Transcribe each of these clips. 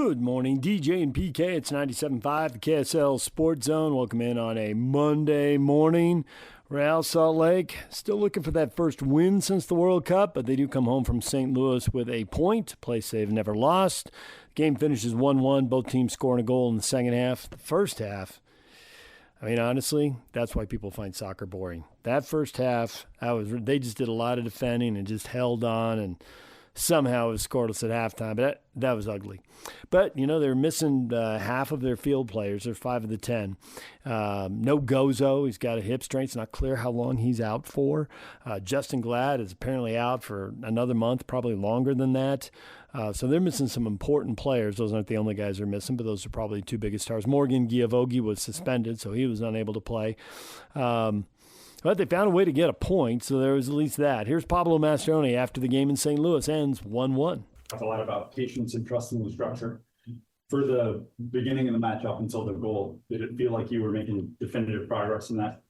Good morning, DJ and PK. It's 97.5, the KSL Sports Zone. Welcome in on a Monday morning. Real Salt Lake still looking for that first win since the World Cup, but they do come home from St. Louis with a point, a place they've never lost. Game finishes 1-1, both teams scoring a goal in the second half. The first half, I mean, honestly, that's why people find soccer boring. That first half, they just did a lot of defending and just held on, and somehow it was scoreless at halftime, but that was ugly. But, they're missing half of their field players. They're 5 of the 10. No Gozo. He's got a hip strain. It's not clear how long he's out for. Justin Glad is apparently out for another month, probably longer than that. So they're missing some important players. Those aren't the only guys they're missing, but those are probably the two biggest stars. Morgan Giavogi was suspended, so he was unable to play. But they found a way to get a point, so there was at least that. Here's Pablo Mastroeni after the game in St. Louis ends 1-1. Talk a lot about patience and trust in the structure. For the beginning of the match up until the goal, did it feel like you were making definitive progress in that?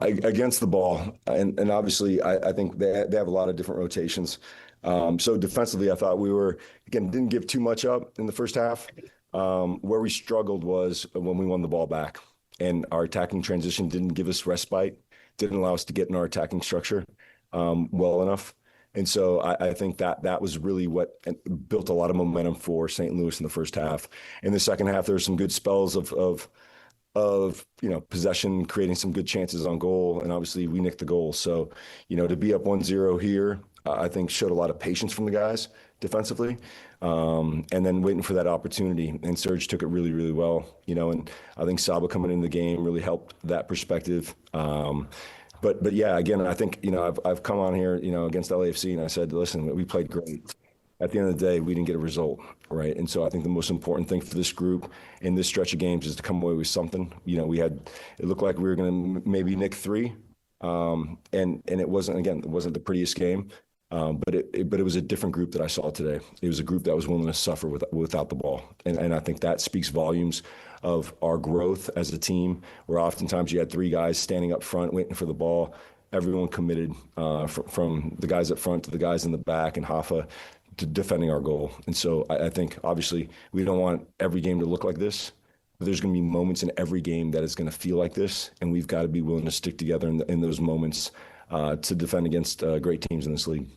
Against the ball, and obviously I think they have a lot of different rotations. So defensively, I thought we were, again, didn't give too much up in the first half. Where we struggled was when we won the ball back. And our attacking transition didn't give us respite, didn't allow us to get in our attacking structure well enough. And so I think that was really what built a lot of momentum for St. Louis in the first half. In the second half, there were some good spells of possession, creating some good chances on goal. And obviously we nicked the goal. So, to be up 1-0 here, I think showed a lot of patience from the guys defensively, and then waiting for that opportunity. And Serge took it really, really well, and I think Saba coming into the game really helped that perspective. But yeah, again, I think, I've come on here, against LAFC and I said, listen, we played great. At the end of the day, we didn't get a result, right? And so I think the most important thing for this group in this stretch of games is to come away with something. It looked like we were going to maybe nick 3, and it wasn't the prettiest game. But it was a different group that I saw today. It was a group that was willing to suffer without the ball. And I think that speaks volumes of our growth as a team, where oftentimes you had 3 guys standing up front waiting for the ball. Everyone committed, from the guys up front to the guys in the back and Hoffa to defending our goal. And so I think, obviously, we don't want every game to look like this. But there's going to be moments in every game that is going to feel like this. And we've got to be willing to stick together in those moments to defend against great teams in this league.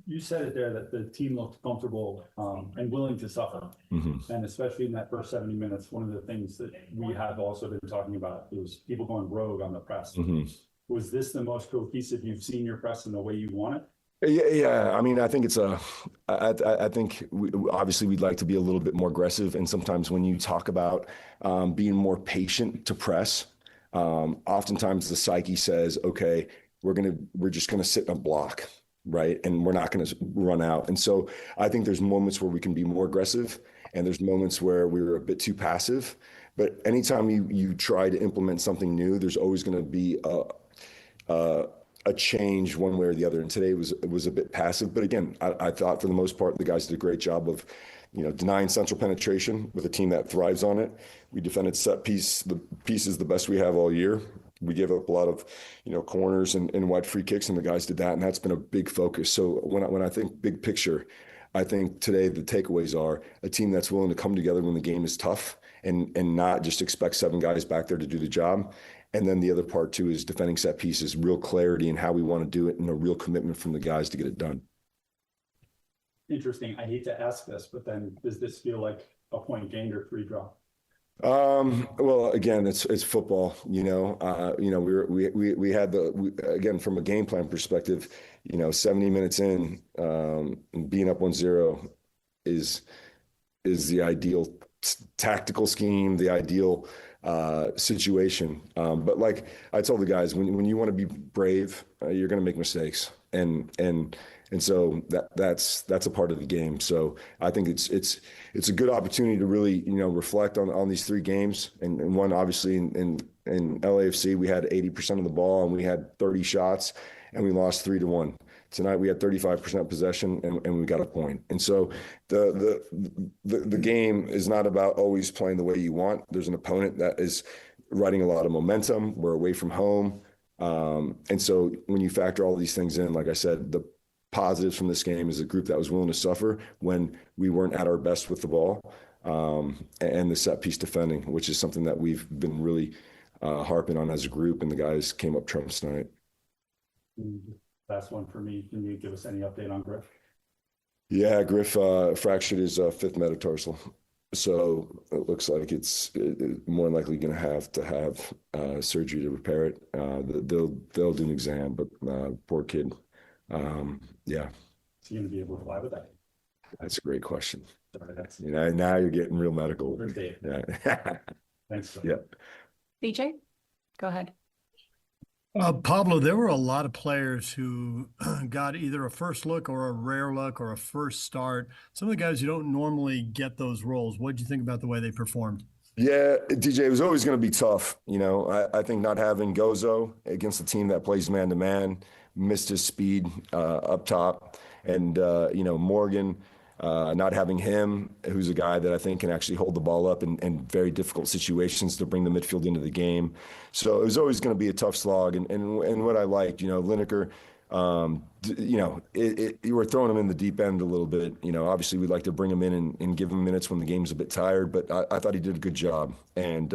You said it there that the team looked comfortable and willing to suffer. Mm-hmm. And especially in that first 70 minutes, one of the things that we have also been talking about was people going rogue on the press. Mm-hmm. Was this the most cohesive you've seen your press in the way you want it? Yeah. I mean, I think I think obviously we'd like to be a little bit more aggressive. And sometimes when you talk about being more patient to press, oftentimes the psyche says, okay, we're just going to sit in a block. Right. And we're not going to run out. And so I think there's moments where we can be more aggressive, and there's moments where we're a bit too passive. But anytime you try to implement something new, there's always going to be a change one way or the other. And today was a bit passive. But again, I thought for the most part, the guys did a great job of, denying central penetration with a team that thrives on it. We defended the pieces the best we have all year. We gave up a lot of, corners and wide free kicks, and the guys did that, and that's been a big focus. So when I think big picture, I think today the takeaways are a team that's willing to come together when the game is tough and not just expect 7 guys back there to do the job. And then the other part too is defending set pieces, real clarity in how we want to do it, and a real commitment from the guys to get it done. Interesting. I hate to ask this, but then does this feel like a point gained or 3 draw? Well, again, it's football, we had again, from a game plan perspective, 70 minutes in, being up 1-0 is the ideal tactical scheme, the ideal, situation. But like I told the guys, when you want to be brave, you're going to make mistakes. And so that's a part of the game. So I think it's a good opportunity to really, reflect on these 3 games. And one, obviously, in LAFC, we had 80% of the ball and we had 30 shots and we lost 3-1. Tonight we had 35% possession and we got a point. And so the game is not about always playing the way you want. There's an opponent that is riding a lot of momentum. We're away from home. And so when you factor all these things in, like I said, the positives from this game is a group that was willing to suffer when we weren't at our best with the ball, and the set piece defending, which is something that we've been really harping on as a group, and the guys came up trumps tonight. Last one for me. Can you give us any update on Griff? Yeah, Griff fractured his fifth metatarsal. So it looks like it's more than likely going to have surgery to repair it. They'll do an exam, but poor kid. Yeah. Is he going to be able to fly with that? That's a great question. Sorry, that's now you're getting real medical. yeah. Thanks. Sir. Yeah. BJ, go ahead. Pablo, there were a lot of players who got either a first look or a rare look or a first start. Some of the guys, you don't normally get those roles. What did you think about the way they performed? Yeah, DJ, it was always going to be tough. I think not having Gozo against a team that plays man-to-man, missed his speed up top. And, Morgan, not having him, who's a guy that I think can actually hold the ball up in very difficult situations to bring the midfield into the game. So it was always going to be a tough slog. And what I liked, Linebacker, you were throwing him in the deep end a little bit. Obviously we'd like to bring him in and give him minutes when the game's a bit tired, but I thought he did a good job. And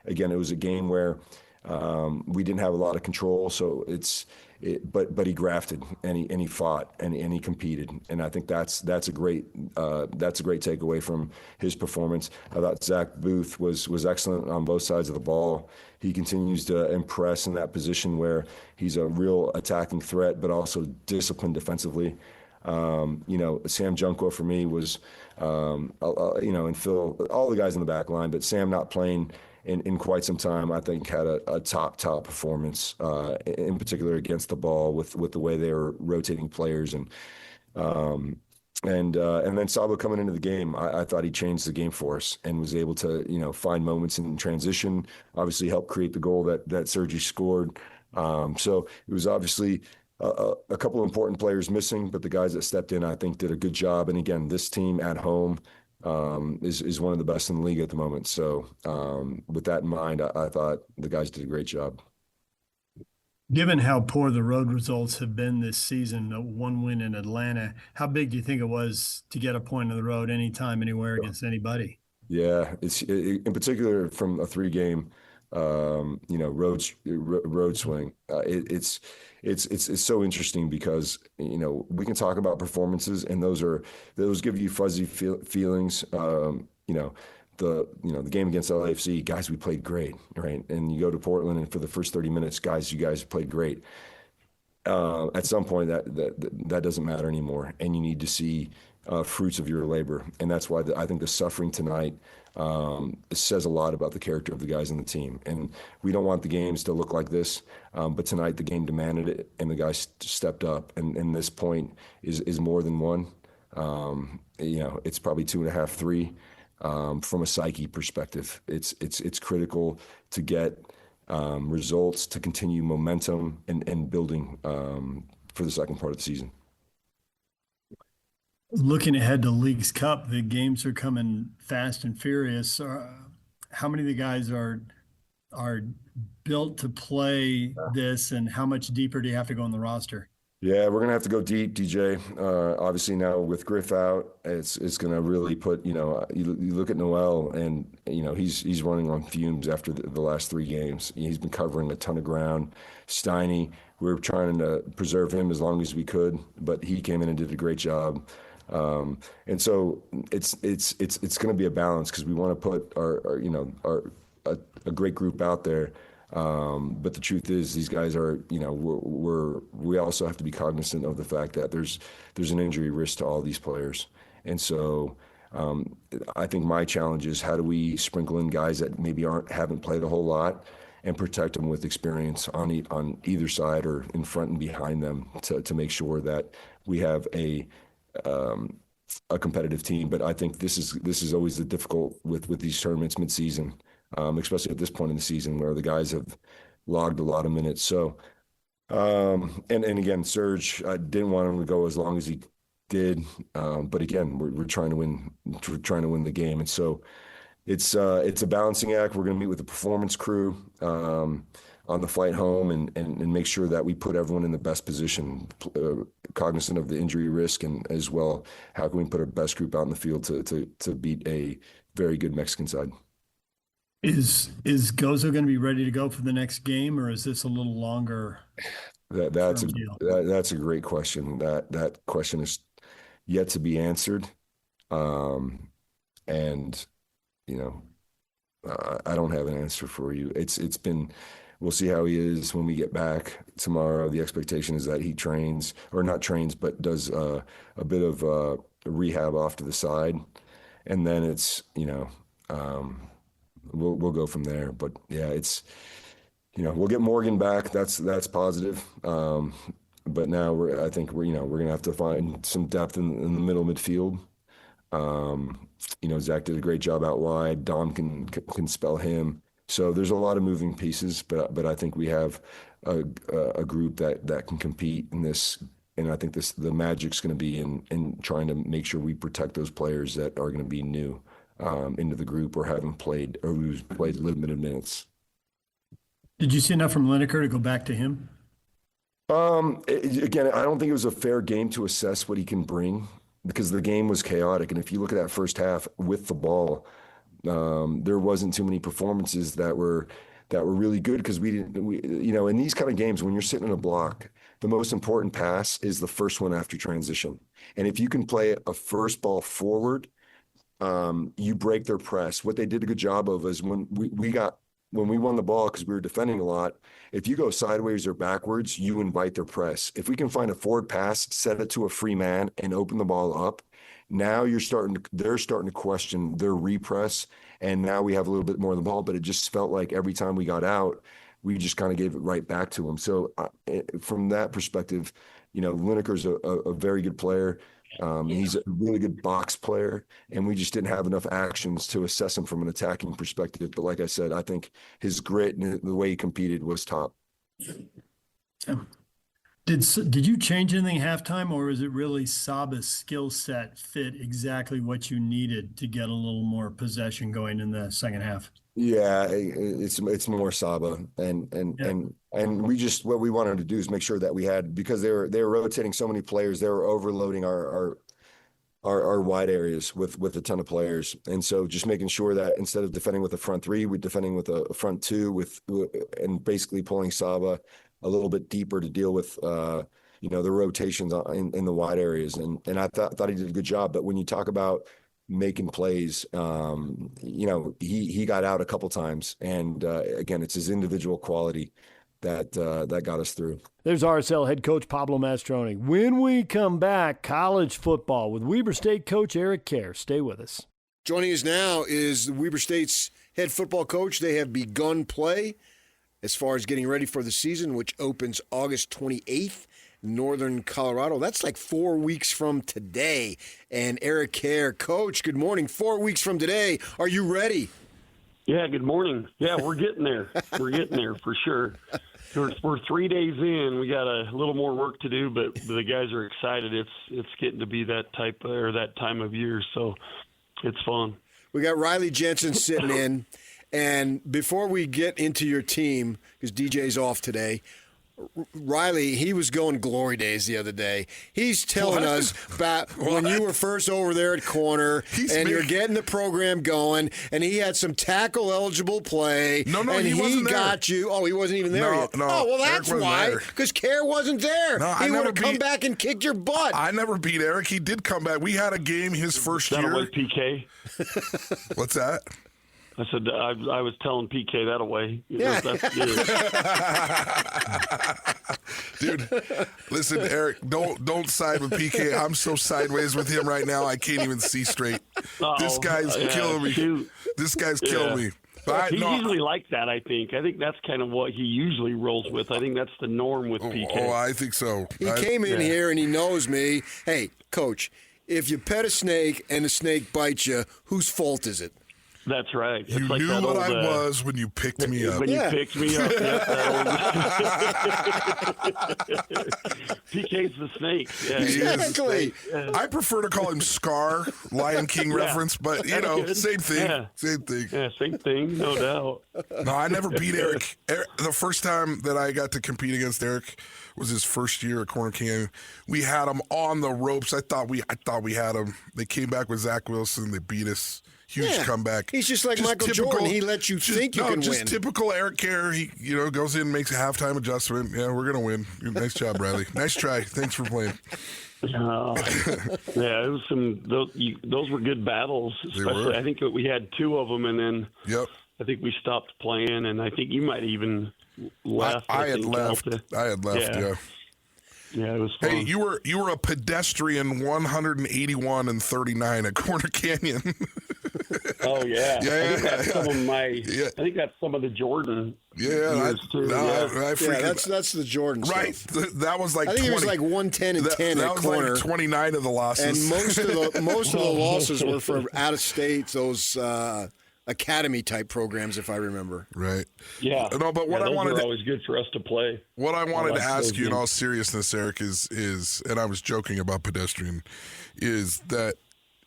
again, it was a game where we didn't have a lot of control, so but he grafted and he fought and he competed, and I think that's a great takeaway from his performance. I thought Zach Booth was excellent on both sides of the ball. He continues to impress in that position where he's a real attacking threat, but also disciplined defensively. Sam Junko for me was, and Phil, all the guys in the back line, but Sam not playing in quite some time, I think had a top performance, in particular against the ball with the way they were rotating players and then Sabo coming into the game, I thought he changed the game for us and was able to find moments in transition. Obviously, helped create the goal that Sergi scored. So it was obviously a couple of important players missing, but the guys that stepped in, I think, did a good job. And again, this team at home is one of the best in the league at the moment. So with that in mind, I thought the guys did a great job. Given how poor the road results have been this season, one win in Atlanta, how big do you think it was to get a point on the road anytime, anywhere against anybody? Yeah, in particular from a 3-game, road swing. It's so interesting because we can talk about performances and those give you fuzzy feelings. The game against LAFC, guys, we played great, right? And you go to Portland, and for the first 30 minutes, you guys played great. At some point, that doesn't matter anymore, and you need to see fruits of your labor. And that's why I think the suffering tonight says a lot about the character of the guys on the team. And we don't want the games to look like this, but tonight the game demanded it, and the guys stepped up. And this point is more than one. It's probably 2.5, 3. From a psyche perspective, it's critical to get results, to continue momentum and building for the second part of the season. Looking ahead to League's Cup, the games are coming fast and furious. How many of the guys are built to play this, and how much deeper do you have to go on the roster? Yeah, we're gonna have to go deep, DJ. Obviously now with Griff out, it's gonna really put you look at Noel, and he's running on fumes after the last 3 games. He's been covering a ton of ground. Steiny, we were trying to preserve him as long as we could, but he came in and did a great job. And so it's gonna be a balance because we want to put a great group out there. But the truth is, these guys are, we also have to be cognizant of the fact that there's an injury risk to all these players. And so I think my challenge is how do we sprinkle in guys that maybe haven't played a whole lot and protect them with experience on either side or in front and behind them to make sure that we have a competitive team. But I think this is always the difficult with these tournaments midseason. Especially at this point in the season where the guys have logged a lot of minutes. So, and again, Serge, I didn't want him to go as long as he did. But again, we're trying to win. We're trying to win the game, and so it's a balancing act. We're going to meet with the performance crew on the flight home and make sure that we put everyone in the best position, cognizant of the injury risk, and as well, how can we put our best group out in the field to beat a very good Mexican side. Is Gozo going to be ready to go for the next game, or is this a little longer? That's a great question. That question is yet to be answered. And I don't have an answer for you. We'll see how he is when we get back tomorrow. The expectation is that he trains, or not trains, but does a bit of rehab off to the side, and then it's we'll go from there. But yeah, we'll get Morgan back. That's positive. But now I think we're gonna have to find some depth in the middle midfield. Zach did a great job out wide. Dom can spell him. So there's a lot of moving pieces, but I think we have a group that can compete in this. And I think the magic's going to be in trying to make sure we protect those players that are going to be new into the group or haven't played or who's played limited minutes. Did you see enough from Linebacker to go back to him? Again, I don't think it was a fair game to assess what he can bring, because the game was chaotic. And if you look at that first half with the ball, there wasn't too many performances that were really good, because in these kind of games, when you're sitting in a block, the most important pass is the first one after transition. And if you can play a first ball forward, you break their press. What they did a good job of is when we won the ball, because we were defending a lot, if you go sideways or backwards, you invite their press. If we can find a forward pass, set it to a free man, and open the ball up, now they're starting to question their repress, and now we have a little bit more of the ball. But it just felt like every time we got out, we just kind of gave it right back to them. So from that perspective, Lineker's a very good player. He's a really good box player, and we just didn't have enough actions to assess him from an attacking perspective. But like I said, I think his grit and the way he competed was top. Did you change anything halftime, or is it really Saba's skill set fit exactly what you needed to get a little more possession going in the second half? Yeah, it's more Saba, and we just, what we wanted to do is make sure that we had, because they were rotating so many players, they were overloading our wide areas with a ton of players, and so just making sure that instead of defending with a front three, we're defending with a front two, and basically pulling Saba a little bit deeper to deal with the rotations in the wide areas, and I thought he did a good job. But when you talk about making plays, he got out a couple times, and again, it's his individual quality that got us through. There's RSL head coach Pablo Mastroeni. When we come back, college football with Weber State coach Eric Kjar. Stay with us. Joining us now is Weber State's head football coach. They have begun play as far as getting ready for the season, which opens August 28th. Northern Colorado. That's like 4 weeks from today. And Eric Kjar, coach, good morning. 4 weeks from today. Are you ready? Yeah, good morning. Yeah, we're getting there. We're getting there for sure. We're 3 days in. We got a little more work to do, but the guys are excited. It's getting to be that time of year, so it's fun. We got Riley Jensen sitting in. And before we get into your team, because DJ's off today, Riley, he was going glory days the other day. He's telling us about when you were first over there at corner, you're getting the program going, and he had some tackle-eligible play. No, and he wasn't got you. Oh, he wasn't even there yet. No, oh, well, that's why, because Kjar wasn't there. No, he would have come back and kicked your butt. I never beat Eric. He did come back. We had a game his first year. That'll wait, PK. What's that? I said I was telling PK that away. Yeah. That's good. Dude, listen, Eric, don't side with PK. I'm so sideways with him right now, I can't even see straight. This guy's killing me. Shoot. This guy's killing me. But He's usually like that, I think. I think that's kind of what he usually rolls with. I think that's the norm with PK. Oh, I think so. He came in here and he knows me. Hey, Coach, if you pet a snake and the snake bites you, whose fault is it? That's right. It's You like knew that what old, I was when you picked me up. When Yeah. you picked me up. Yep, PK's the snake. Yeah, He is. Exactly. I prefer to call him Scar, Lion King reference, but, you know, good. same thing. Yeah. Same thing. Yeah, same thing, no doubt. No, I never beat Eric. The first time that I got to compete against Eric was his first year at Corner Canyon. We had him on the ropes. I thought we had him. They came back with Zach Wilson. They beat us. Huge Yeah. comeback. He's just like Michael Jordan. He lets you think you can just win. typical Eric Kjar. He, goes in, makes a halftime adjustment. Yeah, we're gonna win. Nice job, Bradley. Nice try. Thanks for playing. Yeah, it was those were good battles. Especially, were. I think we had two of them, and then Yep. I think we stopped playing, and I think you might even left. I had think, left. Alta. I had left. Yeah. Yeah, it was fun. Hey, you were a pedestrian 181 and 39 at Corner Canyon. Oh yeah, Yeah, I think that's some of my. Yeah. I think that's some of the Jordan. Yeah, years too. I Yeah, freaking, that's the Jordan right. stuff. That was like I think 20, it was like 110 and that, 10 that at was corner. like 29 of the losses. And most of the losses were from out of state, those academy type programs, if I remember. right. Yeah. No, but what I those wanted were to, always good for us to play. what I wanted to like ask those you in games. all seriousness, Eric, is, and I was joking about pedestrian, is that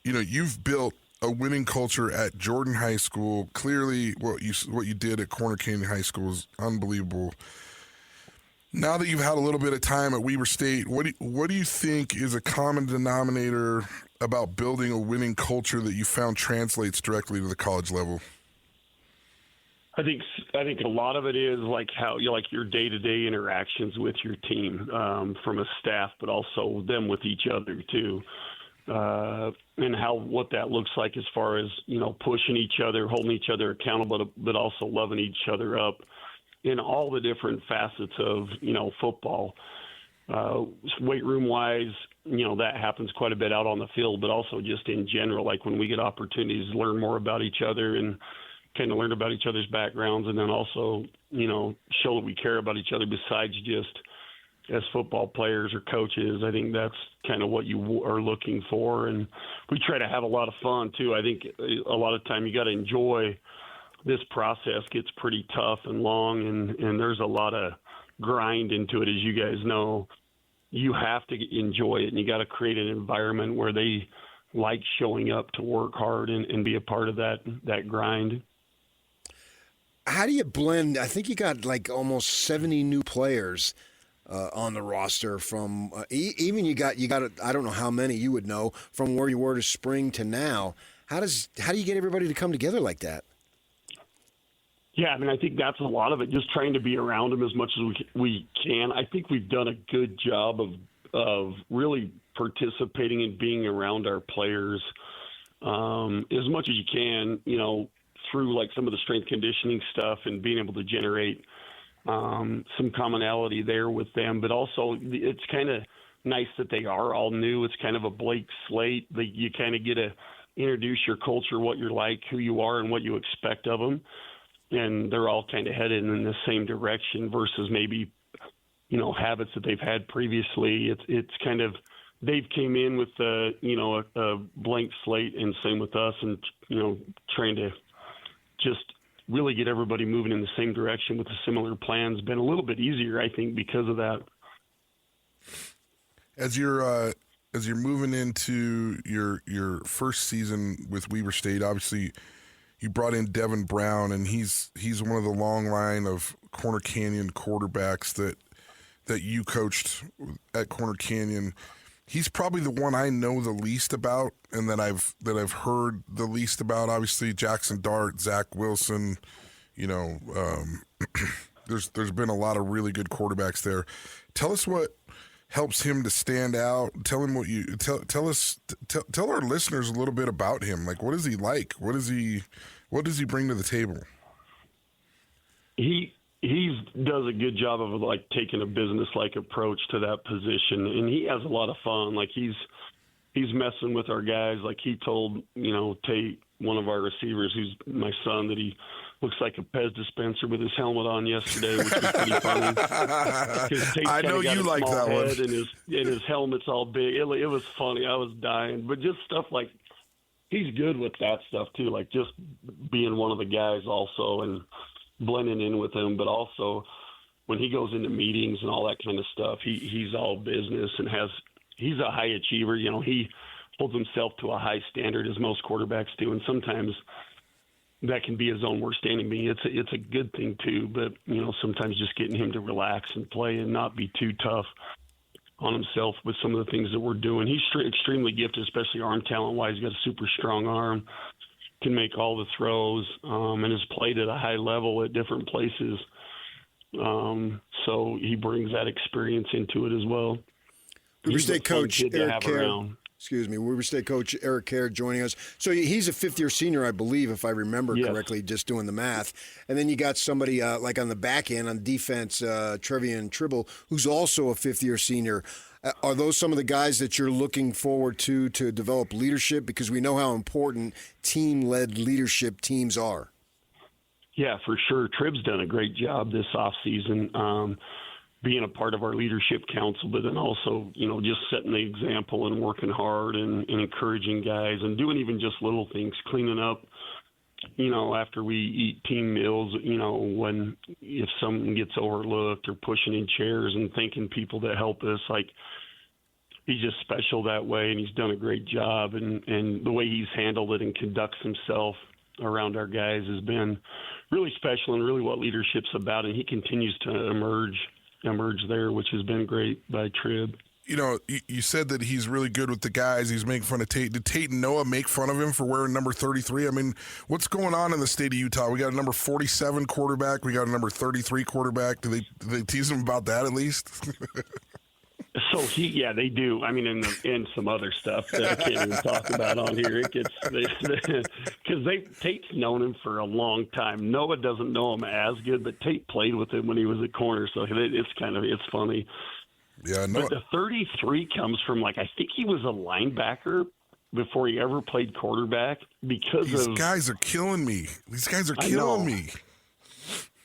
you've built a winning culture at Jordan High School. Clearly, what you did at Corner Canyon High School is unbelievable. Now that you've had a little bit of time at Weber State, what do you think is a common denominator about building a winning culture that you found translates directly to the college level? I think a lot of it is like how your day-to-day interactions with your team, from a staff, but also them with each other too, and what that looks like as far as pushing each other, holding each other accountable, but also loving each other up in all the different facets of football. Weight room wise, that happens quite a bit out on the field, but also just in general, like when we get opportunities to learn more about each other and kind of learn about each other's backgrounds, and then also, show that we care about each other besides just as football players or coaches. I think that's kind of what you are looking for. And we try to have a lot of fun too. I think a lot of time you got to enjoy this process. Gets pretty tough and long, and there's a lot of grind into it, as you guys know. You have to enjoy it, and you got to create an environment where they like showing up to work hard and be a part of that grind. How do you blend? I think you got like almost 70 new players on the roster from even you got I don't know how many you would know from where you were to spring to now. How do you get everybody to come together like that? Yeah, I mean, I think that's a lot of it, just trying to be around them as much as we can. I think we've done a good job of really participating and being around our players as much as you can, through like some of the strength conditioning stuff and being able to generate some commonality there with them. But also it's kind of nice that they are all new. It's kind of a blank slate. You kind of get to introduce your culture, what you're like, who you are, and what you expect of them. And they're all kind of headed in the same direction versus maybe, habits that they've had previously. It's kind of, they've came in with a blank slate, and same with us, and, trying to just really get everybody moving in the same direction with the similar plans. Been a little bit easier, I think, because of that. As you're moving into your first season with Weber State, obviously you brought in Devin Brown, and he's one of the long line of Corner Canyon quarterbacks that you coached at Corner Canyon. He's probably the one I know the least about, and that I've heard the least about. Obviously, Jackson Dart, Zach Wilson. There's been a lot of really good quarterbacks there. Tell us what helps him to stand out. Tell him what you tell our listeners a little bit about him. Like, what is he like? What does he bring to the table? He does a good job of like taking a business-like approach to that position, and he has a lot of fun. Like he's messing with our guys. Like he told Tate, one of our receivers, who's my son, that he looks like a Pez dispenser with his helmet on yesterday, which was pretty funny. I know you like that one. And his helmet's all big. It was funny. I was dying. But just stuff like he's good with that stuff too, like just being one of the guys also and blending in with them, but also when he goes into meetings and all that kind of stuff, he's all business and he's a high achiever. You know, he holds himself to a high standard as most quarterbacks do, and sometimes that can be his own worst enemy. It's a good thing too, but you know, sometimes just getting him to relax and play and not be too tough on himself with some of the things that we're doing. He's extremely gifted, especially arm talent wise. He's got a super strong arm, can make all the throws, and has played at a high level at different places. So he brings that experience into it as well. River State coach Eric Kjar. Around. Excuse me, River State coach Eric Kjar joining us. So he's a fifth-year senior, I believe, if I remember correctly, just doing the math. And then you got somebody like on the back end, on defense, Trevian Tribble, who's also a fifth-year senior. Are those some of the guys that you're looking forward to develop leadership? Because we know how important team-led leadership teams are. Yeah, for sure. Trib's done a great job this offseason. Being a part of our leadership council, but then also, you know, just setting the example and working hard and encouraging guys and doing even just little things, cleaning up, you know, after we eat team meals, you know, if something gets overlooked or pushing in chairs and thanking people that help us, like he's just special that way. And he's done a great job, and the way he's handled it and conducts himself around our guys has been really special and really what leadership's about. And he continues to emerge there, which has been great by Trib. You know, you said that he's really good with the guys. He's making fun of Tate. Did Tate and Noah make fun of him for wearing number 33? I mean, what's going on in the state of Utah? We got a number 47 quarterback. We got a number 33 quarterback. Do they tease him about that at least? So they do. I mean, and some other stuff that I can't even talk about on here. It gets because Tate's known him for a long time. Noah doesn't know him as good, but Tate played with him when he was at corner, so it's funny. Yeah, no. But the 33 comes from I think he was a linebacker before he ever played quarterback These guys are killing me. These guys are killing me.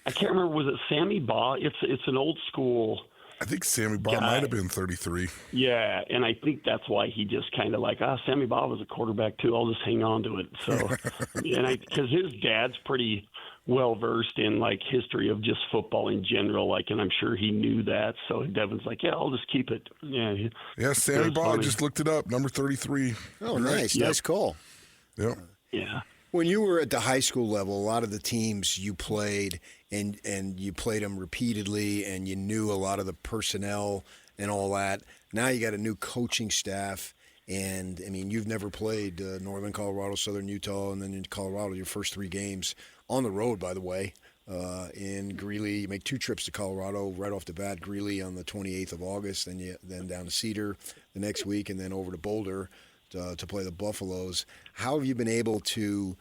I can't remember. Was it Sammy Baugh? It's an old school. I think Sammy Baugh might have been 33. Yeah, and I think that's why he just kind of Sammy Baugh was a quarterback too. I'll just hang on to it. So, because his dad's pretty well versed in history of just football in general, and I'm sure he knew that. So Devin's I'll just keep it. Yeah, Sammy Baugh. I just looked it up, number 33. Oh, nice, nice call. Yep. Yeah. When you were at the high school level, a lot of the teams you played, and you played them repeatedly, and you knew a lot of the personnel and all that. Now you got a new coaching staff, and, I mean, you've never played Northern Colorado, Southern Utah, and then in Colorado, your first 3 games on the road, by the way, in Greeley. You make 2 trips to Colorado right off the bat, Greeley on the 28th of August, then down to Cedar the next week, and then over to Boulder to play the Buffaloes. How have you been able to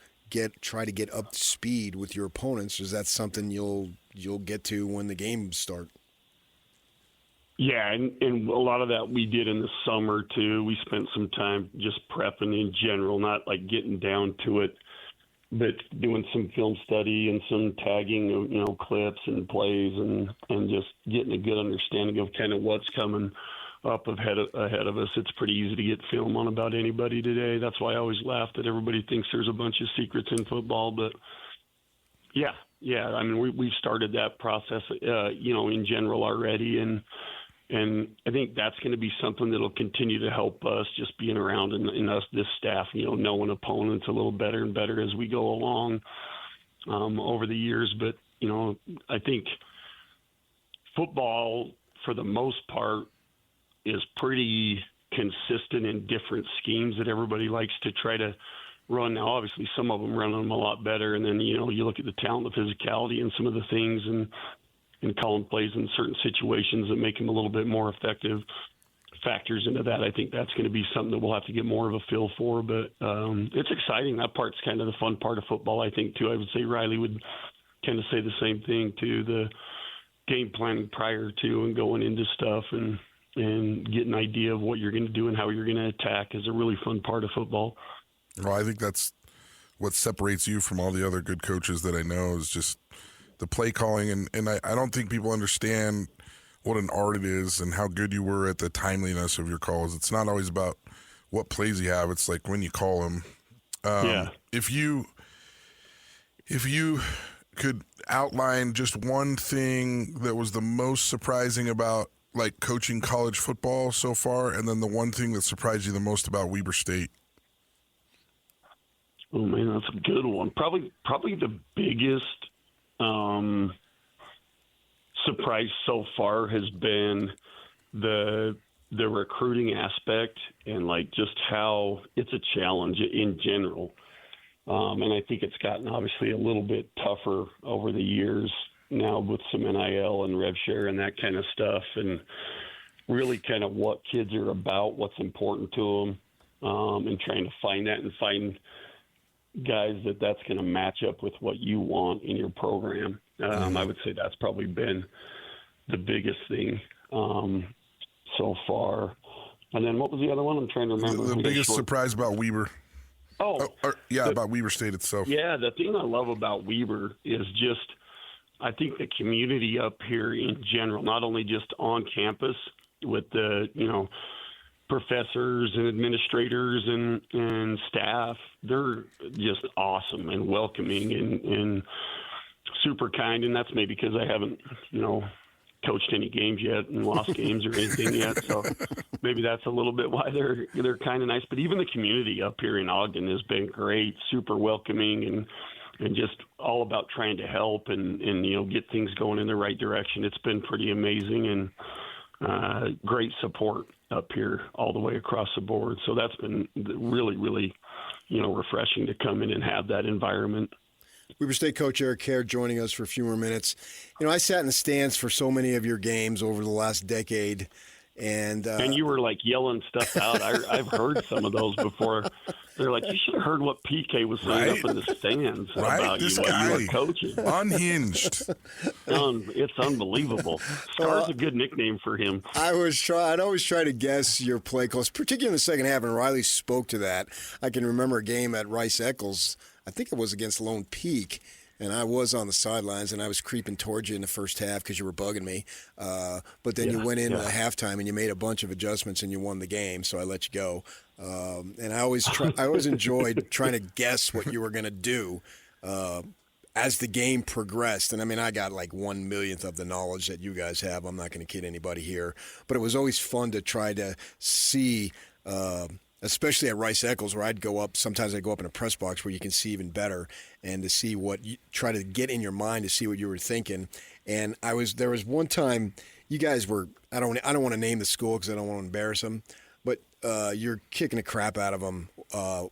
try to get up to speed with your opponents? Is that something you'll get to when the games start? Yeah, and a lot of that we did in the summer too. We spent some time just prepping in general, not getting down to it, but doing some film study and some tagging, clips and plays, and just getting a good understanding of kind of what's coming up ahead of us. It's pretty easy to get film on about anybody today. That's why I always laugh that everybody thinks there's a bunch of secrets in football. But yeah. I mean, we've started that process, in general already, and I think that's going to be something that'll continue to help us just being around and us, this staff, knowing opponents a little better and better as we go along over the years. But I think football, for the most part, is pretty consistent in different schemes that everybody likes to try to run. Now, obviously, some of them run them a lot better, and then, you look at the talent, the physicality, and some of the things, and calling plays in certain situations that make them a little bit more effective factors into that. I think that's going to be something that we'll have to get more of a feel for, but it's exciting. That part's kind of the fun part of football, I think, too. I would say Riley would kind of say the same thing, too. The game planning prior to and going into stuff and get an idea of what you're going to do and how you're going to attack is a really fun part of football. Well, I think that's what separates you from all the other good coaches that I know is just the play calling. And I don't think people understand what an art it is and how good you were at the timeliness of your calls. It's not always about what plays you have. It's when you call them, If you could outline just one thing that was the most surprising about like coaching college football so far, and then the one thing that surprised you the most about Weber State. Oh man, that's a good one. Probably the biggest surprise so far has been the recruiting aspect and like just how it's a challenge in general. And I think it's gotten obviously a little bit tougher over the years now with some NIL and rev share and that kind of stuff, and really kind of what kids are about, what's important to them, and trying to find that and find guys that's going to match up with what you want in your program. I would say that's probably been the biggest thing so far. And then what was the other one? I'm trying to remember. The biggest surprise about Weber. About Weber State itself. Yeah, the thing I love about Weber is just, I think the community up here in general, not only just on campus with the, professors and administrators and staff, they're just awesome and welcoming and super kind. And that's maybe because I haven't, coached any games yet and lost games or anything yet. So maybe that's a little bit why they're kind of nice. But even the community up here in Ogden has been great, super welcoming and just all about trying to help and get things going in the right direction. It's been pretty amazing and great support up here all the way across the board. So that's been really, really, refreshing to come in and have that environment. Weber State coach Eric Kjar joining us for a few more minutes. I sat in the stands for so many of your games over the last decade. And you were like yelling stuff out. I've heard some of those before. They're like, you should have heard what PK was saying up in the stands about this you guy, while you were coaching. Unhinged. It's unbelievable. Scar's a good nickname for him. I'd always try to guess your play calls, particularly in the second half, and Riley spoke to that. I can remember a game at Rice Eccles. I think it was against Lone Peak, and I was on the sidelines, and I was creeping towards you in the first half because you were bugging me. But then you went into the halftime, and you made a bunch of adjustments, and you won the game, so I let you go. And I always enjoyed trying to guess what you were going to do as the game progressed. And, I got like 1/1,000,000th of the knowledge that you guys have. I'm not going to kid anybody here. But it was always fun to try to see especially at Rice Eccles, where sometimes I'd go up in a press box where you can see even better, and to see try to get in your mind to see what you were thinking. And there was one time you guys were, I don't want to name the school because I don't want to embarrass them, but you're kicking the crap out of them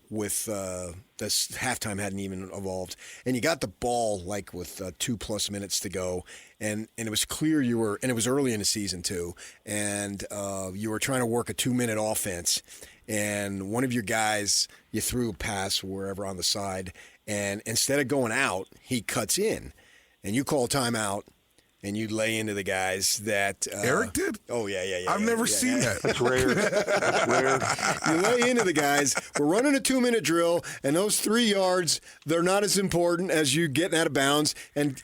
with this halftime hadn't even evolved, and you got the ball like with 2+ minutes to go, and it was clear and it was early in the season too, and you were trying to work a 2-minute offense. And one of your guys, you threw a pass wherever on the side, and instead of going out, he cuts in. And you call timeout, and you lay into the guys that... Eric did? Oh, yeah. I've never seen that. That's rare. That's rare. You lay into the guys. We're running a 2-minute drill, and those 3 yards, they're not as important as you getting out of bounds and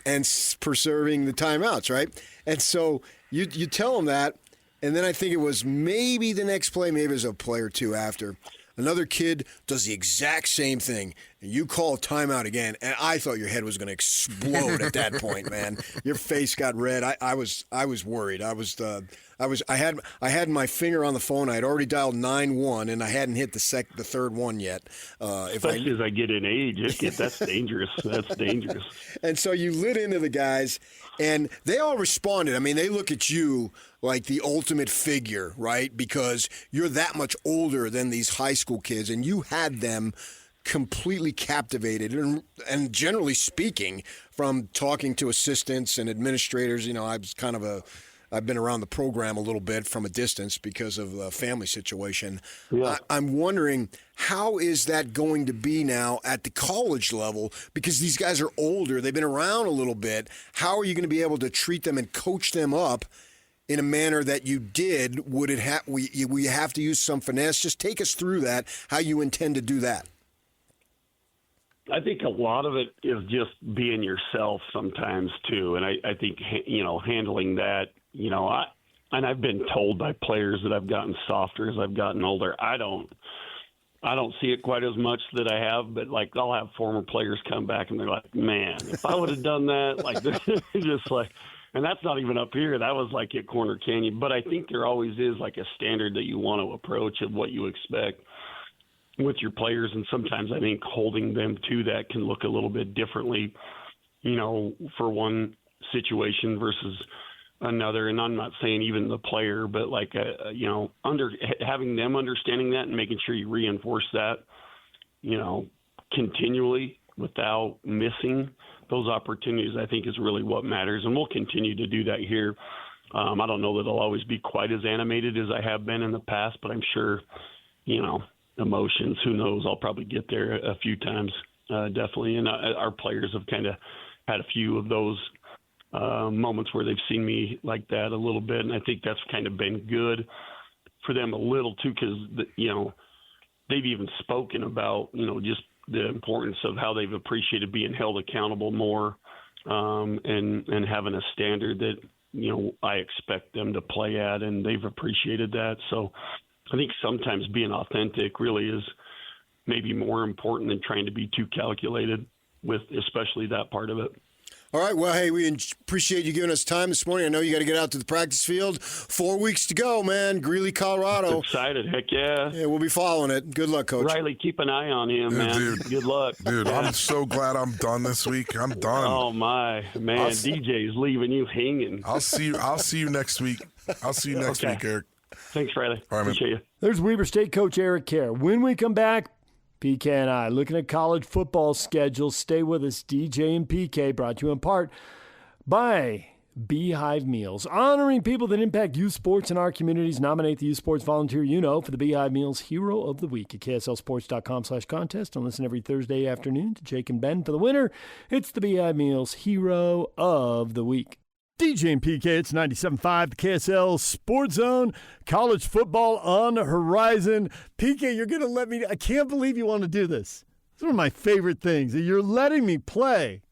preserving the timeouts, right? And so you tell them that. And then I think it was maybe the next play, maybe it was a play or two after. Another kid does the exact same thing, and you call a timeout again, and I thought your head was going to explode at that point, man. Your face got red. I was worried. I had my finger on the phone. I had already dialed 911, and I hadn't hit the third one yet. Especially as I get in age, that's dangerous. That's dangerous. And so you lit into the guys, and they all responded. They look at you like the ultimate figure, right? Because you're that much older than these high school kids, and you had them completely captivated. And generally speaking, from talking to assistants and administrators, I've been around the program a little bit from a distance because of the family situation. Yeah. I'm wondering, how is that going to be now at the college level? Because these guys are older. They've been around a little bit. How are you going to be able to treat them and coach them up in a manner that you did? Would it we have to use some finesse? Just take us through that, how you intend to do that. I think a lot of it is just being yourself sometimes too. And I think, handling that, I've been told by players that I've gotten softer as I've gotten older. I don't I don't see it quite as much that I have, but like I'll have former players come back and they're like, man, if I would have done that, like just like, and that's not even up here. That was like at Corner Canyon. But I think there always is like a standard that you want to approach of what you expect with your players. And sometimes I think holding them to that can look a little bit differently, for one situation versus another. And I'm not saying even the player, but like, having them understanding that and making sure you reinforce that, continually without missing those opportunities, I think is really what matters. And we'll continue to do that here. I don't know that I'll always be quite as animated as I have been in the past, but I'm sure, emotions, who knows, I'll probably get there a few times, definitely. And our players have kind of had a few of those moments where they've seen me like that a little bit. And I think that's kind of been good for them a little too, because, they've even spoken about, just the importance of how they've appreciated being held accountable more, and having a standard that, I expect them to play at, and they've appreciated that. So I think sometimes being authentic really is maybe more important than trying to be too calculated with especially that part of it. All right. Well, hey, we appreciate you giving us time this morning. I know you got to get out to the practice field. 4 weeks to go, man. Greeley, Colorado. Excited. Heck yeah. Yeah, we'll be following it. Good luck, Coach. Riley, keep an eye on him, man. Dude. Good luck. Dude, I'm so glad I'm done this week. I'm done. Oh, my. Man, DJ's leaving you hanging. I'll see you next week. I'll see you next week, Eric. Thanks, Riley. All right, man. Appreciate you. There's Weber State coach Eric Kjar. When we come back, PK and I looking at college football schedules. Stay with us. DJ and PK brought to you in part by Beehive Meals, honoring people that impact youth sports in our communities. Nominate the youth sports volunteer for the Beehive Meals Hero of the Week at KSLSports.com/contest, and listen every Thursday afternoon to Jake and Ben for the winner. It's the Beehive Meals Hero of the Week. DJ and PK, it's 97.5, the KSL Sports Zone. College football on the horizon. PK, you're going to let me – I can't believe you want to do this. It's one of my favorite things. You're letting me play.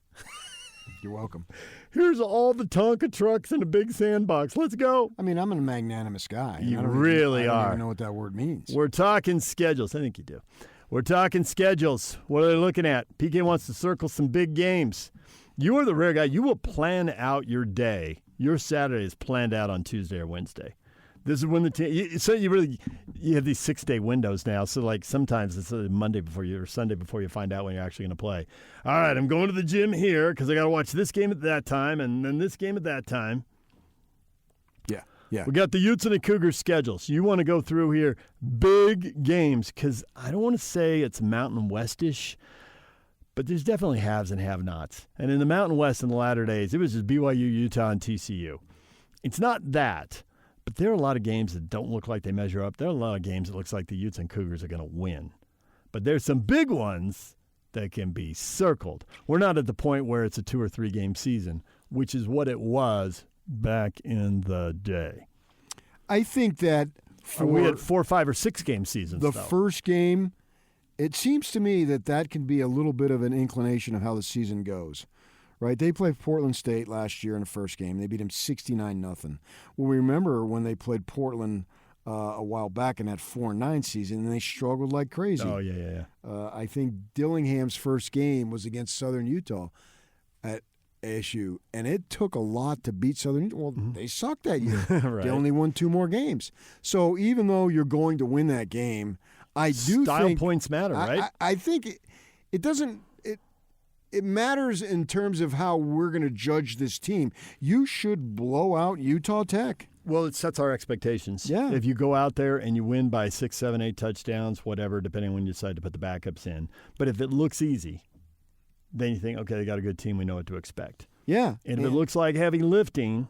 You're welcome. Here's all the Tonka trucks in a big sandbox. Let's go. I mean, I'm a magnanimous guy. You I don't really I don't are. even know what that word means. We're talking schedules. I think you do. We're talking schedules. What are they looking at? PK wants to circle some big games. You are the rare guy. You will plan out your day. Your Saturday is planned out on Tuesday or Wednesday. This is when the team. So you have these 6-day windows now. So like sometimes it's Monday before you or Sunday before you find out when you're actually going to play. All right, I'm going to the gym here because I got to watch this game at that time and then this game at that time. Yeah. We got the Utes and the Cougars schedules. You want to go through here big games because I don't want to say it's Mountain West-ish, but there's definitely haves and have-nots. And in the Mountain West in the latter days, it was just BYU, Utah, and TCU. It's not that. But there are a lot of games that don't look like they measure up. There are a lot of games that looks like the Utes and Cougars are going to win. But there's some big ones that can be circled. We're not at the point where it's a 2 or 3 game season, which is what it was back in the day. I think that We had 4, 5, or 6 game seasons. The though. first game, it seems to me that can be a little bit of an inclination of how the season goes. Right, they played Portland State last year in the first game. They beat them 69-0. Well, we remember when they played Portland a while back in that 4-9 season, and they struggled like crazy. Oh, yeah. I think Dillingham's first game was against Southern Utah at ASU, and it took a lot to beat Southern Utah. Well, they sucked that year. Right. They only won 2 more games. So even though you're going to win that game, I do Style think points matter, right? I think it doesn't. It matters in terms of how we're going to judge this team. You should blow out Utah Tech. Well, it sets our expectations. Yeah. If you go out there and you win by 6, 7, 8 touchdowns, whatever, depending on when you decide to put the backups in. But if it looks easy, then you think, okay, they got a good team. We know what to expect. Yeah. And if it looks like heavy lifting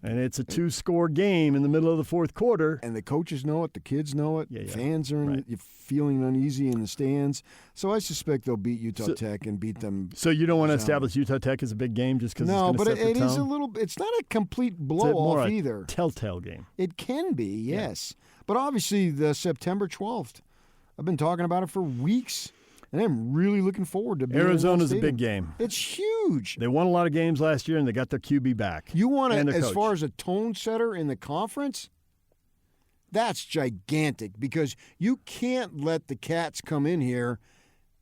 and it's a 2-score game in the middle of the fourth quarter. And the coaches know it. The kids know it. Yeah. Fans are Right. feeling uneasy in the stands. So I suspect they'll beat Utah Tech and beat them. So you don't want to sound. establish Utah Tech as a big game just because it's No, going to but set the it is a tone? little. It's not a complete It's blow more off a either. telltale game. It can be, yes. But obviously, the September 12th, I've been talking about it for weeks, and I'm really looking forward to being in that Arizona's a stadium. big game. It's huge. They won a lot of games last year, and they got their QB back. You want and to, their as coach. far as a tone setter in the conference, That's gigantic because you can't let the Cats come in here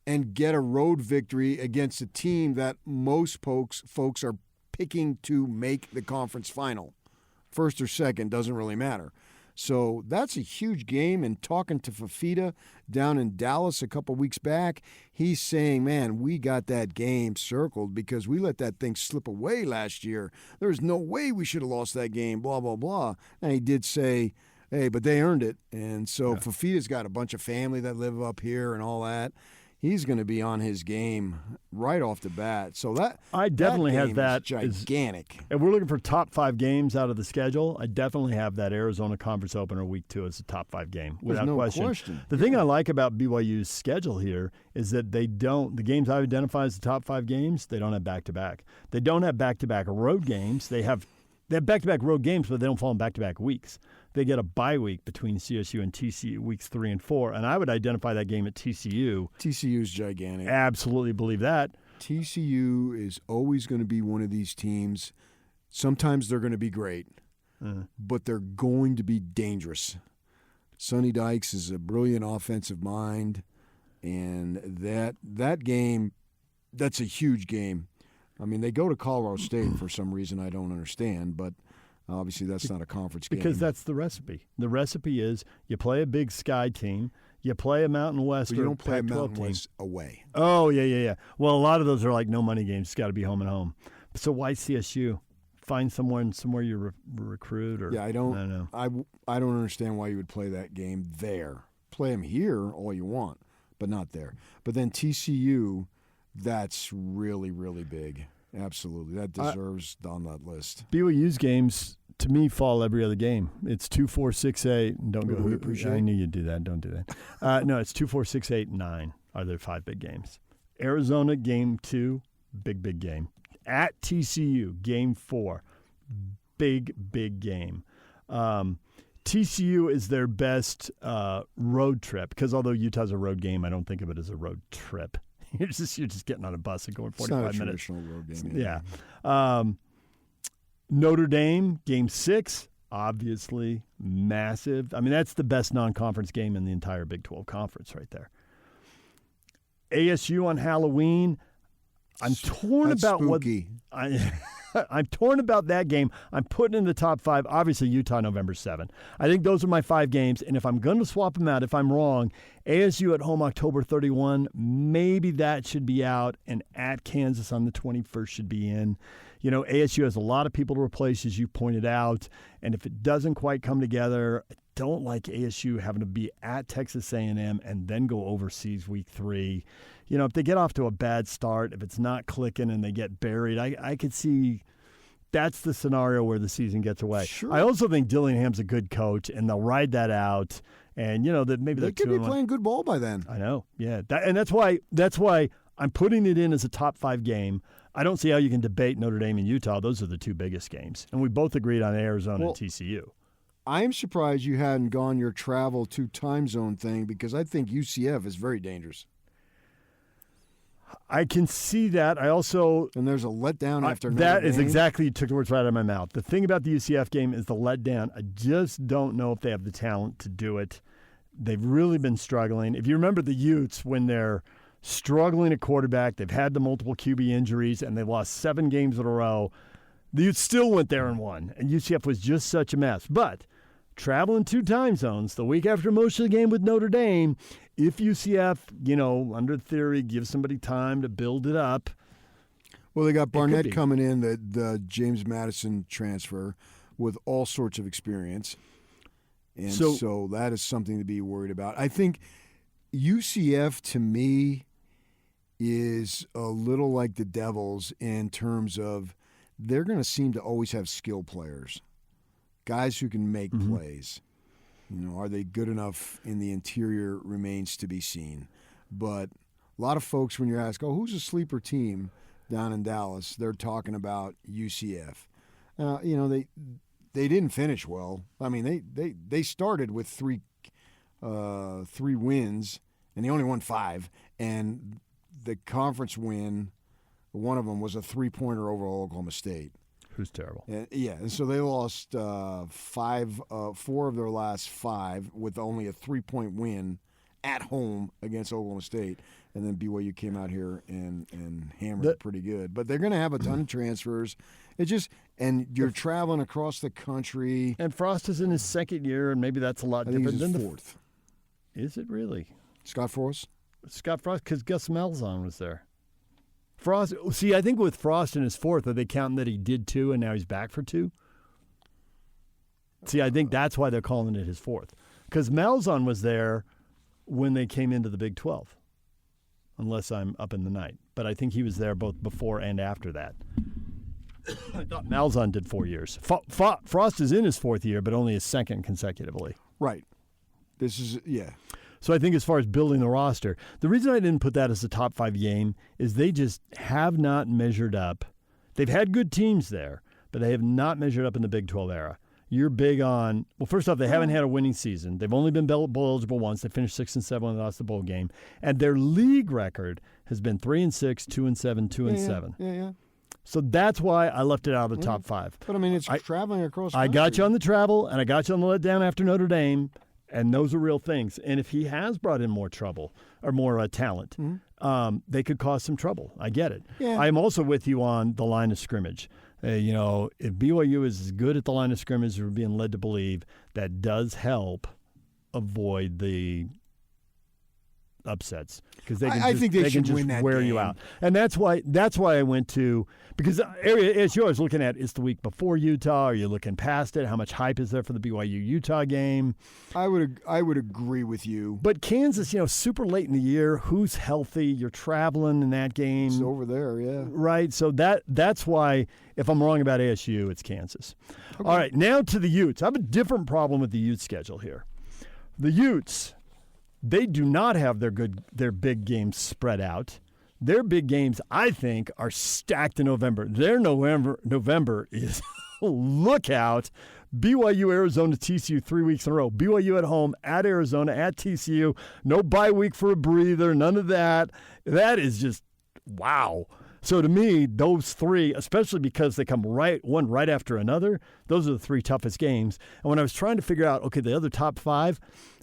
and get a road victory against a team that most folks are picking to make the conference final. First or second, doesn't really matter. So that's a huge game. And talking to Fafita down in Dallas a couple weeks back, he's saying, man, we got that game circled because we let that thing slip away last year. There's no way we should have lost that game, blah, blah, blah. And he did say, hey, but they earned it. And so Fafita's got a bunch of family that live up here and all that. He's going to be on his game right off the bat. So I definitely have that gigantic. If we're looking for top 5 games out of the schedule, I definitely have that Arizona Conference Opener Week 2 as a top 5 game without question. The thing I like about BYU's schedule here is that the games I've identified as the top 5 games, they don't have back-to-back. They don't have back-to-back road games. They have back-to-back road games, but they don't fall in back-to-back weeks. They get a bye week between CSU and TCU weeks 3 and 4, and I would identify that game at TCU. TCU's gigantic. Absolutely believe that. TCU is always going to be one of these teams. Sometimes they're going to be great, but they're going to be dangerous. Sonny Dykes is a brilliant offensive mind, and that game, that's a huge game. I mean, they go to Colorado State for some reason I don't understand, but obviously that's not a conference game. Because that's the recipe. The recipe is you play a Big Sky team, you play a Mountain West, but you or don't play a Pac-12 Mountain team. West away. Oh, yeah. Well, a lot of those are like no money games. It's got to be home and home. So why CSU? Find somewhere you recruit, or I don't know. I don't understand why you would play that game there. Play them here all you want, but not there. But then TCU, that's really, really big. Absolutely. That deserves on that list. BYU's games, to me, fall every other game. It's 2, 4, 6, 8. Don't go. We appreciate I knew you'd do that. Don't do that. No, it's 2, 4, 6, 8, 9 are their 5 big games. Arizona, game 2, big game. At TCU, game 4, big game. TCU is their best road trip because although Utah's a road game, I don't think of it as a road trip. You're just getting on a bus and going 45 minutes. It's not a traditional road game. Yeah. Notre Dame, game 6, obviously massive. I mean, that's the best non-conference game in the entire Big 12 conference right there. ASU on Halloween. I'm torn about spooky. I'm torn about that game. I'm putting in the top 5. Obviously, Utah, November 7. I think those are my 5 games. And if I'm going to swap them out, if I'm wrong, ASU at home October 31, maybe that should be out. And at Kansas on the 21st should be in. You know, ASU has a lot of people to replace, as you pointed out. And if it doesn't quite come together, I don't like ASU having to be at Texas A&M and then go overseas week 3. You know, if they get off to a bad start, if it's not clicking and they get buried, I could see that's the scenario where the season gets away. Sure. I also think Dillingham's a good coach, and they'll ride that out. And, you know, that maybe they could be playing good ball by then. I know, yeah. That's why I'm putting it in as a top 5 game. I don't see how you can debate Notre Dame and Utah. Those are the 2 biggest games. And we both agreed on Arizona and TCU. I'm surprised you hadn't gone your travel to time zone thing because I think UCF is very dangerous. I can see that. I also... And there's a letdown after that is exactly, you took the words right out of my mouth. The thing about the UCF game is the letdown. I just don't know if they have the talent to do it. They've really been struggling. If you remember the Utes, when they're struggling at quarterback, they've had the multiple QB injuries, and they've lost 7 games in a row. The Utes still went there and won, and UCF was just such a mess. But traveling 2 time zones, the week after most of the game with Notre Dame, if UCF, you know, under theory, gives somebody time to build it up. Well, they got Barnett coming in, the James Madison transfer, with all sorts of experience. And so that is something to be worried about. I think UCF, to me, is a little like the Devils in terms of they're going to seem to always have skill players, guys who can make plays. You know, are they good enough in the interior remains to be seen. But a lot of folks, when you ask, who's a sleeper team down in Dallas, they're talking about UCF. You know, they didn't finish well. I mean, they started with 3 wins, and they only won 5. And the conference win, one of them was a 3-pointer over Oklahoma State. who's terrible. And so they lost 4 of their last 5 with only a 3-point win at home against Oklahoma State. And then BYU came out here and hammered it pretty good. But they're going to have a ton of transfers. And you're traveling across the country. And Frost is in his second year, and maybe that's a lot I think different he's than his fourth. Is it really? Scott Frost? Scott Frost, because Gus Malzahn was there. Frost. See, I think with Frost in his fourth, are they counting that he did 2 and now he's back for 2? See, I think that's why they're calling it his fourth. Because Malzahn was there when they came into the Big 12, unless I'm up in the night. But I think he was there both before and after that. I thought Malzahn did 4 years. Frost is in his 4th year, but only his 2nd consecutively. Right. This is, yeah. So I think as far as building the roster, the reason I didn't put that as a top 5 game is they just have not measured up. They've had good teams there, but they have not measured up in the Big 12 era. You're big on, well, first off, they haven't had a winning season. They've only been bowl eligible once. They finished 6-7 when they lost the bowl game. And their league record has been 3-6, 2-7, 2-7. Yeah. So that's why I left it out of the top 5. But, I mean, it's traveling across the I country. got you on the travel, and I got you on the letdown after Notre Dame. And those are real things. And if he has brought in more trouble or more talent, they could cause some trouble. I get it. Yeah. I'm also with you on the line of scrimmage. If BYU is as good at the line of scrimmage as we're being led to believe, that does help avoid the upsets because they can just win that wear game. you out. And that's why I went to, because as you're always looking at, it's the week before Utah. Are you looking past it? How much hype is there for the BYU Utah game? I would agree with you. But Kansas, super late in the year. Who's healthy? You're traveling in that game. It's over there, yeah. Right. So that's why, if I'm wrong about ASU, it's Kansas. Okay. All right. Now to the Utes. I have a different problem with the Utes schedule here. The Utes, they do not have their big games spread out. Their big games, I think, are stacked in November. Their November is Lockout, BYU, Arizona, TCU 3 weeks in a row. BYU at home, at Arizona, at TCU. No bye week for a breather, none of that. That is just, wow. So to me, those 3, especially because they come one right after another, those are the 3 toughest games. And when I was trying to figure out, okay, the other top 5,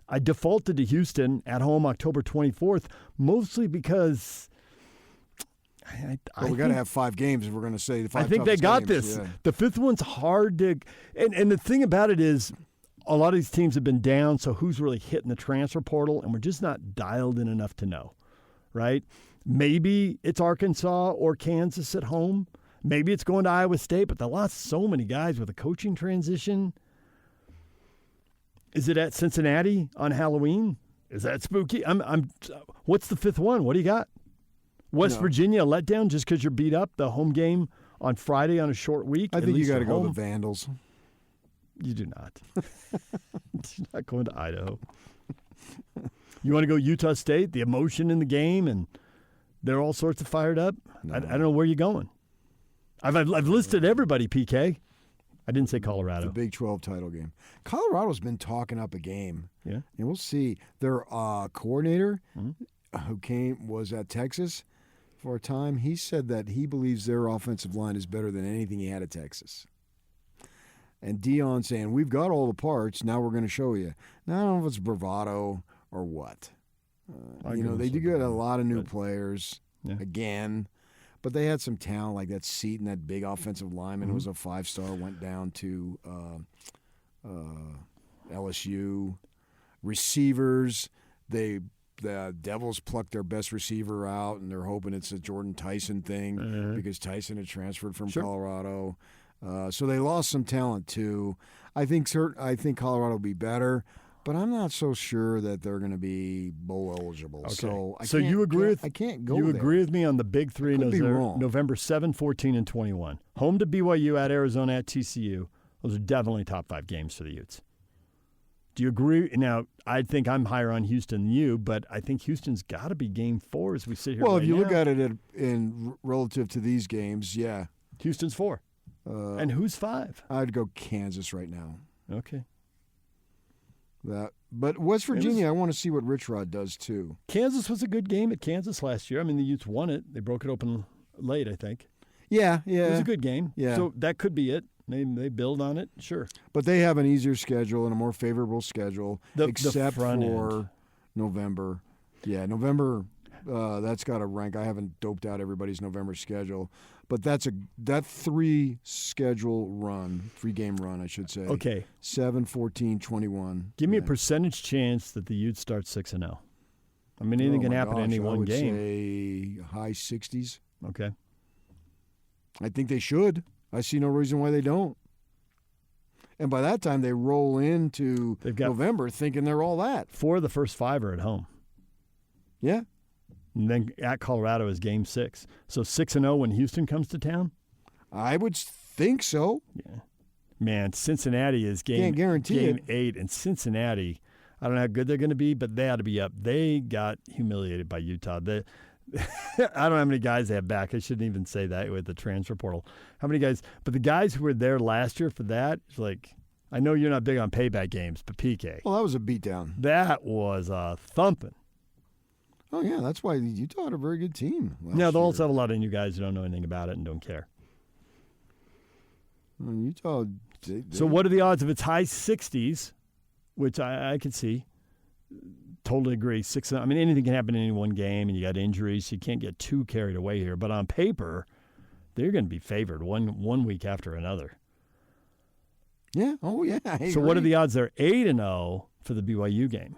I defaulted to Houston at home October 24th, mostly because we got to have 5 games if we're going to say the 5 I think they got games. this. Yeah. The 5th one's hard to – and the thing about it is a lot of these teams have been down, so who's really hitting the transfer portal, and we're just not dialed in enough to know, right? Maybe it's Arkansas or Kansas at home. Maybe it's going to Iowa State, but they lost so many guys with a coaching transition. Is it at Cincinnati on Halloween? Is that spooky? What's the 5th one? What do you got? West Virginia letdown just because you're beat up the home game on Friday on a short week? I think you got to go with the Vandals. You do not. You're not going to Idaho. You want to go Utah State? The emotion in the game, and they're all sorts of fired up. No. I don't know where you're going. I've listed everybody, PK. I didn't say Colorado. The Big 12 title game. Colorado's been talking up a game. Yeah. And we'll see. Their coordinator who was at Texas for a time, he said that he believes their offensive line is better than anything he had at Texas. And Dion saying, we've got all the parts, now we're going to show you. Now, I don't know if it's bravado or what. They do get a lot of new players again. But they had some talent like that Seton, that big offensive lineman who was a 5-star, went down to LSU. Receivers, the Devils plucked their best receiver out, and they're hoping it's a Jordan Tyson thing because Tyson had transferred from Colorado. So they lost some talent too. I think Colorado will be better. But I'm not so sure that they're going to be bowl eligible. Okay. So you agree with I can't go You there. agree with me on the big 3 Could be wrong. November 7, 14, and 21. Home to BYU, at Arizona, at TCU. Those are definitely top 5 games for the Utes. Do you agree? Now, I think I'm higher on Houston than you, but I think Houston's got to be game 4 as we sit here Well, right if you now. look at it in relative to these games, yeah. Houston's 4. And who's 5? I'd go Kansas right now. Okay. But West Virginia, I want to see what Rich Rod does too. Kansas was a good game at Kansas last year. I mean, the Utes won it. They broke it open late, I think. Yeah. It was a good game. Yeah. So that could be it. They build on it, sure. But they have an easier schedule and a more favorable schedule, The except front for end. November. Yeah, November. That's got to rank. I haven't doped out everybody's November schedule, but that 3-game run, I should say. Okay. 7, 14, 21. Give me a percentage chance that the Utes start 6-0. I mean, anything can happen in any one game. I would say high 60s. Okay. I think they should. I see no reason why they don't. And by that time, they roll into November thinking they're all that. 4 of the first 5 are at home. Yeah. And then at Colorado is Game 6. So 6-0 when Houston comes to town? I would think so. Yeah. Man, Cincinnati is Can't guarantee game it. 8. And Cincinnati, I don't know how good they're going to be, but they ought to be up. They got humiliated by Utah. I don't know how many guys they have back. I shouldn't even say that with the transfer portal. How many guys? But the guys who were there last year for that, it's like, I know you're not big on payback games, but PK. Well, that was a beatdown. That was a thumping. Oh, yeah, that's why Utah had a very good team. Now, they'll also have a lot of new guys who don't know anything about it and don't care. Utah. So what are the odds if it's high 60s, which I could see? Totally agree. 6. I mean, anything can happen in any one game, and you got injuries, so you can't get too carried away here. But on paper, they're going to be favored one week after another. Yeah. Oh, yeah. So what are the odds they're 8-0 for the BYU game?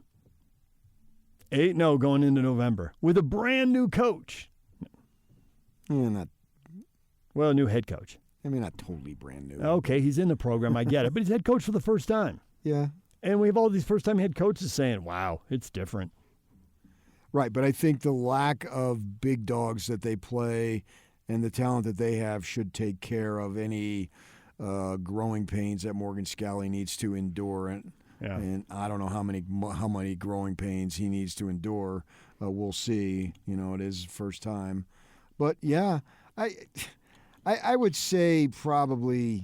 8-0 going into November with a brand new coach. Yeah, Well, a new head coach. not totally brand new. Okay, he's in the program. I get it. But he's head coach for the first time. Yeah. And we have all these first-time head coaches saying, wow, it's different. Right, but I think the lack of big dogs that they play and the talent that they have should take care of any growing pains that Morgan Scalley needs to endure. And I don't know how many growing pains he needs to endure. We'll see. It is his first time. But, yeah, I would say probably,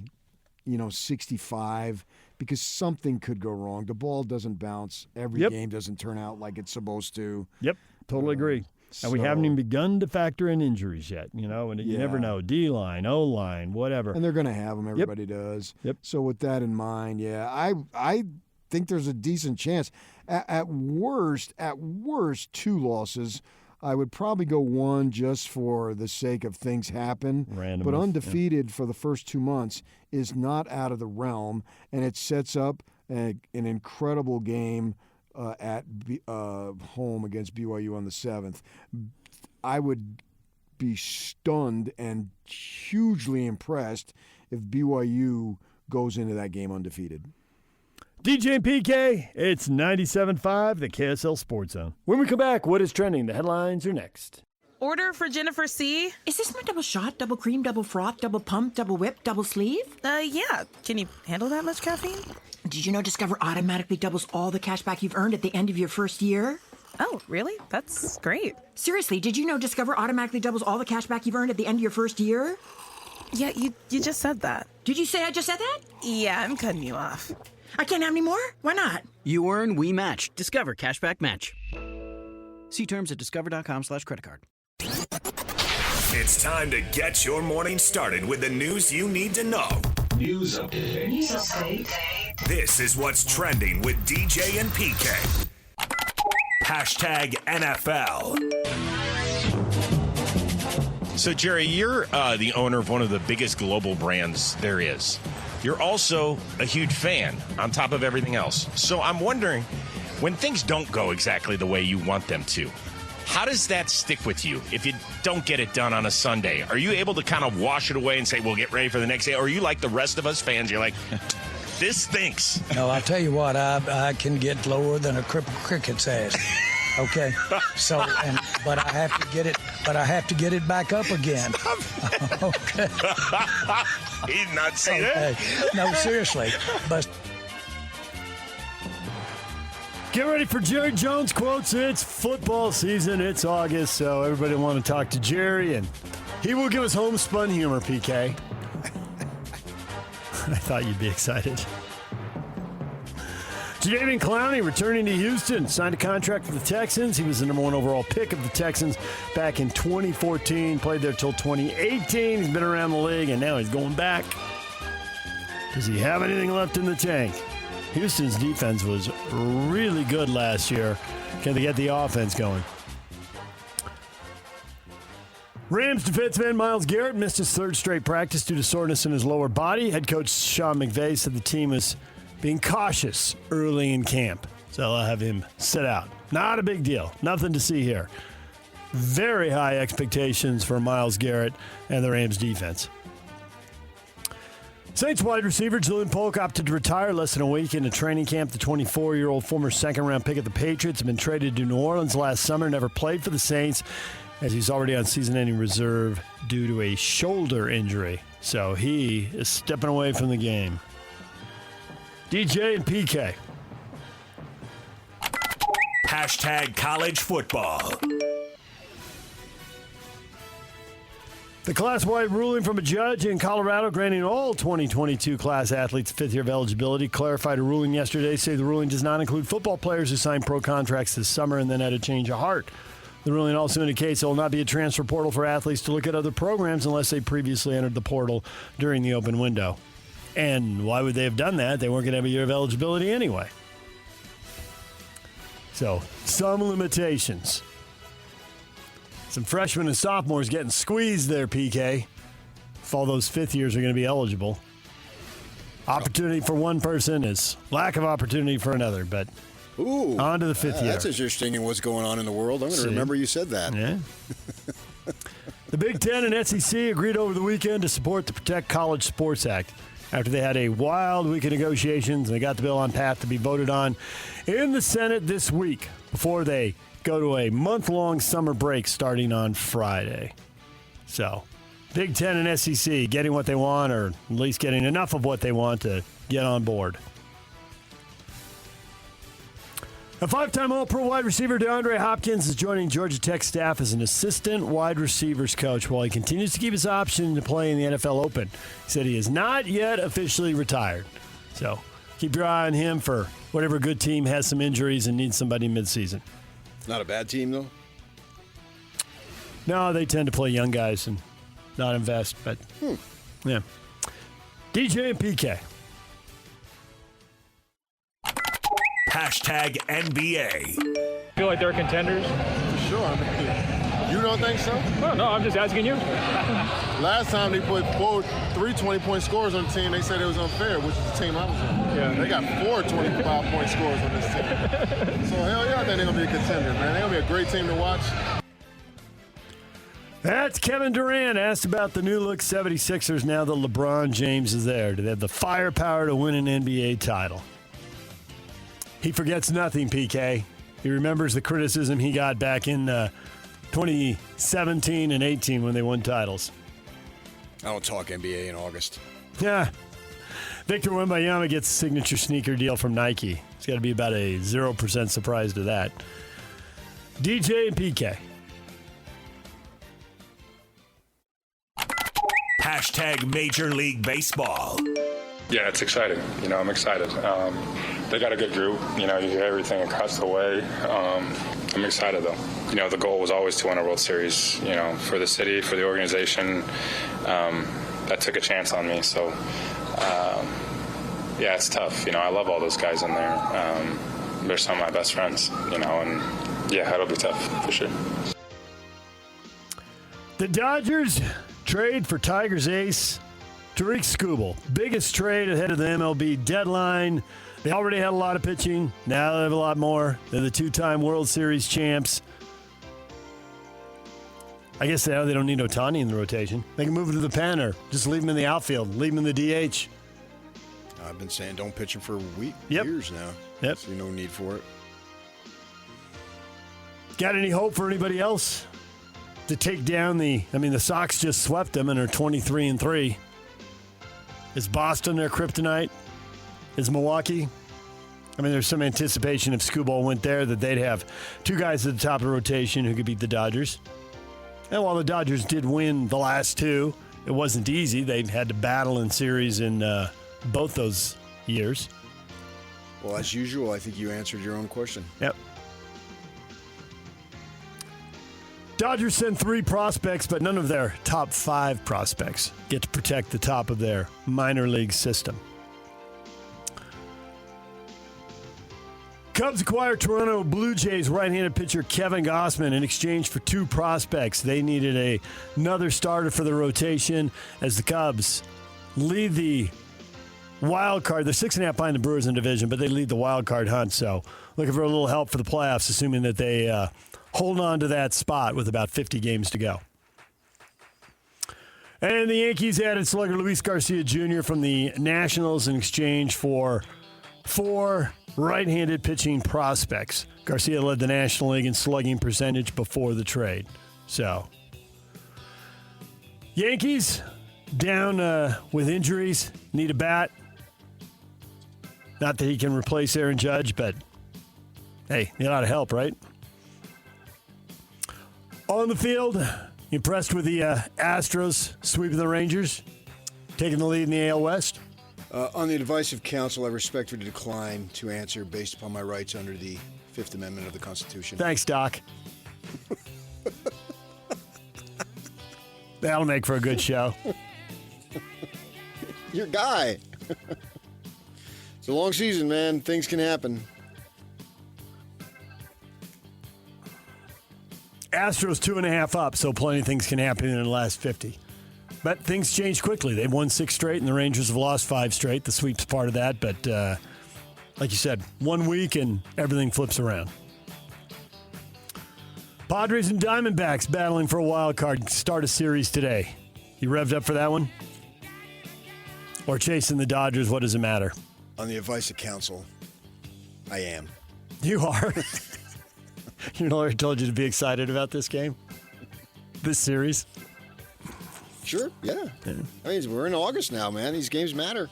65 because something could go wrong. The ball doesn't bounce. Every game doesn't turn out like it's supposed to. Yep, totally agree. And we haven't even begun to factor in injuries yet, and you never know. D-line, O-line, whatever. And they're going to have them. Everybody does. Yep. So with that in mind, I think there's a decent chance. At worst, 2 losses. I would probably go 1 just for the sake of things happen. Randomness, but undefeated for the first 2 months is not out of the realm, and it sets up an incredible game at home against BYU on the 7th. I would be stunned and hugely impressed if BYU goes into that game undefeated. DJ and PK, it's 97.5, the KSL Sports Zone. When we come back, what is trending? The headlines are next. Order for Jennifer C. Is this my double shot, double cream, double froth, double pump, double whip, double sleeve? Yeah. Can you handle that much caffeine? Did you know Discover automatically doubles all the cash back you've earned at the end of your first year? Oh, really? That's great. Seriously, did you know Discover automatically doubles all the cash back you've earned at the end of your first year? Yeah, you just said that. Did you say I just said that? Yeah, I'm cutting you off. I can't have any more? Why not? You earn, we match. Discover Cashback Match. See terms at discover.com/creditcard. It's time to get your morning started with the news you need to know. News update. This is what's trending with DJ and PK. Hashtag NFL. So, Jerry, you're the owner of one of the biggest global brands there is. You're also a huge fan on top of everything else. So I'm wondering, when things don't go exactly the way you want them to, how does that stick with you if you don't get it done on a Sunday? Are you able to kind of wash it away and say, well, get ready for the next day? Or are you like the rest of us fans? You're like, this stinks. No, I'll tell you what, I can get lower than a crippled cricket's ass. Okay, but I have to get it back up again. Okay. He did not say that. No, seriously. But get ready for Jerry Jones quotes. It's football season. It's August, so everybody want to talk to Jerry, and he will give us homespun humor, PK. I thought you'd be excited. Jadeveon Clowney returning to Houston, signed a contract with the Texans. He was the number 1 overall pick of the Texans back in 2014, played there till 2018. He's been around the league, and now he's going back. Does he have anything left in the tank? Houston's defense was really good last year. Can they get the offense going? Rams defensive end Myles Garrett missed his 3rd straight practice due to soreness in his lower body. Head coach Sean McVay said the team is being cautious early in camp, so they'll have him sit out. Not a big deal. Nothing to see here. Very high expectations for Myles Garrett and the Rams defense. Saints wide receiver Julian Polk opted to retire less than a week into training camp. The 24-year-old former second-round pick of the Patriots had been traded to New Orleans last summer, never played for the Saints, as he's already on season-ending reserve due to a shoulder injury. So he is stepping away from the game. DJ and PK. Hashtag college football. The class-wide ruling from a judge in Colorado granting all 2022 class athletes 5th year of eligibility clarified a ruling yesterday, saying the ruling does not include football players who signed pro contracts this summer and then had a change of heart. The ruling also indicates there will not be a transfer portal for athletes to look at other programs unless they previously entered the portal during the open window. And why would they have done that? They weren't going to have a year of eligibility anyway. So, some limitations. Some freshmen and sophomores getting squeezed there, PK. If all those 5th years are going to be eligible. Opportunity for one person is lack of opportunity for another, but on to the 5th year. That's interesting in what's going on in the world. I'm going to remember you said that. Yeah. The Big Ten and SEC agreed over the weekend to support the Protect College Sports Act after they had a wild week of negotiations, and they got the bill on path to be voted on in the Senate this week before they go to a month-long summer break starting on Friday. So, Big Ten and SEC getting what they want, or at least getting enough of what they want to get on board. A 5-time All-Pro wide receiver DeAndre Hopkins is joining Georgia Tech staff as an assistant wide receivers coach while he continues to keep his option to play in the NFL Open. He said he is not yet officially retired. So keep your eye on him for whatever good team has some injuries and needs somebody midseason. Not a bad team, though? No, they tend to play young guys and not invest, but yeah. DJ and PK. Hashtag NBA. Feel like they're contenders? For sure. I mean, you don't think so? No, I'm just asking you. Last time they put 3 20-point scores on the team, they said it was unfair, which is the team I was on. Yeah. They got 4 25-point scores on this team. So, hell yeah, I think they're going to be a contender, man. They're going to be a great team to watch. That's Kevin Durant asked about the new-look 76ers now that LeBron James is there. Do they have the firepower to win an NBA title? He forgets nothing, PK. He remembers the criticism he got back in 2017 and 18 when they won titles. I don't talk NBA in August. Yeah. Victor Wembanyama gets a signature sneaker deal from Nike. It's got to be about a 0% surprise to that. DJ and PK. Hashtag Major League Baseball. Yeah, it's exciting. I'm excited. They got a good group. You hear everything across the way. I'm excited, though. The goal was always to win a World Series, for the city, for the organization. That took a chance on me. So, yeah, it's tough. I love all those guys in there. They're some of my best friends, and, yeah, it'll be tough for sure. The Dodgers trade for Tigers ace Tariq Skubal. Biggest trade ahead of the MLB deadline. They already had a lot of pitching. Now they have a lot more. They're the 2-time World Series champs. I guess now they don't need Ohtani in the rotation. They can move him to the pen or just leave him in the outfield. Leave him in the DH. I've been saying don't pitch him for Yep. years now. Yep. So no need for it. Got any hope for anybody else to take down the Sox just swept them and are 23-3. Is Boston their kryptonite? Is Milwaukee? There's some anticipation if Skubal went there that they'd have 2 guys at the top of the rotation who could beat the Dodgers. And while the Dodgers did win the last 2, it wasn't easy. They've had to battle in series in both those years. Well, as usual, I think you answered your own question. Yep. Dodgers send 3 prospects, but none of their top 5 prospects get to protect the top of their minor league system. Cubs acquire Toronto Blue Jays right-handed pitcher Kevin Gausman in exchange for 2 prospects. They needed another starter for the rotation as the Cubs lead the wild card. They're 6.5 behind the Brewers in division, but they lead the wild card hunt. So looking for a little help for the playoffs, assuming that they hold on to that spot with about 50 games to go. And the Yankees added slugger Luis Garcia Jr. from the Nationals in exchange for 4 right-handed pitching prospects. Garcia led the National League in slugging percentage before the trade. So, Yankees down with injuries, need a bat. Not that he can replace Aaron Judge, but hey, need a lot of help, right? On the field, impressed with the Astros sweeping the Rangers, taking the lead in the AL West? On the advice of counsel, I respectfully decline to answer based upon my rights under the Fifth Amendment of the Constitution. Thanks, Doc. That'll make for a good show. Your guy. It's a long season, man. Things can happen. Astros 2.5 up, so plenty of things can happen in the last 50. But things change quickly. They've won 6 straight, and the Rangers have lost 5 straight. The sweep's part of that, but like you said, 1 week and everything flips around. Padres and Diamondbacks battling for a wild card. Start a series today. You revved up for that one? Or chasing the Dodgers, what does it matter? On the advice of counsel, I am. You are? Your lawyer told you to be excited about this game? This series? Sure, yeah. I mean, we're in August now, man. These games matter.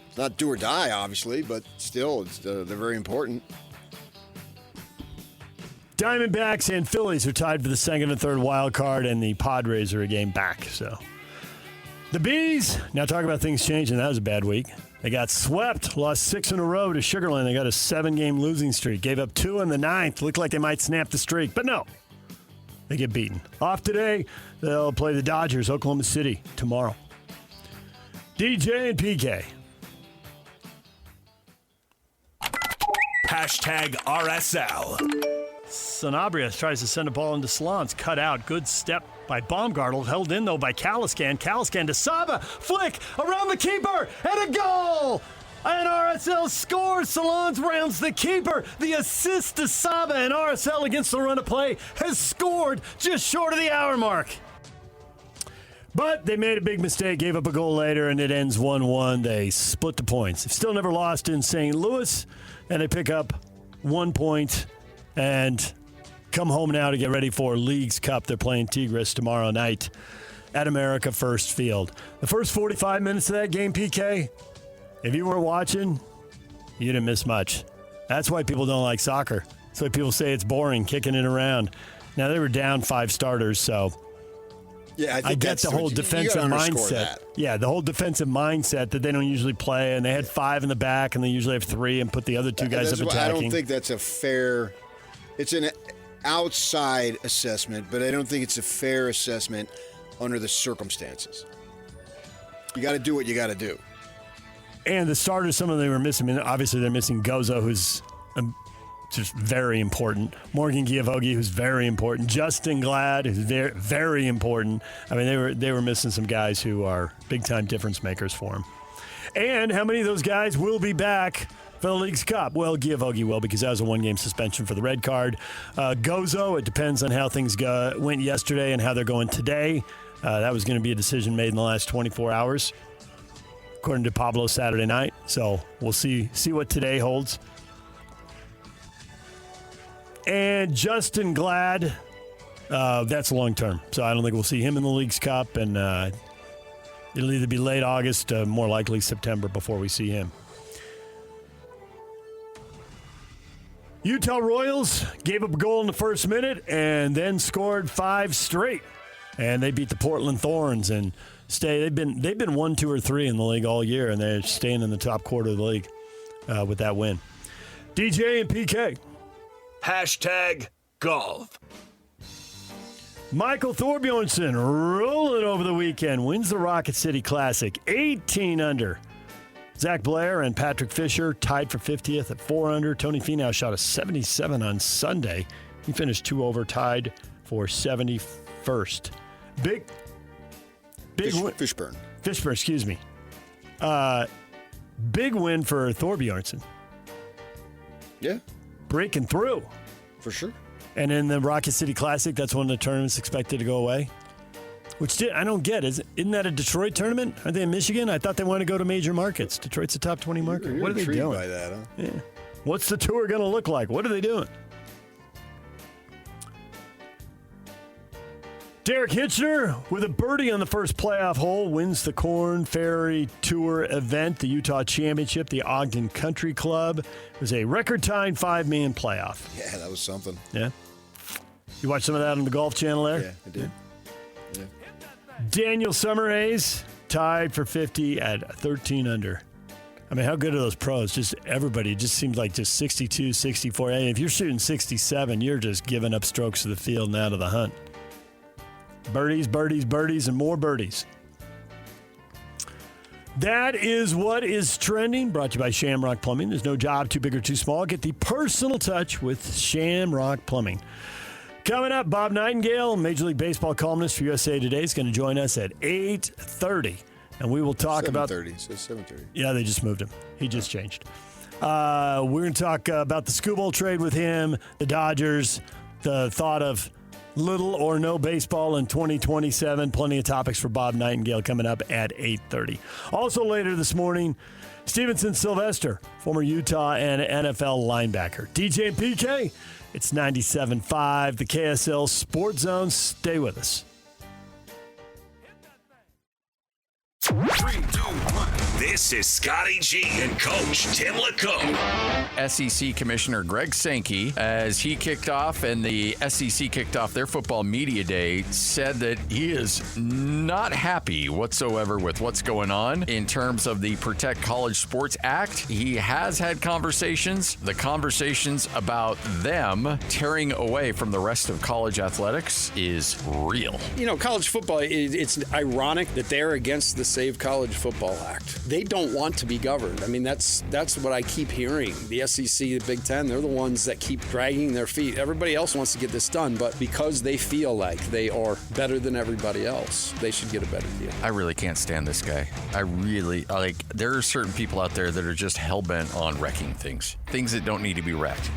It's not do or die, obviously, but still, they're very important. Diamondbacks and Phillies are tied for the second and third wild card, and the Padres are a game back. So the Bees, now talk about things changing. That was a bad week. They got swept, lost 6 in a row to Sugar Land. They got a 7-game losing streak. Gave up 2 in the 9th. Looked like they might snap the streak, but no. They get beaten. Off today, they'll play the Dodgers, Oklahoma City, tomorrow. DJ and PK. Hashtag RSL. Sanabria tries to send a ball into Salons. Cut out. Good step by Baumgartel. Held in, though, by Caliscan. Caliscan to Saba. Flick around the keeper. And a goal! And RSL scores. Salons rounds the keeper. The assist to Saba. And RSL against the run of play has scored just short of the hour mark. But they made a big mistake, gave up a goal later, and it ends 1-1. They split the points. They've still never lost in St. Louis, and they pick up 1 point and come home now to get ready for Leagues Cup. They're playing Tigres tomorrow night at America First Field. The first 45 minutes of that game, PK, if you weren't watching, you didn't miss much. That's why people don't like soccer. That's why people say it's boring, kicking it around. Now, they were down 5 starters, so yeah, I get the whole defensive mindset. That. Yeah, the whole defensive mindset that they don't usually play, and they had 5 in the back, and they usually have 3 and put the other 2 guys up attacking. I don't think that's a fair – it's an outside assessment, but I don't think it's a fair assessment under the circumstances. You got to do what you got to do. And the starters, some of them were missing. I mean, obviously, they're missing Gozo, who's just very important. Morgan Giavogi, who's very important. Justin Glad, who's very, very important. I mean, they were missing some guys who are big-time difference makers for them. And how many of those guys will be back for the Leagues Cup? Well, Giavogi will, because that was a 1-game suspension for the red card. Gozo, it depends on how things went yesterday and how they're going today. That was going to be a decision made in the last 24 hours, according to Pablo Saturday night. So we'll see what today holds. And Justin Glad, that's long-term. So I don't think we'll see him in the Leagues Cup, and it'll either be late August, more likely September before we see him. Utah Royals gave up a goal in the first minute and then scored 5 straight. And they beat the Portland Thorns and They've been 1, 2, or 3 in the league all year, and they're staying in the top quarter of the league with that win. DJ and PK. #golf. Michael Thorbjornsen rolling over the weekend, wins the Rocket City Classic, 18 under. Zach Blair and Patrick Fisher tied for 50th at 4 under. Tony Finau shot a 77 on Sunday. He finished 2 over, tied for 71st. Big Fishburne, excuse me. Big win for Thorbjornsen. Yeah. Breaking through. For sure. And in the Rocket City Classic, that's one of the tournaments expected to go away. I don't get. Isn't that a Detroit tournament? Are they in Michigan? I thought they wanted to go to major markets. Detroit's a top 20 market. What are they doing? By that, huh? Yeah. What's the tour going to look like? What are they doing? Derek Hitchner with a birdie on the first playoff hole wins the Korn Ferry Tour event, the Utah Championship, the Ogden Country Club. It was a record-tying 5-man playoff. Yeah, that was something. Yeah. You watched some of that on the Golf Channel there? Yeah, I did. Yeah. Daniel Summerhays tied for 50 at 13 under. I mean, how good are those pros? Just everybody just seems like just 62, 64. Hey, if you're shooting 67, you're just giving up strokes to the field and out of the hunt. Birdies, birdies, birdies, and more birdies. That is what is trending. Brought to you by Shamrock Plumbing. There's no job too big or too small. Get the personal touch with Shamrock Plumbing. Coming up, Bob Nightengale, Major League Baseball columnist for USA Today, is going to join us at 8:30. And we will talk about... 7:30. So 7:30. Yeah, they just moved him. He just changed. We're going to talk about the Skubal trade with him, the Dodgers, the thought of little or no baseball in 2027. Plenty of topics for Bob Nightengale coming up at 8:30. Also later this morning, Stevenson Sylvester, former Utah and NFL linebacker. DJ and PK, it's 97.5, the KSL Sports Zone. Stay with us. 3, 2, 1. This is Scotty G and Coach Tim LeComb. SEC Commissioner Greg Sankey, as he kicked off and the SEC kicked off their football media day, said that he is not happy whatsoever with what's going on in terms of the Protect College Sports Act. He has had conversations. The conversations about them tearing away from the rest of college athletics is real. You know, college football, it's ironic that they're against the Save College Football Act. They don't want to be governed. I mean, that's what I keep hearing. The SEC, the Big Ten, they're the ones that keep dragging their feet. Everybody else wants to get this done, but because they feel like they are better than everybody else, they should get a better deal. I really can't stand this guy. I really, there are certain people out there that are just hell-bent on wrecking things that don't need to be wrecked.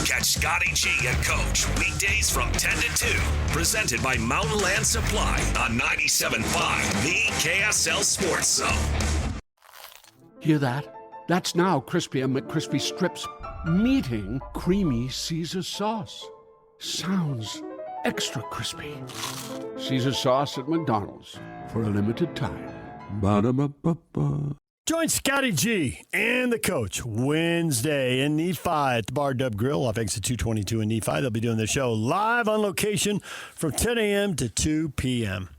Catch Scotty G and Coach weekdays from 10 to 2. Presented by Mountain Land Supply on 97.5, the KSL Sports Zone. Hear that? That's now Crispy and McCrispy strips meeting creamy Caesar sauce. Sounds extra crispy. Caesar sauce at McDonald's for a limited time. Ba-da-ba-ba-ba. Join Scotty G and the coach Wednesday in Nephi at the Bar Dub Grill off exit 222 in Nephi. They'll be doing the show live on location from 10 a.m. to 2 p.m.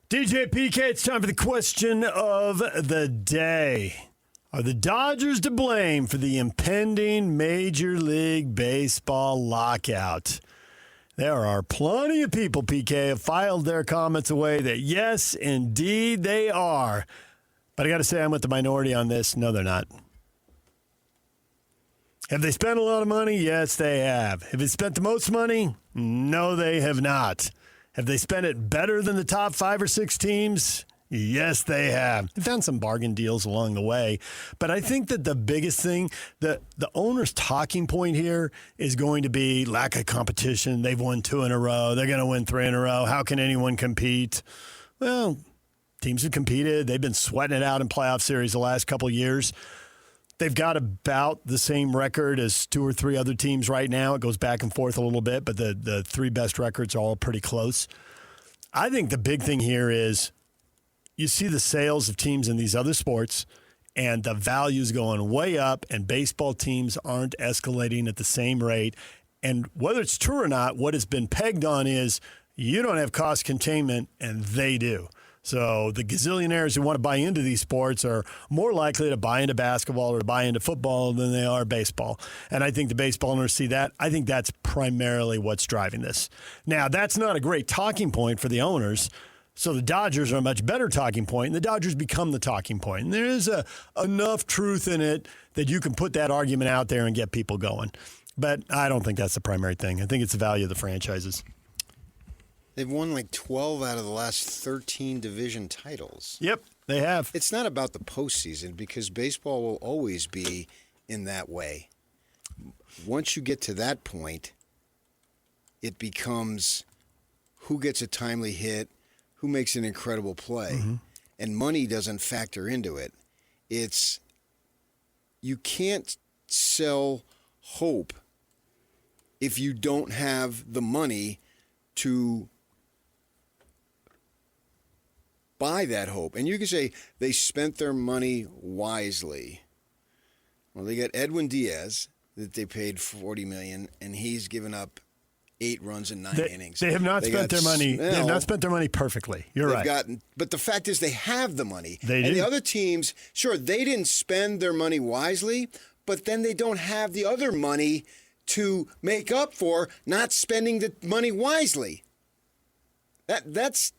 DJ PK, it's time for the question of the day. Are the Dodgers to blame for the impending Major League Baseball lockout? There are plenty of people, PK, have filed their comments away that yes, indeed they are. But I got to say, I'm with the minority on this. No, they're not. Have they spent a lot of money? Yes, they have. Have they spent the most money? No, they have not. Have they spent it better than the top 5 or 6 teams? Yes, they have. They found some bargain deals along the way. But I think that the biggest thing, the owner's talking point here is going to be lack of competition. They've won 2 in a row. They're going to win 3 in a row. How can anyone compete? Well, teams have competed. They've been sweating it out in playoff series the last couple of years. They've got about the same record as 2 or 3 other teams right now. It goes back and forth a little bit, but the 3 best records are all pretty close. I think the big thing here is you see the sales of teams in these other sports and the values going way up, and baseball teams aren't escalating at the same rate. And whether it's true or not, what has been pegged on is you don't have cost containment, and they do. So the gazillionaires who want to buy into these sports are more likely to buy into basketball or to buy into football than they are baseball. And I think the baseball owners see that. I think that's primarily what's driving this. Now, that's not a great talking point for the owners. So the Dodgers are a much better talking point, and the Dodgers become the talking point. And there is enough truth in it that you can put that argument out there and get people going. But I don't think that's the primary thing. I think it's the value of the franchises. They've won like 12 out of the last 13 division titles. Yep, they have. It's not about the postseason because baseball will always be in that way. Once you get to that point, it becomes who gets a timely hit, who makes an incredible play, and money doesn't factor into it. It's you can't sell hope if you don't have the money to buy that hope. And you can say they spent their money wisely. Well, they got Edwin Diaz that they paid $40 million, and he's given up 8 runs in 9 innings. They have not spent their money. They have not spent their money perfectly. You're right. But the fact is, they have the money. They do. And the other teams, sure, they didn't spend their money wisely, but then they don't have the other money to make up for not spending the money wisely. That's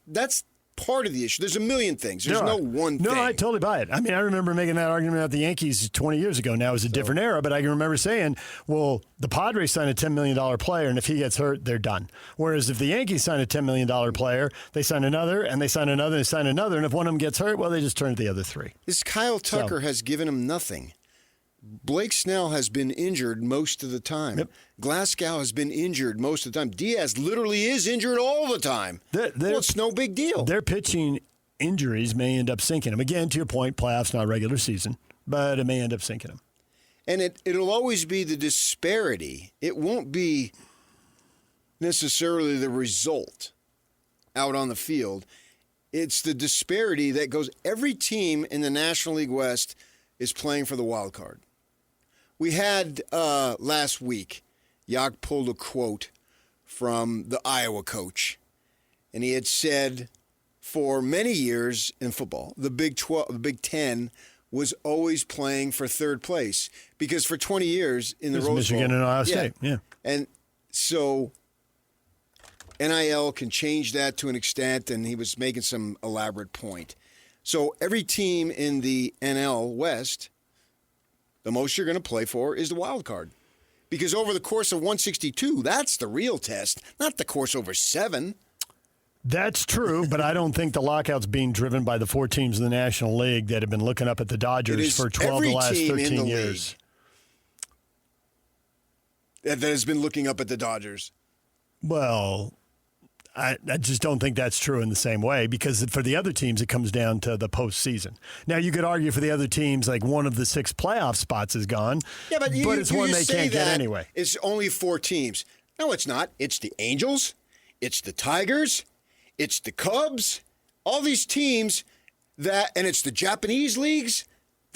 part of the issue. There's a million things. There's no one thing. No, I totally buy it. I mean, I remember making that argument about the Yankees 20 years ago. Now it was a different era, but I can remember saying, well, the Padres signed a $10 million player, and if he gets hurt, they're done. Whereas if the Yankees sign a $10 million player, they sign another, and they sign another, and they sign another, and if one of them gets hurt, well, they just turn to the other 3. This Kyle Tucker has given him nothing. Blake Snell has been injured most of the time. Yep. Glasgow has been injured most of the time. Diaz literally is injured all the time. Well, it's no big deal. Their pitching injuries may end up sinking them. Again, to your point, playoffs, not regular season, but it may end up sinking them. And it'll always be the disparity. It won't be necessarily the result out on the field. It's the disparity that goes. Every team in the National League West is playing for the wild card. We had last week, Yak pulled a quote from the Iowa coach, and he had said for many years in football, the Big 10 was always playing for third place because for 20 years in the Rose Bowl, Michigan and Ohio State, yeah. And so NIL can change that to an extent, and he was making some elaborate point. So every team in the NL West, the most you're going to play for is the wild card. Because over the course of 162, that's the real test, not the course over 7. That's true, but I don't think the lockout's being driven by the 4 teams in the National League that have been looking up at the Dodgers for 12 of the last 13 years. That has been looking up at the Dodgers. Well, I just don't think that's true in the same way because for the other teams, it comes down to the postseason. Now, you could argue for the other teams, like one of the 6 playoff spots is gone, yeah, but it's one they can't get anyway. It's only 4 teams. No, it's not. It's the Angels. It's the Tigers. It's the Cubs. All these teams and it's the Japanese leagues.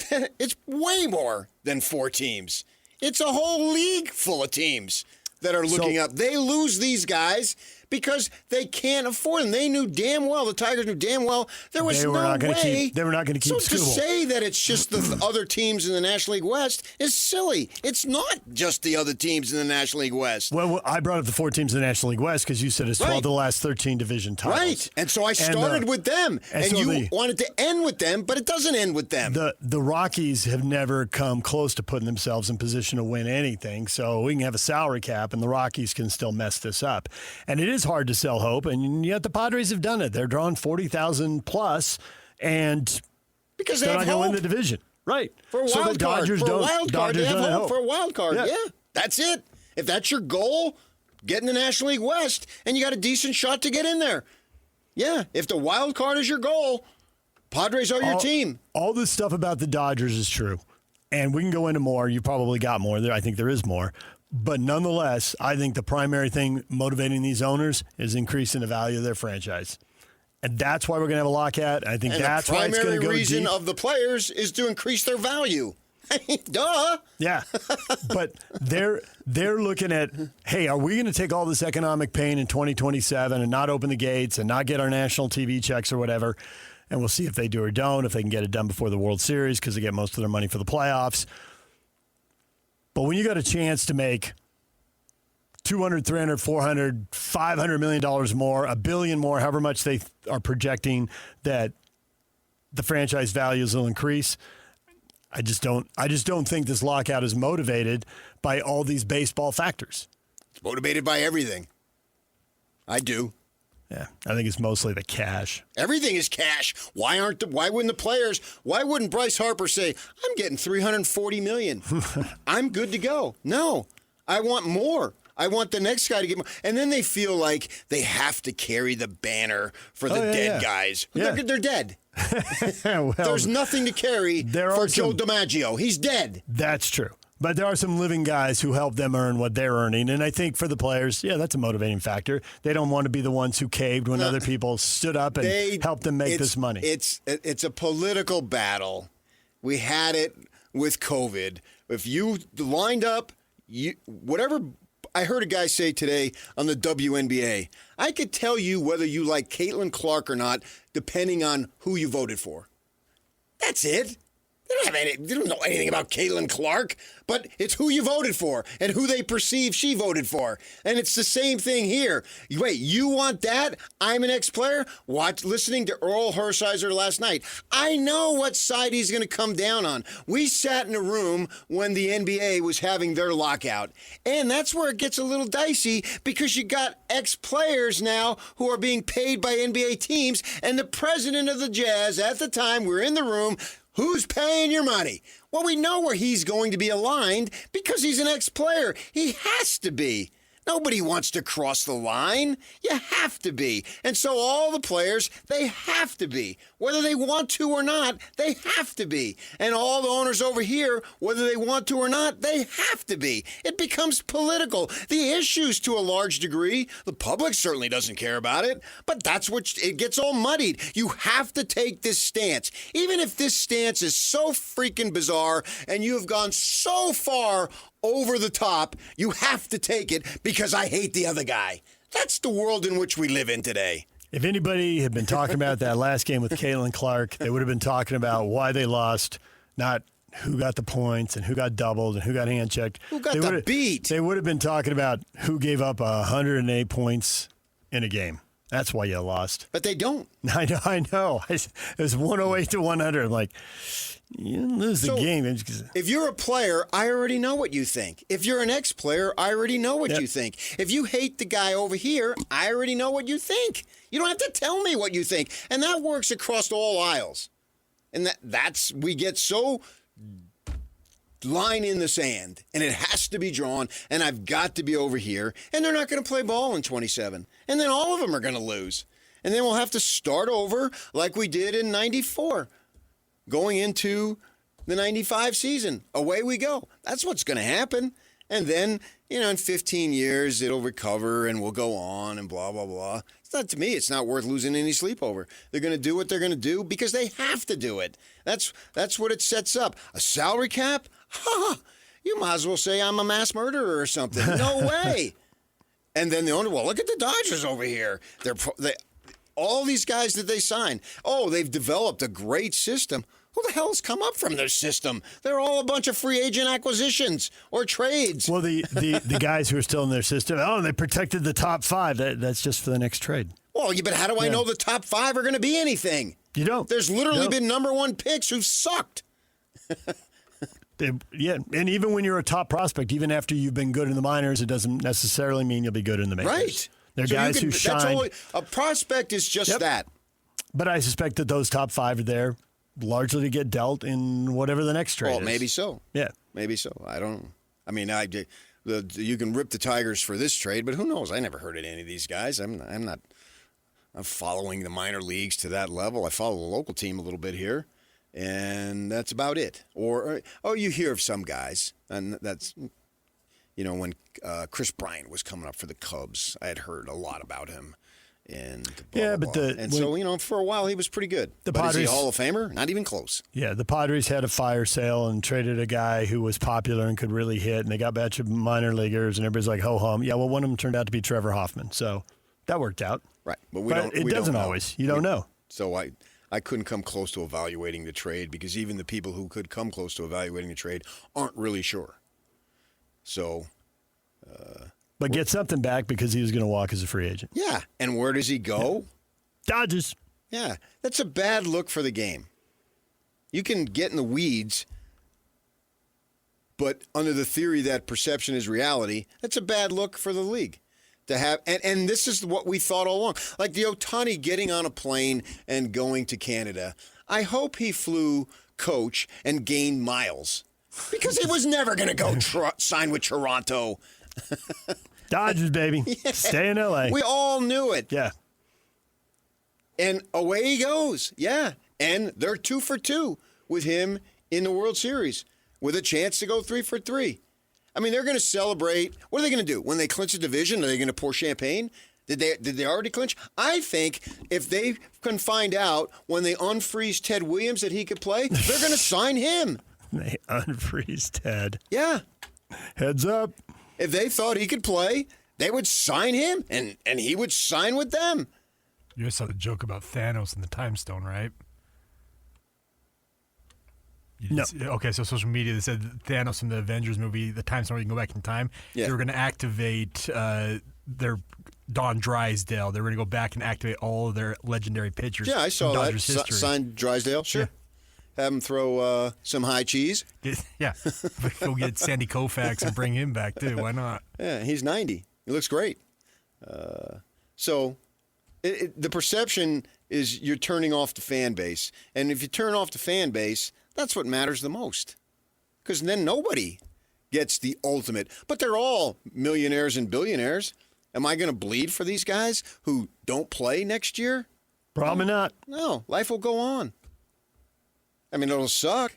It's way more than 4 teams. It's a whole league full of teams that are looking up. They lose these guys because they can't afford them. They knew damn well, the Tigers knew damn well, there was no way. They were not going to keep So to say that it's just the other teams in the National League West is silly. It's not just the other teams in the National League West. Well, I brought up the 4 teams in the National League West because you said it's 12 of the last 13 division titles. Right. And so I started with them. And so you wanted to end with them, but it doesn't end with them. The Rockies have never come close to putting themselves in position to win anything. So we can have a salary cap, and the Rockies can still mess this up. And it is hard to sell hope, and yet the Padres have done it. They're drawing 40,000 plus, and because they're they not going to win the division. Right. For a wild card. For a wild card, they have hope. For a wild card, yeah. That's it. If that's your goal, get in the National League West, and you got a decent shot to get in there. Yeah, if the wild card is your goal, Padres are your team. All this stuff about the Dodgers is true, and we can go into more. You probably got more there. I think there is more. But nonetheless, I think the primary thing motivating these owners is increasing the value of their franchise. And that's why we're going to have a lockout. I think that's why it's going to go deep. The primary reason of the players is to increase their value. Duh. Yeah, but they're looking at, hey, are we going to take all this economic pain in 2027 and not open the gates and not get our national TV checks or whatever? And we'll see if they do or don't, if they can get it done before the World Series because they get most of their money for the playoffs. But when you got a chance to make $200, $300, $400, $500 million more, $1 billion more, however much they are projecting that the franchise values will increase, I just don't think this lockout is motivated by all these baseball factors. It's motivated by everything. I do. Yeah, I think it's mostly the cash. Everything is cash. Why wouldn't the players? Why wouldn't Bryce Harper say, "I'm getting $340 million. I'm good to go"? No, I want more. I want the next guy to get more. And then they feel like they have to carry the banner for the dead guys. Yeah. They're dead. Well, there's nothing to carry for Joe DiMaggio. He's dead. That's true. But there are some living guys who help them earn what they're earning. And I think for the players, that's a motivating factor. They don't want to be the ones who caved when other people stood up and helped them make this money. It's a political battle. We had it with COVID. If you lined up, whatever. I heard a guy say today on the WNBA, I could tell you whether you like Caitlin Clark or not, depending on who you voted for. That's it. They don't know anything about Caitlin Clark, but it's who you voted for and who they perceive she voted for. And it's the same thing here. Wait, you want that? I'm an ex-player? Listening to Earl Hershiser last night. I know what side he's going to come down on. We sat in a room when the NBA was having their lockout. And that's where it gets a little dicey because you got ex-players now who are being paid by NBA teams. And the president of the Jazz at the time, we're in the room. Who's paying your money? Well, we know where he's going to be aligned because he's an ex-player. He has to be. Nobody wants to cross the line. You have to be. And so all the players, they have to be. Whether they want to or not, they have to be. And all the owners over here, whether they want to or not, they have to be. It becomes political. The issues to a large degree, the public certainly doesn't care about it, but that's what it gets all muddied. You have to take this stance. Even if this stance is so freaking bizarre and you have gone so far over the top, you have to take it because I hate the other guy. That's the world in which we live in today. If anybody had been talking about that last game with Caitlin Clark, they would have been talking about why they lost, not who got the points and who got doubled and who got hand-checked. Who got the beat? They would have been talking about who gave up 108 points in a game. That's why you lost. But they don't. I know. It was 108 to 100. I'm like, you didn't lose the game. If you're a player, I already know what you think. If you're an ex-player, I already know what you think. If you hate the guy over here, I already know what you think. You don't have to tell me what you think. And that works across all aisles. And that's we get so line in the sand, and it has to be drawn, and I've got to be over here, and they're not going to play ball in 27. And then all of them are going to lose. And then we'll have to start over like we did in 94. Going into the 95 season. Away we go. That's what's going to happen. And then, in 15 years, it'll recover and we'll go on and blah, blah, blah. It's not, to me, it's not worth losing any sleep over. They're going to do what they're going to do because they have to do it. That's what it sets up. A salary cap? You might as well say I'm a mass murderer or something. No way. And then the owner, well, look at the Dodgers over here. All these guys that they sign, they've developed a great system. Who the hell's come up from their system? They're all a bunch of free agent acquisitions or trades. Well, the guys who are still in their system, they protected the top five. That's just for the next trade. Well, but how do I know the top five are going to be anything? You don't. There's literally been number one picks who've sucked. And even when you're a top prospect, even after you've been good in the minors, it doesn't necessarily mean you'll be good in the majors. Right. They're guys who shine. A prospect is just that. But I suspect that those top five are there largely to get dealt in whatever the next trade is. Well, maybe so. Yeah. Maybe so. You can rip the Tigers for this trade, but who knows? I never heard of any of these guys. I'm following the minor leagues to that level. I follow the local team a little bit here, and that's about it. Or you hear of some guys, and that's, when Chris Bryant was coming up for the Cubs, I had heard a lot about him. And so for a while he was pretty good. The but Padres, is he a Hall of Famer? Not even close. Yeah, the Padres had a fire sale and traded a guy who was popular and could really hit, and they got a bunch of minor leaguers, and everybody's like, ho hum. Yeah, well, one of them turned out to be Trevor Hoffman, so that worked out. Right, but it doesn't always. You don't know. So I couldn't come close to evaluating the trade because even the people who could come close to evaluating the trade aren't really sure. So. But get something back because he was going to walk as a free agent. Yeah. And where does he go? Dodgers. Yeah. That's a bad look for the game. You can get in the weeds, but under the theory that perception is reality, that's a bad look for the league. To have and this is what we thought all along. Like the Ohtani getting on a plane and going to Canada. I hope he flew coach and gained miles because he was never going to go sign with Toronto. Dodgers, baby. Yeah. Stay in L.A. We all knew it. Yeah. And away he goes. Yeah. And they're 2 for 2 with him in the World Series with a chance to go 3 for 3. I mean, they're going to celebrate. What are they going to do? When they clinch a division, are they going to pour champagne? Did they already clinch? I think if they can find out when they unfreeze Ted Williams that he could play, they're going to sign him. They unfreeze Ted. Yeah. Heads up. If they thought he could play, they would sign him, and he would sign with them. You guys saw the joke about Thanos and the Time Stone, right? No. Okay, so social media, they said Thanos from the Avengers movie, the Time Stone, you can go back in time. Yeah. They were going to activate their Don Drysdale. They were going to go back and activate all of their legendary pitchers. Yeah, I saw from that. Dodgers history. Signed Drysdale, sure. Yeah. Have him throw some high cheese. Yeah. Go get Sandy Koufax and bring him back, too. Why not? Yeah, he's 90. He looks great. So the perception is you're turning off the fan base. And if you turn off the fan base, that's what matters the most. Because then nobody gets the ultimate. But they're all millionaires and billionaires. Am I going to bleed for these guys who don't play next year? Probably not. No, life will go on. I mean, it'll suck.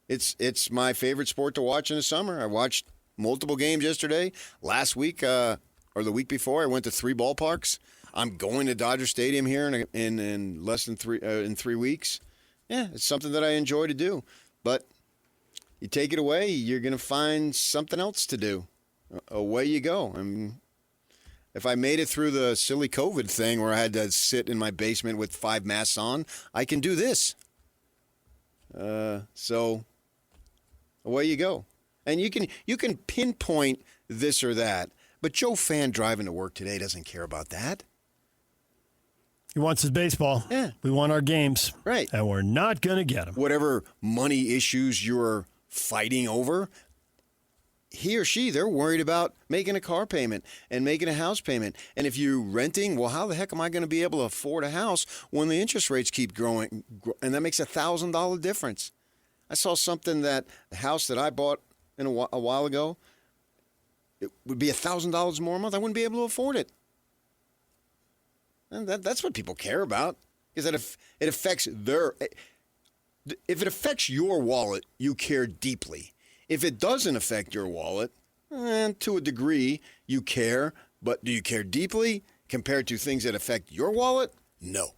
It's my favorite sport to watch in the summer. I watched multiple games yesterday. Last week or the week before, I went to 3 ballparks. I'm going to Dodger Stadium here in less than 3 weeks. Yeah, it's something that I enjoy to do. But you take it away, you're going to find something else to do. Away you go. I mean, if I made it through the silly COVID thing where I had to sit in my basement with 5 masks on, I can do this. So away you go. And you can pinpoint this or that. But Joe Fan driving to work today doesn't care about that. He wants his baseball. Yeah. We want our games. Right. And we're not going to get them. Whatever money issues you're fighting over, he or she, they're worried about making a car payment and making a house payment. And if you're renting, well, how the heck am I going to be able to afford a house when the interest rates keep growing? And that makes $1,000 difference. I saw something that the house that I bought a while ago, it would be $1,000 more a month. I wouldn't be able to afford it. And that's what people care about, is that if it affects if it affects your wallet, you care deeply. If it doesn't affect your wallet, to a degree, you care. But do you care deeply compared to things that affect your wallet? No.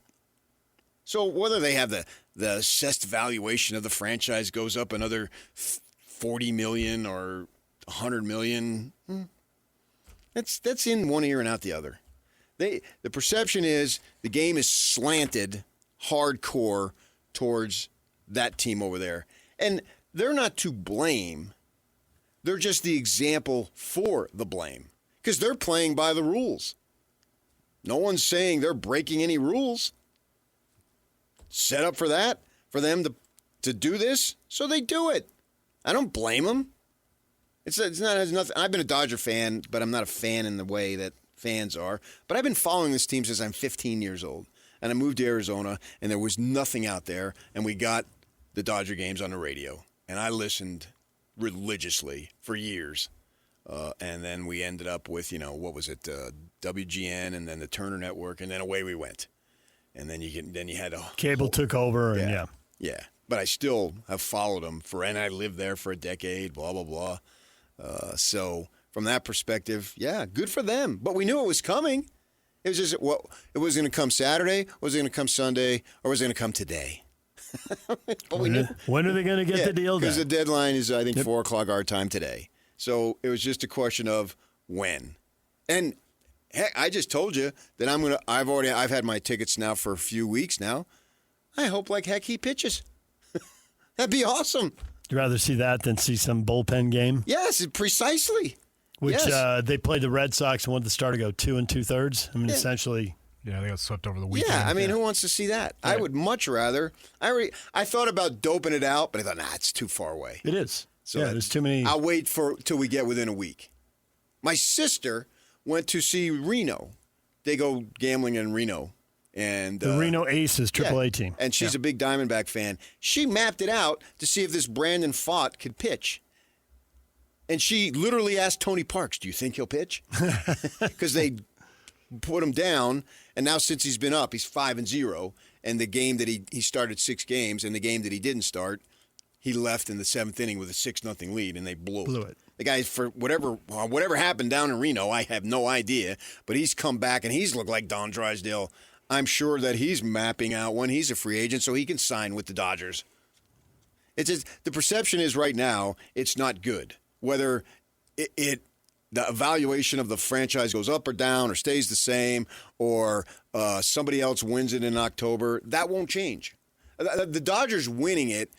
So whether they have the assessed valuation of the franchise goes up another $40 million or $100 million, that's in one ear and out the other. The perception is the game is slanted hardcore towards that team over there. And they're not to blame. They're just the example for the blame because they're playing by the rules. No one's saying they're breaking any rules. Set up for that, for them to do this, so they do it. I don't blame them. It's not has nothing. I've been a Dodger fan, but I'm not a fan in the way that fans are. But I've been following this team since I'm 15 years old. And I moved to Arizona, and there was nothing out there, and we got the Dodger games on the radio. And I listened religiously for years. And then we ended up with, what was it, WGN, and then the Turner Network, and then away we went. And then you had a cable took over, and yeah. Yeah, but I still have followed them and I lived there for a decade, blah, blah, blah. So from that perspective, yeah, good for them. But we knew it was coming. It was just, well, it was going to come Saturday, was it going to come Sunday, or was it going to come today? When are they going to get the deal done? Because the deadline is, I think, 4 o'clock our time today. So it was just a question of when. And heck, I just told you that I've had my tickets now for a few weeks now. I hope like heck he pitches. That'd be awesome. You'd rather see that than see some bullpen game? Yes, precisely. Which they played the Red Sox and wanted the start to go 2 2/3. I mean, essentially. Yeah, they got swept over the weekend. Yeah, I mean, who wants to see that? Yeah. I would much rather. I thought about doping it out, but I thought, it's too far away. It is. So there's too many. I'll wait till we get within a week. My sister went to see Reno. They go gambling in Reno. And the Reno Aces AAA team. And she's a big Diamondback fan. She mapped it out to see if this Brandon Pfaadt could pitch. And she literally asked Tony Parks, do you think he'll pitch? Because they put him down, and now since he's been up, he's 5-0. And the game that he started 6 games, and the game that he didn't start, he left in the 7th inning with a 6-0 lead, and they blew it. The guy, for whatever happened down in Reno, I have no idea. But he's come back, and he's looked like Don Drysdale. I'm sure that he's mapping out when he's a free agent so he can sign with the Dodgers. It's just, the perception is right now it's not good. Whether the evaluation of the franchise goes up or down or stays the same or somebody else wins it in October, that won't change. The Dodgers winning it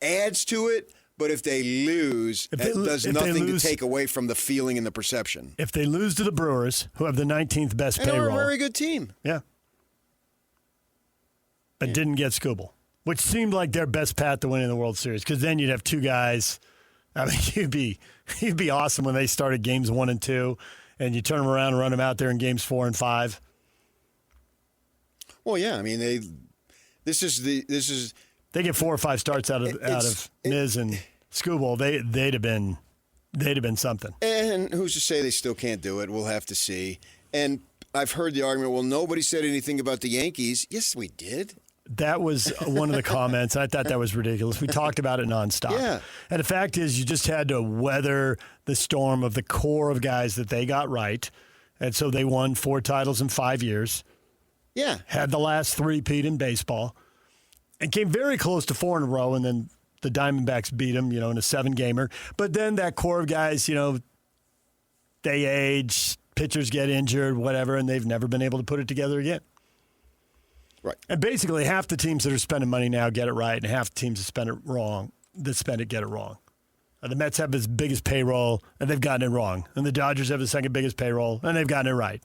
adds to it, but if they lose, it does nothing to take away from the feeling and the perception. If they lose to the Brewers, who have the 19th best payroll. And they're a very good team. Yeah. But didn't get Skubal, which seemed like their best path to winning the World Series, because then you'd have 2 guys. I mean, he'd be awesome when they started games 1 and 2, and you turn them around and run them out there in games 4 and 5. Well, yeah, I mean they get 4 or 5 starts out of Miz and Skubal. They'd have been something. And who's to say they still can't do it? We'll have to see. And I've heard the argument, well, nobody said anything about the Yankees. Yes, we did. That was one of the comments. I thought that was ridiculous. We talked about it nonstop. Yeah. And the fact is, you just had to weather the storm of the core of guys that they got right. And so they won 4 titles in 5 years. Yeah. Had the last 3-peat in baseball. And came very close to 4 in a row. And then the Diamondbacks beat them, in a 7-gamer. But then that core of guys, they age, pitchers get injured, whatever, and they've never been able to put it together again. Right. And basically half the teams that are spending money now get it right, and half the teams that spend it get it wrong. The Mets have the biggest payroll, and they've gotten it wrong. And the Dodgers have the second biggest payroll, and they've gotten it right.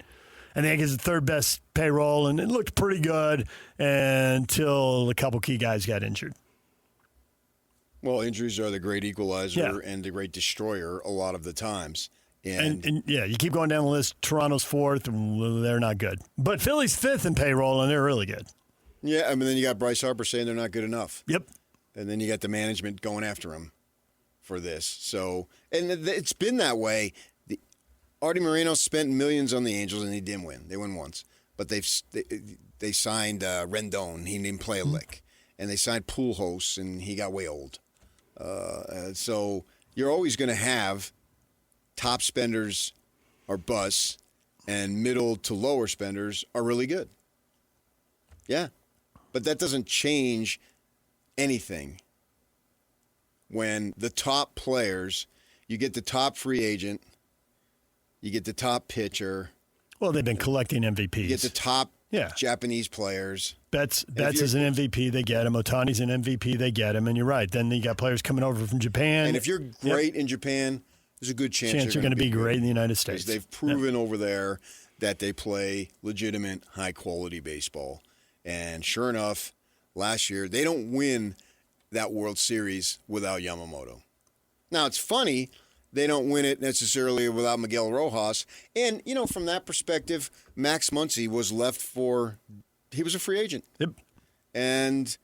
And the Yankees the third best payroll, and it looked pretty good until a couple key guys got injured. Well, injuries are the great equalizer and the great destroyer a lot of the times. And you keep going down the list. Toronto's 4th, and they're not good. But Philly's 5th in payroll, and they're really good. Yeah, I mean, then you got Bryce Harper saying they're not good enough. Yep. And then you got the management going after him for this. So, and it's been that way. Artie Moreno spent millions on the Angels, and he didn't win. They won once. But they signed Rendon. He didn't play a lick. And they signed Pujols, and he got way old. So you're always going to have top spenders are busts, and middle to lower spenders are really good. Yeah. But that doesn't change anything. When the top players, you get the top free agent, you get the top pitcher. Well, they've been collecting MVPs. You get the top Japanese players. Betts is an MVP, they get him. Otani's an MVP, they get him. And you're right. Then you got players coming over from Japan. And if you're great in Japan, there's a good chance you're going to be great in the United States. They've proven over there that they play legitimate, high-quality baseball. And sure enough, last year, they don't win that World Series without Yamamoto. Now, it's funny, they don't win it necessarily without Miguel Rojas. And, from that perspective, Max Muncy was he was a free agent. Yep. And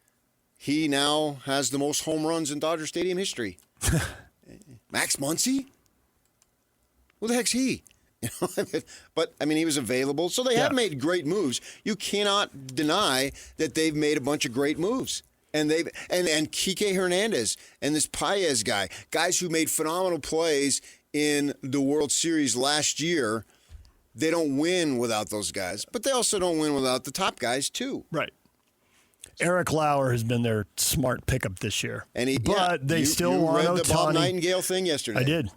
he now has the most home runs in Dodger Stadium history. Max Muncy? Who the heck's he? But, he was available. So they have made great moves. You cannot deny that they've made a bunch of great moves. And Kike Hernandez and this Paez guys who made phenomenal plays in the World Series last year, They don't win without those guys, but they also don't win without the top guys, too. Right. Eric Lauer has been their smart pickup this year. But they still want read the Bob Ohtani. Nightengale thing yesterday. I did.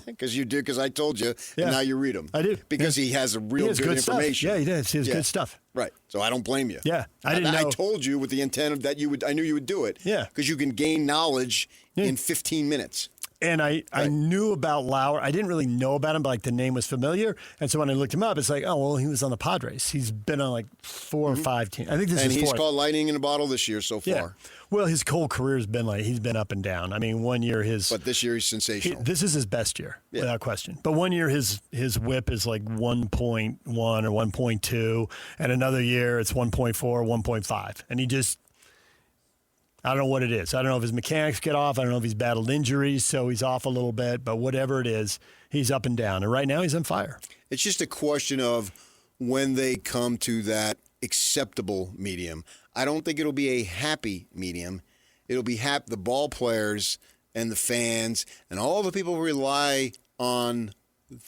Because you did, because I told you, and now you read them. I do. Because he has a real good information. Stuff. Yeah, he does. He has good stuff. Right. So I don't blame you. Yeah. I didn't know. I told you with the intent of that I knew you would do it. Yeah. Because you can gain knowledge in 15 minutes. And I knew about Lauer. I didn't really know about him, but the name was familiar. And so when I looked him up, it's he was on the Padres. He's been on 4 or 5 teams. I think this is fourth. And he's called lightning in a bottle this year so far. Yeah. Well, his whole career has been he's been up and down. I mean, one year But this year he's sensational. This is his best year, without question. But one year his whip is 1.1 or 1.2, and another year it's 1.4, 1.5. And he just, I don't know what it is. I don't know if his mechanics get off. I don't know if he's battled injuries, so he's off a little bit. But whatever it is, he's up and down. And right now he's on fire. It's just a question of when they come to that acceptable medium. I don't think it'll be a happy medium. It'll be the ball players and the fans and all the people who rely on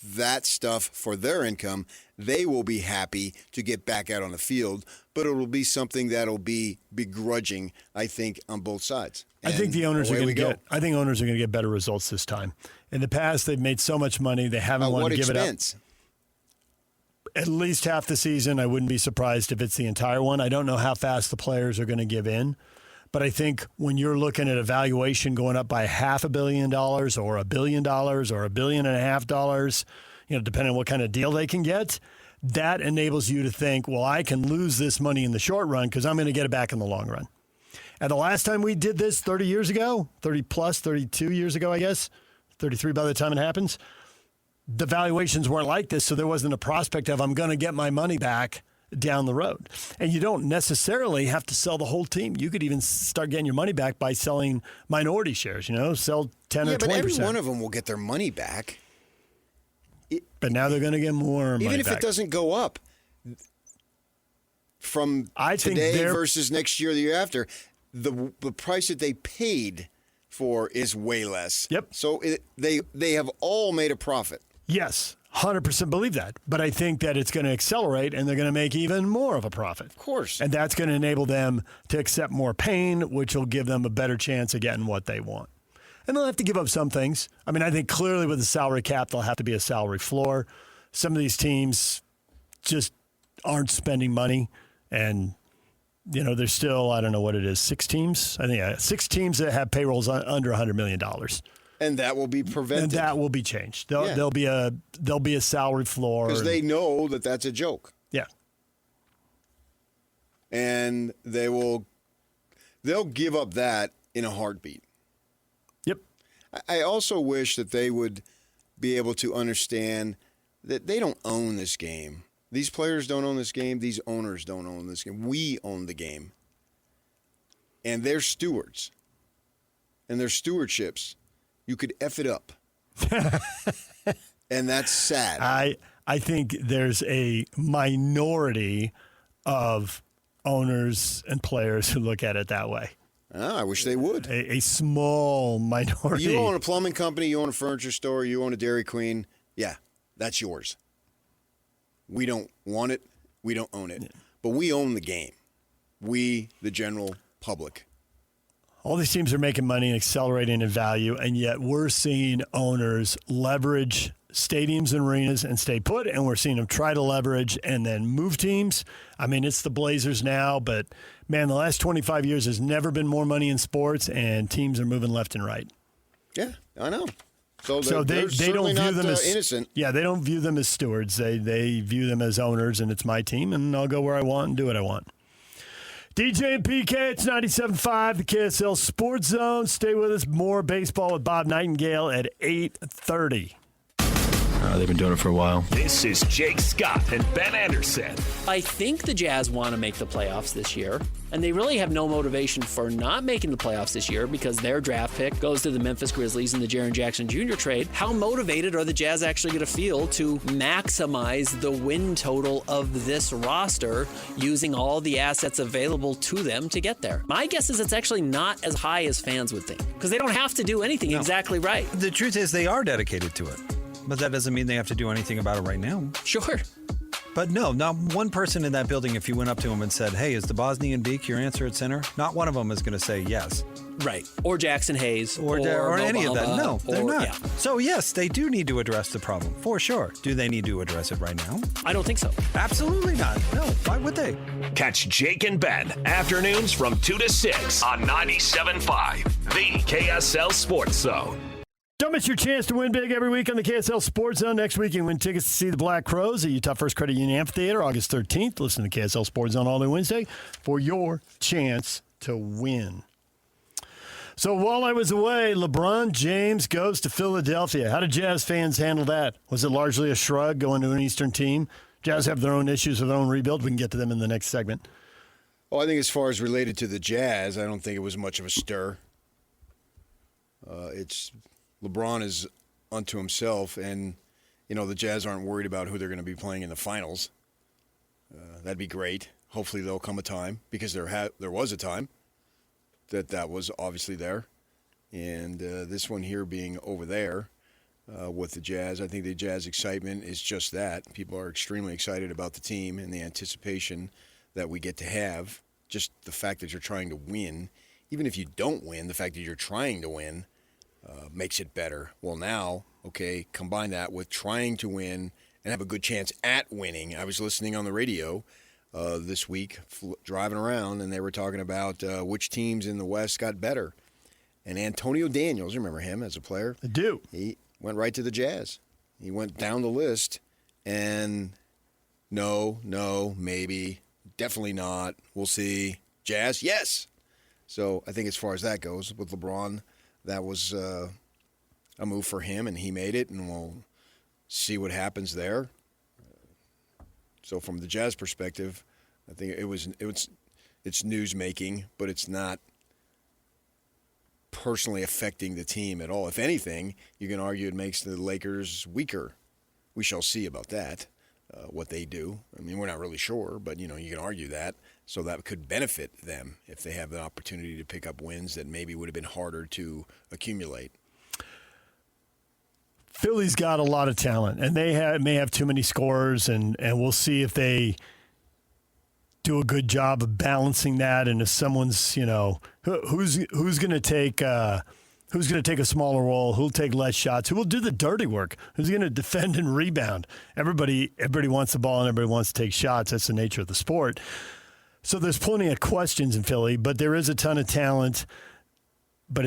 that stuff for their income. They will be happy to get back out on the field, but it will be something that'll be begrudging, I think, on both sides. I think the owners are going to get. I think owners are going to get better results this time. In the past, they've made so much money they haven't wanted to give it up. At least half the season. I wouldn't be surprised if it's the entire one. I don't know how fast the players are going to give in, but I think when you're looking at a valuation going up by $500 million or $1 billion or $1.5 billion, depending on what kind of deal they can get, that enables you to think, well, I can lose this money in the short run because I'm going to get it back in the long run. And the last time we did this 30 years ago, 30 plus, 32 years ago, I guess, 33 by the time it happens, the valuations weren't like this, so there wasn't a prospect of I'm going to get my money back down the road. And you don't necessarily have to sell the whole team. You could even start getting your money back by selling minority shares, sell 10 or 20%. But every one of them will get their money back. But now they're going to get more money back. Even if it doesn't go up from today versus next year or the year after, the price that they paid for is way less. Yep. So they have all made a profit. Yes, 100% believe that. But I think that it's going to accelerate and they're going to make even more of a profit. Of course. And that's going to enable them to accept more pain, which will give them a better chance of getting what they want. And they'll have to give up some things. I mean, I think clearly with the salary cap, there'll have to be a salary floor. Some of these teams just aren't spending money. And, there's still, I don't know what it is, 6 teams? I think 6 teams that have payrolls under $100 million. And that will be prevented. And that will be changed. There'll be a salary floor. Because they know that that's a joke. Yeah. And they'll give up that in a heartbeat. Yep. I also wish that they would be able to understand that they don't own this game. These players don't own this game. These owners don't own this game. We own the game. And they're stewards. And their stewardships, you could F it up. And that's sad. I think there's a minority of owners and players who look at it that way. I wish they would. A small minority. You own a plumbing company, you own a furniture store, you own a Dairy Queen. Yeah, that's yours. We don't want it. We don't own it. Yeah. But we own the game. We, the general public. All these teams are making money and accelerating in value, and yet we're seeing owners leverage stadiums and arenas and stay put, and we're seeing them try to leverage and then move teams. I mean, it's the Blazers now, but, man, the last 25 years has never been more money in sports, and teams are moving left and right. Yeah, I know. So they don't view them as innocent. Yeah, they don't view them as stewards. They view them as owners, and it's my team, and I'll go where I want and do what I want. DJ and PK, it's 97.5, the KSL Sports Zone. Stay with us. More baseball with Bob Nightengale at 8:30. They've been doing it for a while. This is Jake Scott and Ben Anderson. I think the Jazz want to make the playoffs this year, and they really have no motivation for not making the playoffs this year because their draft pick goes to the Memphis Grizzlies in the Jaren Jackson Jr. trade. How motivated are the Jazz actually going to feel to maximize the win total of this roster using all the assets available to them to get there? My guess is it's actually not as high as fans would think because they don't have to do anything exactly right. The truth is they are dedicated to it. But that doesn't mean they have to do anything about it right now. Sure. But no, not one person in that building, if you went up to them and said, hey, is the Bosnian Beak your answer at center? Not one of them is going to say yes. Right. Or Jackson Hayes. Or any of that. No, they're not. Yeah. So, yes, they do need to address the problem, for sure. Do they need to address it right now? I don't think so. Absolutely not. No, why would they? Catch Jake and Ben afternoons from 2 to 6 on 97.5, the KSL Sports Zone. Don't miss your chance to win big every week on the KSL Sports Zone. Next week, you can win tickets to see the Black Crows at Utah First Credit Union Amphitheater, August 13th. Listen to KSL Sports Zone all day Wednesday for your chance to win. So while I was away, LeBron James goes to Philadelphia. How did Jazz fans handle that? Was it largely a shrug going to an Eastern team? Jazz have their own issues with their own rebuild. We can get to them in the next segment. Well, I think as far as related to the Jazz, I don't think it was much of a stir. LeBron is unto himself, and, the Jazz aren't worried about who they're going to be playing in the finals. That'd be great. Hopefully there'll come a time, because there was a time that was obviously there. And this one here being over there with the Jazz, I think the Jazz excitement is just that. People are extremely excited about the team and the anticipation that we get to have. Just the fact that you're trying to win. Even if you don't win, the fact that you're trying to win makes it better. Well, now, okay, combine that with trying to win and have a good chance at winning. I was listening on the radio this week, driving around, and they were talking about which teams in the West got better. And Antonio Daniels, remember him as a player? I do. He went right to the Jazz. He went down the list, and no, maybe, definitely not, we'll see. Jazz, yes. So I think as far as that goes, with LeBron, that was a move for him, and he made it, and we'll see what happens there. So from the Jazz perspective, I think it's news making, but it's not personally affecting the team at all. If anything, you can argue it makes the Lakers weaker. We shall see about that, what they do. I mean, we're not really sure, but you can argue that. So that could benefit them if they have the opportunity to pick up wins that maybe would have been harder to accumulate. Philly's got a lot of talent, and they may have too many scorers, and we'll see if they do a good job of balancing that. And if someone's, who's going to take a smaller role, who'll take less shots, who will do the dirty work, who's going to defend and rebound. Everybody wants the ball, and everybody wants to take shots. That's the nature of the sport. So there's plenty of questions in Philly, but there is a ton of talent. But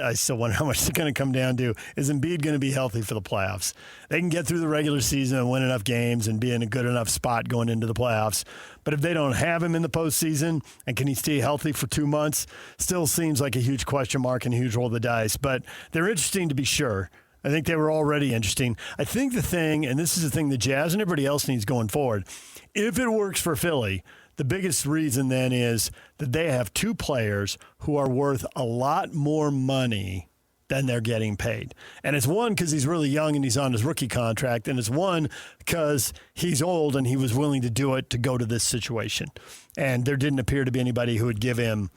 I still wonder how much it's going to come down to. Is Embiid going to be healthy for the playoffs? They can get through the regular season and win enough games and be in a good enough spot going into the playoffs. But if they don't have him in the postseason, and can he stay healthy for 2 months, still seems like a huge question mark and a huge roll of the dice. But they're interesting to be sure. I think they were already interesting. I think the thing, and this is the thing the Jazz and everybody else needs going forward, if it works for Philly, the biggest reason then is that they have two players who are worth a lot more money than they're getting paid. And it's one because he's really young and he's on his rookie contract, and it's one because he's old and he was willing to do it to go to this situation. And there didn't appear to be anybody who would give him,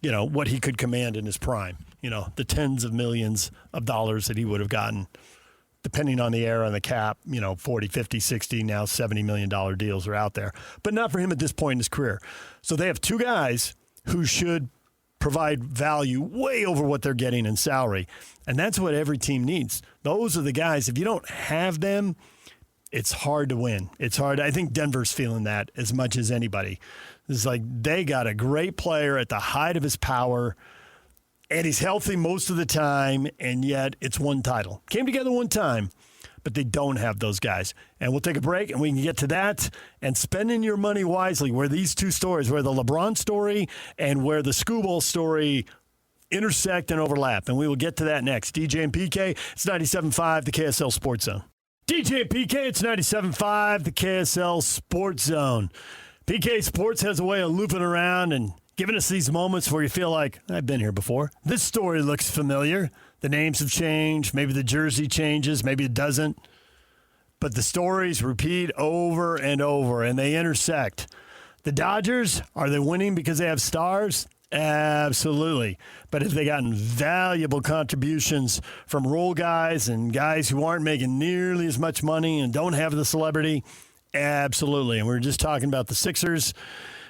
what he could command in his prime, the tens of millions of dollars that he would have gotten. Depending on the era and the cap, 40, 50, 60, now $70 million deals are out there. But not for him at this point in his career. So they have two guys who should provide value way over what they're getting in salary. And that's what every team needs. Those are the guys. If you don't have them, it's hard to win. It's hard. I think Denver's feeling that as much as anybody. It's like they got a great player at the height of his power, and he's healthy most of the time, and yet it's one title. Came together one time, but they don't have those guys. And we'll take a break, and we can get to that and spending your money wisely, where these two stories, where the LeBron story and where the Scooble story intersect and overlap. And we will get to that next. DJ and PK, it's 97.5, the KSL Sports Zone. DJ and PK, it's 97.5, the KSL Sports Zone. PK Sports has a way of looping around and giving us these moments where you feel like, I've been here before. This story looks familiar. The names have changed. Maybe the jersey changes. Maybe it doesn't. But the stories repeat over and over, and they intersect. The Dodgers, are they winning because they have stars? Absolutely. But if they gotten valuable contributions from role guys and guys who aren't making nearly as much money and don't have the celebrity, absolutely. And we were just talking about the Sixers.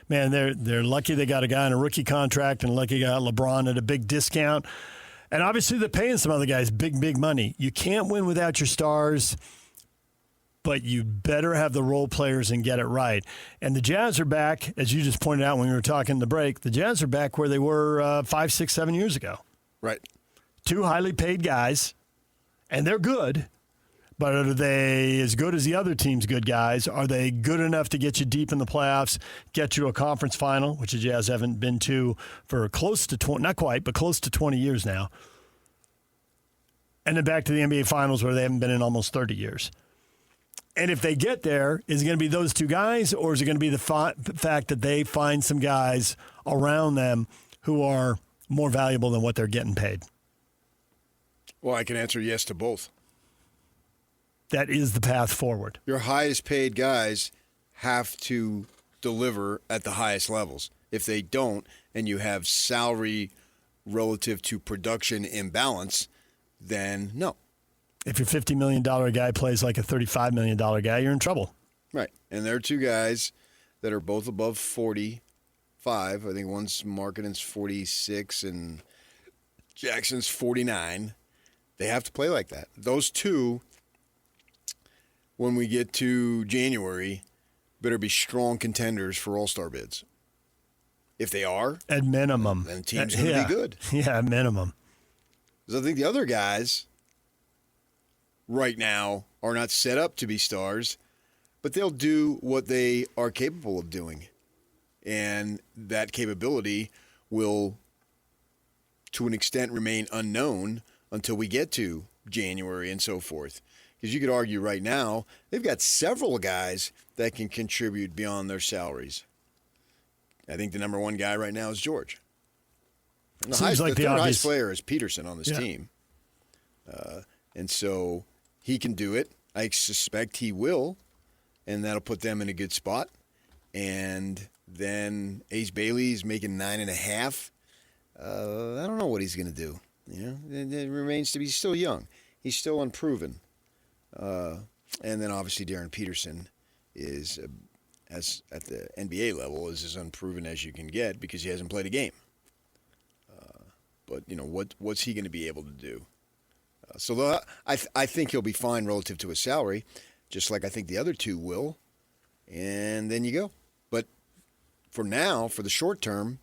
Man, they're lucky they got a guy on a rookie contract and lucky they got LeBron at a big discount. And obviously they're paying some other guys big money. You can't win without your stars, but you better have the role players and get it right. And the Jazz are back, as you just pointed out when we were talking the break, the Jazz are back where they were 5, 6, 7 years ago. Right. 2 highly paid guys, and they're good. But are they as good as the other team's good guys? Are they good enough to get you deep in the playoffs, get you to a conference final, which the Jazz haven't been to for close to 20, not quite, but close to 20 years now. And then back to the NBA Finals where they haven't been in almost 30 years. And if they get there, is it going to be those 2 guys, or is it going to be the fact that they find some guys around them who are more valuable than what they're getting paid? Well, I can answer yes to both. That is the path forward. Your highest paid guys have to deliver at the highest levels. If they don't, and you have salary relative to production imbalance, then no. If your $50 million guy plays like a $35 million guy, you're in trouble. Right. And there are 2 guys that are both above 45. I think one's Markkanen's 46 and Jackson's 49. They have to play like that. Those 2, when we get to January, better be strong contenders for all-star bids. If they are, at minimum, then the team's going to be good. Yeah, at minimum. Because I think the other guys right now are not set up to be stars, but they'll do what they are capable of doing. And that capability will, to an extent, remain unknown until we get to January and so forth. Because you could argue right now, they've got several guys that can contribute beyond their salaries. I think the number 1 guy right now is George. And the third highest player is Peterson on this team. And so he can do it. I suspect he will. And that'll put them in a good spot. And then Ace Bailey's making 9.5. I don't know what he's going to do. It remains to be still young. He's still unproven. And then obviously Darren Peterson is, as at the NBA level, is as unproven as you can get because he hasn't played a game. But what's he going to be able to do? So I think he'll be fine relative to his salary, just like I think the other 2 will. And then you go. But for now, for the short term,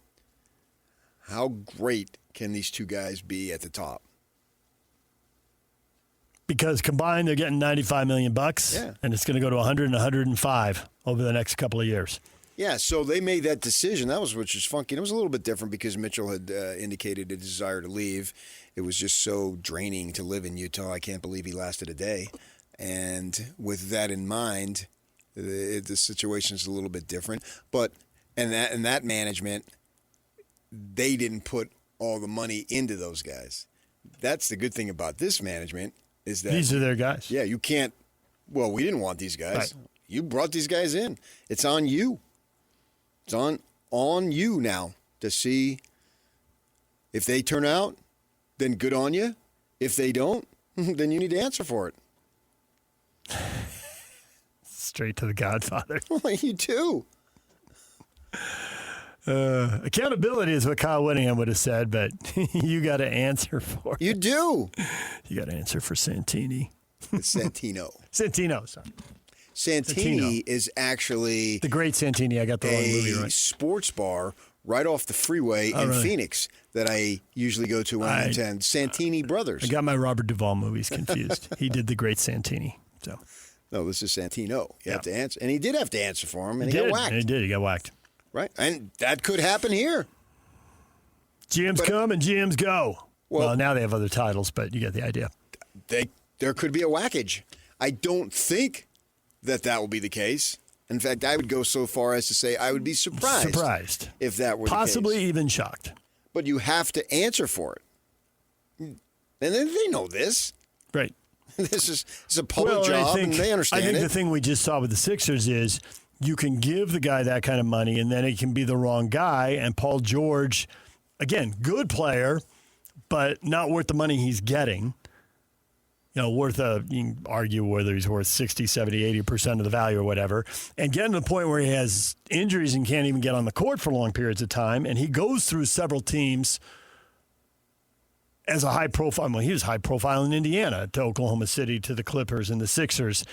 how great can these 2 guys be at the top? Because combined, they're getting $95 million, and it's going to go to 100 and 105 over the next couple of years. Yeah, so they made that decision. Which was funky. And it was a little bit different because Mitchell had indicated a desire to leave. It was just so draining to live in Utah. I can't believe he lasted a day. And with that in mind, the situation's a little bit different. But and that management, they didn't put all the money into those guys. That's the good thing about this management. Is that these are their guys. Yeah, you can't. Well, we didn't want these guys. Right. You brought these guys in. It's on you. It's on you now to see if they turn out, then good on you. If they don't, then you need to answer for it. Straight to the Godfather. Well, you do. Accountability is what Kyle Whittingham would have said, but you got to answer for it. You do. You got to answer for Santini. Santino. Santino, sorry. Santini is actually the great Santini. I got the wrong movie right. Sports bar right off the freeway in Phoenix that I usually go to when I attend. Santini Brothers. I got my Robert Duvall movies confused. He did the great Santini. So no, this is Santino. You have to answer, and he did have to answer for him, and he got whacked. And he did. He got whacked. Right, and that could happen here. GMs come and GMs go. Well, now they have other titles, but you get the idea. There could be a whackage. I don't think that will be the case. In fact, I would go so far as to say I would be surprised if that were possibly the case. Even shocked. But you have to answer for it. And they know this. Right. It's a public job, and they understand it. I think the thing we just saw with the Sixers is you can give the guy that kind of money, and then it can be the wrong guy. And Paul George again, good player, but not worth the money he's getting. You can argue whether he's worth 60, 70, 80% of the value or whatever, and getting to the point where he has injuries and can't even get on the court for long periods of time, and he goes through several teams as a high profile. Well, he was high profile in Indiana, to Oklahoma City, to the Clippers and the Sixers,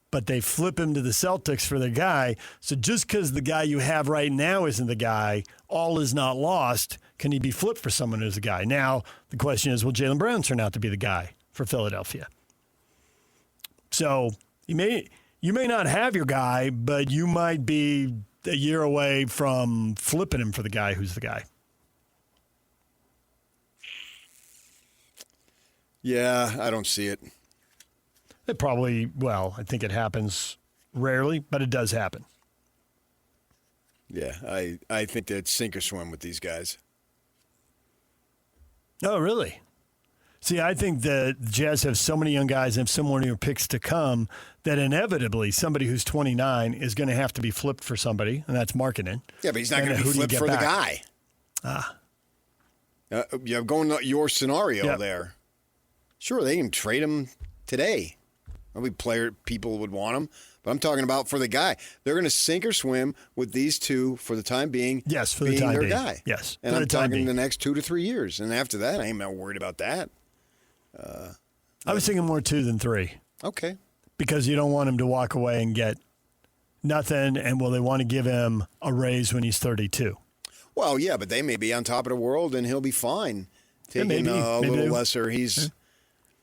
but they flip him to the Celtics for the guy. So just because the guy you have right now isn't the guy, all is not lost. Can he be flipped for someone who's a guy? Now, the question is, will Jaylen Brown turn out to be the guy for Philadelphia? So you may not have your guy, but you might be a year away from flipping him for the guy who's the guy. Yeah, I don't see it. I think it happens rarely, but it does happen. Yeah, I think that sink or swim with these guys. Oh, really? See, I think the Jazz have so many young guys and have so many picks to come that inevitably somebody who's 29 is going to have to be flipped for somebody, and that's marketing. Yeah, but he's not going to be flipped for the guy. You're going your scenario there. Sure, they can trade him today. Probably people would want him, but I'm talking about for the guy. They're going to sink or swim with these two for the time being. Yes, for the time being. Guy. Yes, and I'm talking the next 2 to 3 years, and after that, I ain't not worried about that. I was thinking more 2 than 3. Okay, because you don't want him to walk away and get nothing, and they want to give him a raise when he's 32. Well, yeah, but they may be on top of the world, and he'll be fine taking a little lesser.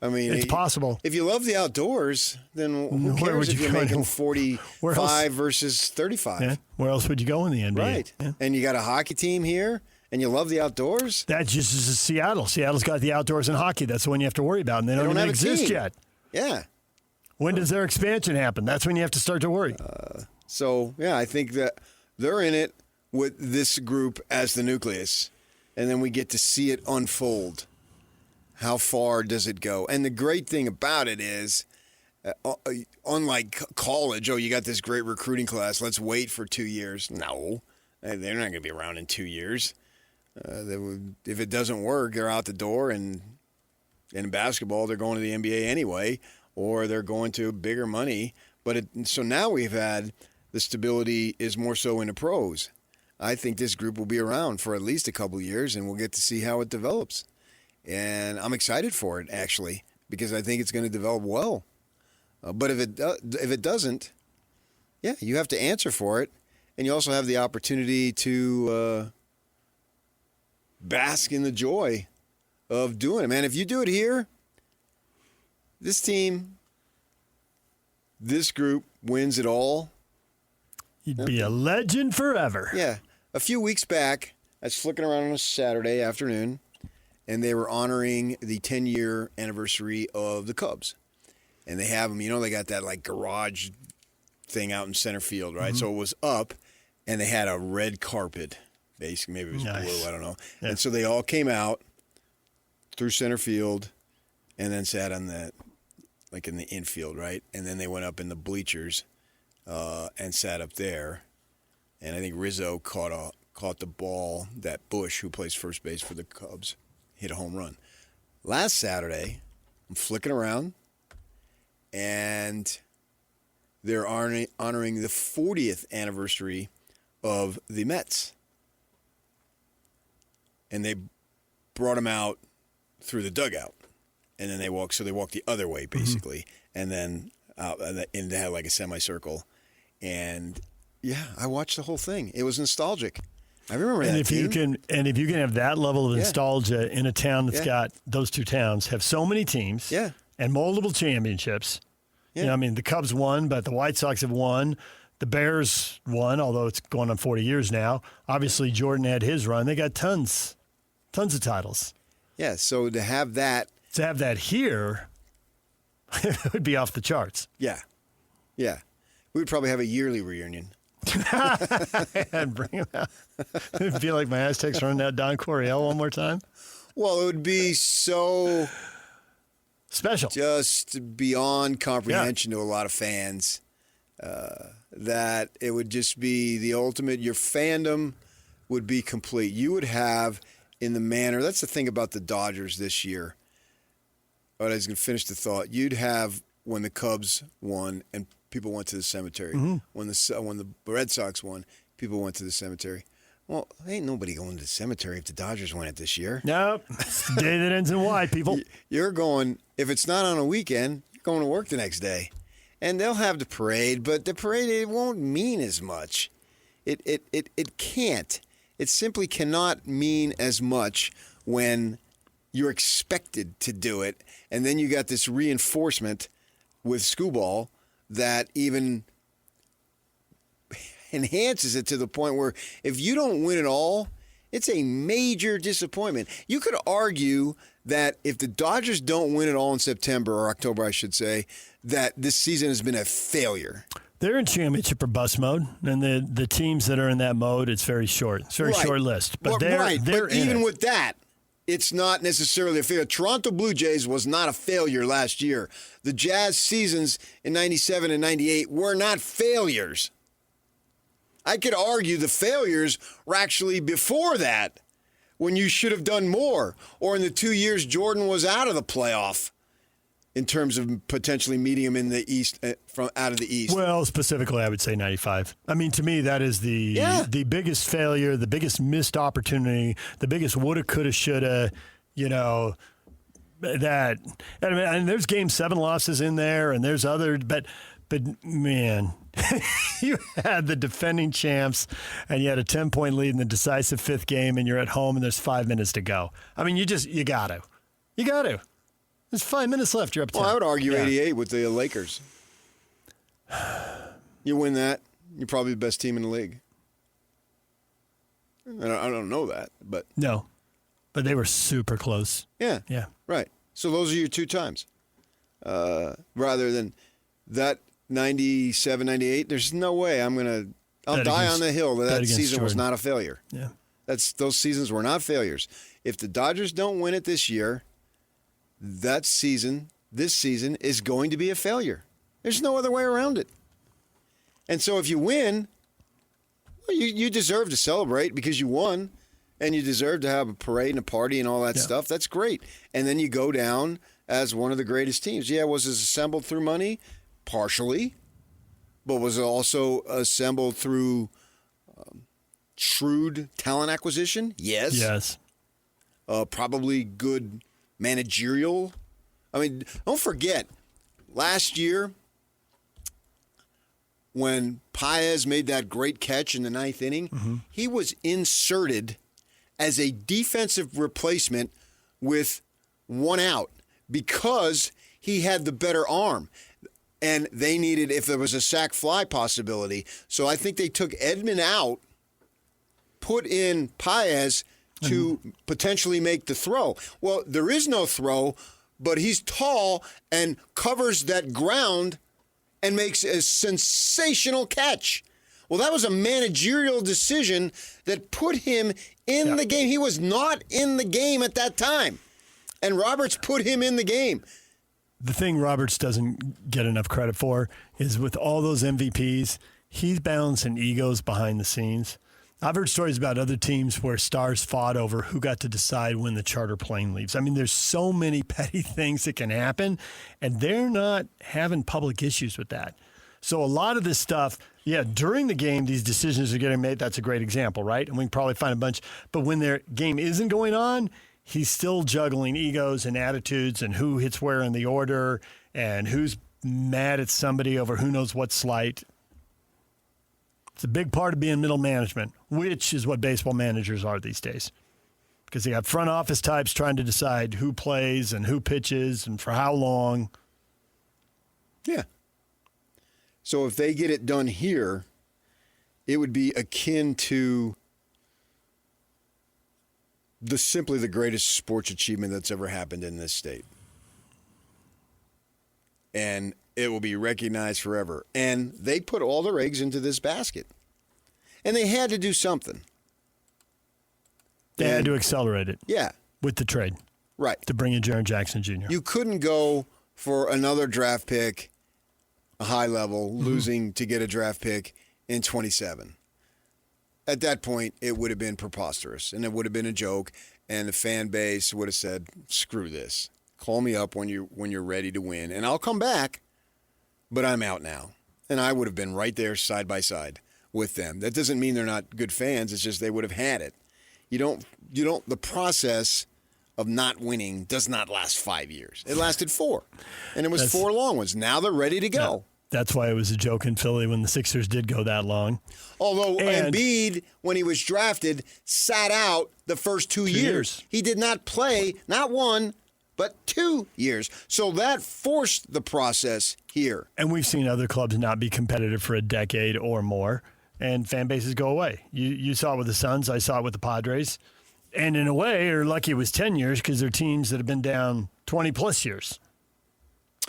It's possible. If you love the outdoors, then who cares if you're making 45 versus 35? Yeah. Where else would you go in the NBA? Right. Yeah. And you got a hockey team here, and you love the outdoors? That just is Seattle. Seattle's got the outdoors and hockey. That's the one you have to worry about, and they don't even exist yet. Yeah. When does their expansion happen? That's when you have to start to worry. I think that they're in it with this group as the nucleus, and then we get to see it unfold. How far does it go? And the great thing about it is, unlike college, you got this great recruiting class, let's wait for 2 years. No, they're not going to be around in 2 years. If it doesn't work, they're out the door, and in basketball, they're going to the NBA anyway, or they're going to bigger money. So now we've had the stability is more so in the pros. I think this group will be around for at least a couple of years, and we'll get to see how it develops. And I'm excited for it, actually, because I think it's going to develop well. But if it doesn't, you have to answer for it. And you also have the opportunity to bask in the joy of doing it. Man, if you do it here, this team, this group wins it all. You'd be a legend forever. Yeah. A few weeks back, I was flicking around on a Saturday afternoon, and they were honoring the 10-year anniversary of the Cubs. And they have them, they got that garage thing out in center field, right? Mm-hmm. So it was up, and they had a red carpet, basically. Maybe it was blue, I don't know. Yeah. And so they all came out through center field and then sat on in the infield, right? And then they went up in the bleachers and sat up there. And I think Rizzo caught the ball that Bush, who plays first base for the Cubs, hit a home run. Last Saturday, I'm flicking around, and they're honoring the 40th anniversary of the Mets. And they brought them out through the dugout. And then they walked the other way, basically. Mm-hmm. And then and they had a semicircle. And, I watched the whole thing. It was nostalgic. I remember that. If you can have that level of nostalgia in a town that's got those two towns have so many teams and multiple championships. Yeah. The Cubs won, but the White Sox have won. The Bears won, although it's going on 40 years now. Obviously, Jordan had his run. They got tons of titles. Yeah, so to have that here, it would be off the charts. Yeah. Yeah. We would probably have a yearly reunion. And bring him out. It'd be like my Aztecs running out Don Coryell one more time. Well, it would be so special, just beyond comprehension to a lot of fans, that it would just be the ultimate. Your fandom would be complete. You would have in the manner. That's the thing about the Dodgers this year. But I was going to finish the thought. You'd have when the Cubs won and people went to the cemetery. Mm-hmm. When the Red Sox won, people went to the cemetery. Well, ain't nobody going to the cemetery if the Dodgers win it this year. Nope. It's the day that ends in Y, people. You're going, if it's not on a weekend, you're going to work the next day. And they'll have the parade, but the parade, it won't mean as much. It can't. It simply cannot mean as much when you're expected to do it. And then you got this reinforcement with Skubal that even enhances it to the point where if you don't win it all, it's a major disappointment. You could argue that if the Dodgers don't win it all in September or October, I should say, that this season has been a failure. They're in championship or bust mode, and the teams that are in that mode, it's very short. It's a very short list. But they're but even with that, it's not necessarily a failure. Toronto Blue Jays was not a failure last year. The Jazz seasons in 97 and 98 were not failures. I could argue the failures were actually before that, when you should have done more, or in the 2 years Jordan was out of the playoff in terms of potentially meeting him in the East, from out of the East. Well, specifically, I would say 95. I mean, to me, that is the biggest failure, the biggest missed opportunity, the biggest woulda, coulda, shoulda, that. And there's Game 7 losses in there, and there's other, but man, you had the defending champs, and you had a 10-point lead in the decisive fifth game, and you're at home, and there's 5 minutes to go. I mean, you got to. You got to. There's 5 minutes left. You're up 10. Well, I would argue 88 with the Lakers. You win that, you're probably the best team in the league. I don't know that, but no, but they were super close. Yeah, right. So those are your 2 times, rather than that 97, 98. There's no way I'll die on the hill that season was not a failure. Yeah, those seasons were not failures. If the Dodgers don't win it this year, this season is going to be a failure. There's no other way around it. And so if you win, well, you deserve to celebrate because you won, and you deserve to have a parade and a party and all that stuff. That's great. And then you go down as one of the greatest teams. Yeah, was it assembled through money? Partially. But was it also assembled through shrewd talent acquisition? Yes. Yes. Probably good managerial. I mean, don't forget, last year when Paez made that great catch in the 9th inning, he was inserted as a defensive replacement with 1 out because he had the better arm. And they needed, if there was a sac fly possibility. So I think they took Edman out, put in Paez to potentially make the throw. Well, there is no throw, but he's tall and covers that ground and makes a sensational catch. Well, that was a managerial decision that put him in the game. He was not in the game at that time, and Roberts put him in the game. The thing Roberts doesn't get enough credit for is with all those MVPs, he's balancing egos behind the scenes. I've heard stories about other teams where stars fought over who got to decide when the charter plane leaves. I mean, there's so many petty things that can happen, and they're not having public issues with that. So a lot of this stuff, during the game, these decisions are getting made. That's a great example, right? And we can probably find a bunch. But when their game isn't going on, he's still juggling egos and attitudes and who hits where in the order and who's mad at somebody over who knows what slight. It's a big part of being middle management, which is what baseball managers are these days. Because they have front office types trying to decide who plays and who pitches and for how long. Yeah. So if they get it done here, it would be akin to simply the greatest sports achievement that's ever happened in this state. And it will be recognized forever. And they put all their eggs into this basket. And they had to do something. They had to accelerate it. Yeah. With the trade. Right. To bring in Jaren Jackson Jr. You couldn't go for another draft pick, a high level, losing to get a draft pick in 27. at that point, it would have been preposterous, and it would have been a joke, and the fan base would have said, screw this. Call me up when you're ready to win, and I'll come back, but I'm out now. And I would have been right there side by side with them. That doesn't mean they're not good fans. It's just they would have had it. The process of not winning does not last 5 years. It lasted 4, and it was 4 long ones. Now they're ready to go. That's why it was a joke in Philly when the Sixers did go that long. Although Embiid, when he was drafted, sat out the first 2 years. He did not play, not 1, but 2 years. So that forced the process here. And we've seen other clubs not be competitive for a decade or more, and fan bases go away. You saw it with the Suns. I saw it with the Padres. And in a way, you're lucky it was 10 years because they're teams that have been down 20-plus years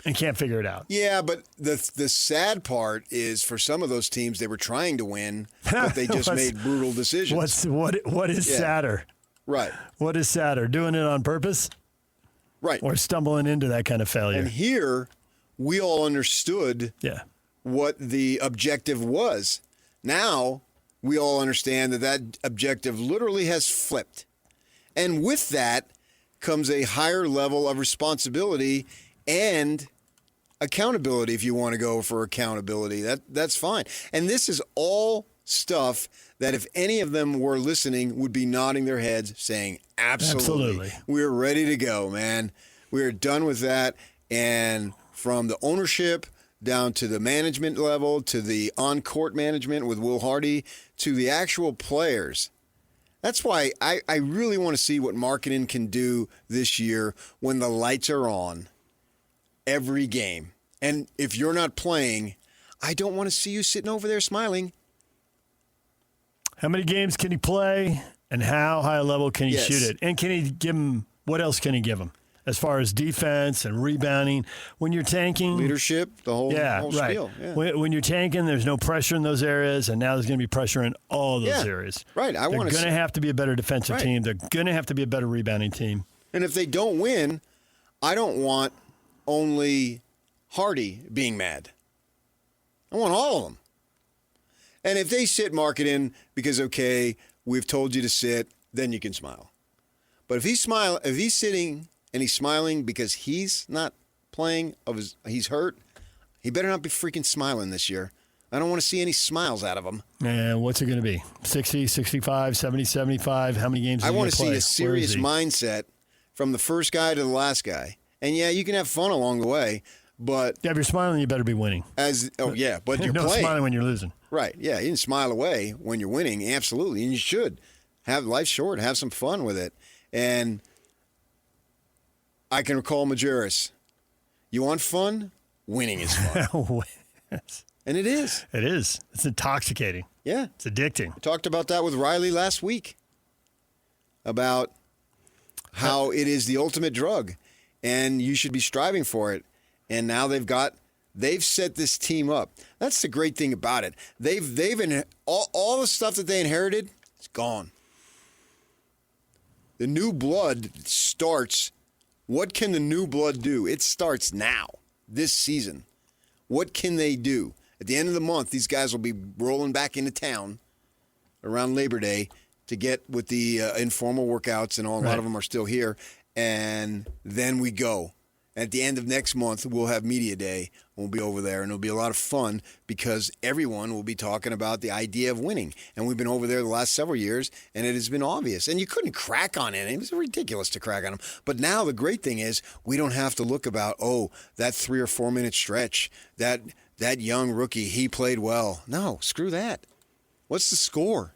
and can't figure it out. Yeah, but the sad part is for some of those teams, they were trying to win, but they just made brutal decisions. What is sadder? Right. What is sadder, doing it on purpose? Right. Or stumbling into that kind of failure? And here, we all understood what the objective was. Now, we all understand that objective literally has flipped. And with that comes a higher level of responsibility and accountability, if you want to go for accountability. That's fine. And this is all stuff that if any of them were listening would be nodding their heads saying, absolutely. We're ready to go, man. We're done with that. And from the ownership down to the management level, to the on-court management with Will Hardy, to the actual players. That's why I really want to see what marketing can do this year when the lights are on every game. And if you're not playing, I don't want to see you sitting over there smiling. How many games can he play, and how high a level can he shoot it? And can he give him, what else can he give him? As far as defense and rebounding, when you're tanking. Leadership, the whole spiel. Yeah. When you're tanking, there's no pressure in those areas, and now there's going to be pressure in all those areas. Right. They're going to have to be a better defensive team. They're going to have to be a better rebounding team. And if they don't win, I don't want only Hardy being mad. I want all of them. And if they sit marketing because, okay, we've told you to sit, then you can smile. But if he's sitting and he's smiling because he's not playing, he's hurt, he better not be freaking smiling this year. I don't want to see any smiles out of him. And what's it going to be? 60, 65, 70, 75? How many games? I want to see a serious mindset from the first guy to the last guy. And yeah, you can have fun along the way, but if you're smiling, you better be winning. But you're no playing. Smiling when you're losing. Right? Yeah, you can smile away when you're winning, absolutely, and you should. Have life's short, have some fun with it. And I can recall Majerus. You want fun? Winning is fun. And it is. It is. It's intoxicating. Yeah. It's addicting. I talked about that with Riley last week, about how it is the ultimate drug, and you should be striving for it. And now they've set this team up. That's the great thing about it. All the stuff that they inherited, it's gone. The new blood starts. What can the new blood do? It starts now, this season. What can they do? At the end of the month, these guys will be rolling back into town around Labor Day to get with the informal workouts, and a lot of them are still here. And then we go. At the end of next month, we'll have Media Day. We'll be over there, and it'll be a lot of fun because everyone will be talking about the idea of winning. And we've been over there the last several years, and it has been obvious. And you couldn't crack on it. It was ridiculous to crack on them. But now the great thing is we don't have to look about, that 3 or 4 minute stretch, that young rookie, he played well. No, screw that. What's the score?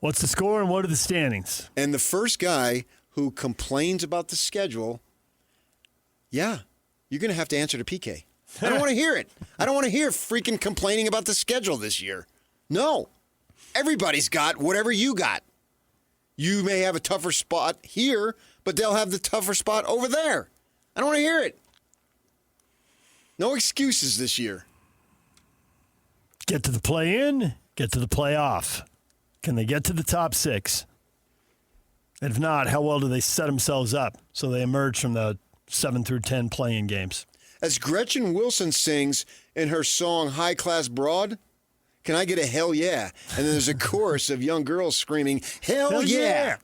What's the score, and what are the standings? And the first guy who complains about the schedule, yeah, you're going to have to answer to PK. I don't want to hear it. I don't want to hear freaking complaining about the schedule this year. No. Everybody's got whatever you got. You may have a tougher spot here, but they'll have the tougher spot over there. I don't want to hear it. No excuses this year. Get to the play-in, get to the playoff. Can they get to the top 6? And if not, how well do they set themselves up so they emerge from the 7 through 10 play-in games? As Gretchen Wilson sings in her song High Class Broad, Can I get a hell yeah? And then there's a chorus of young girls screaming, hell yeah!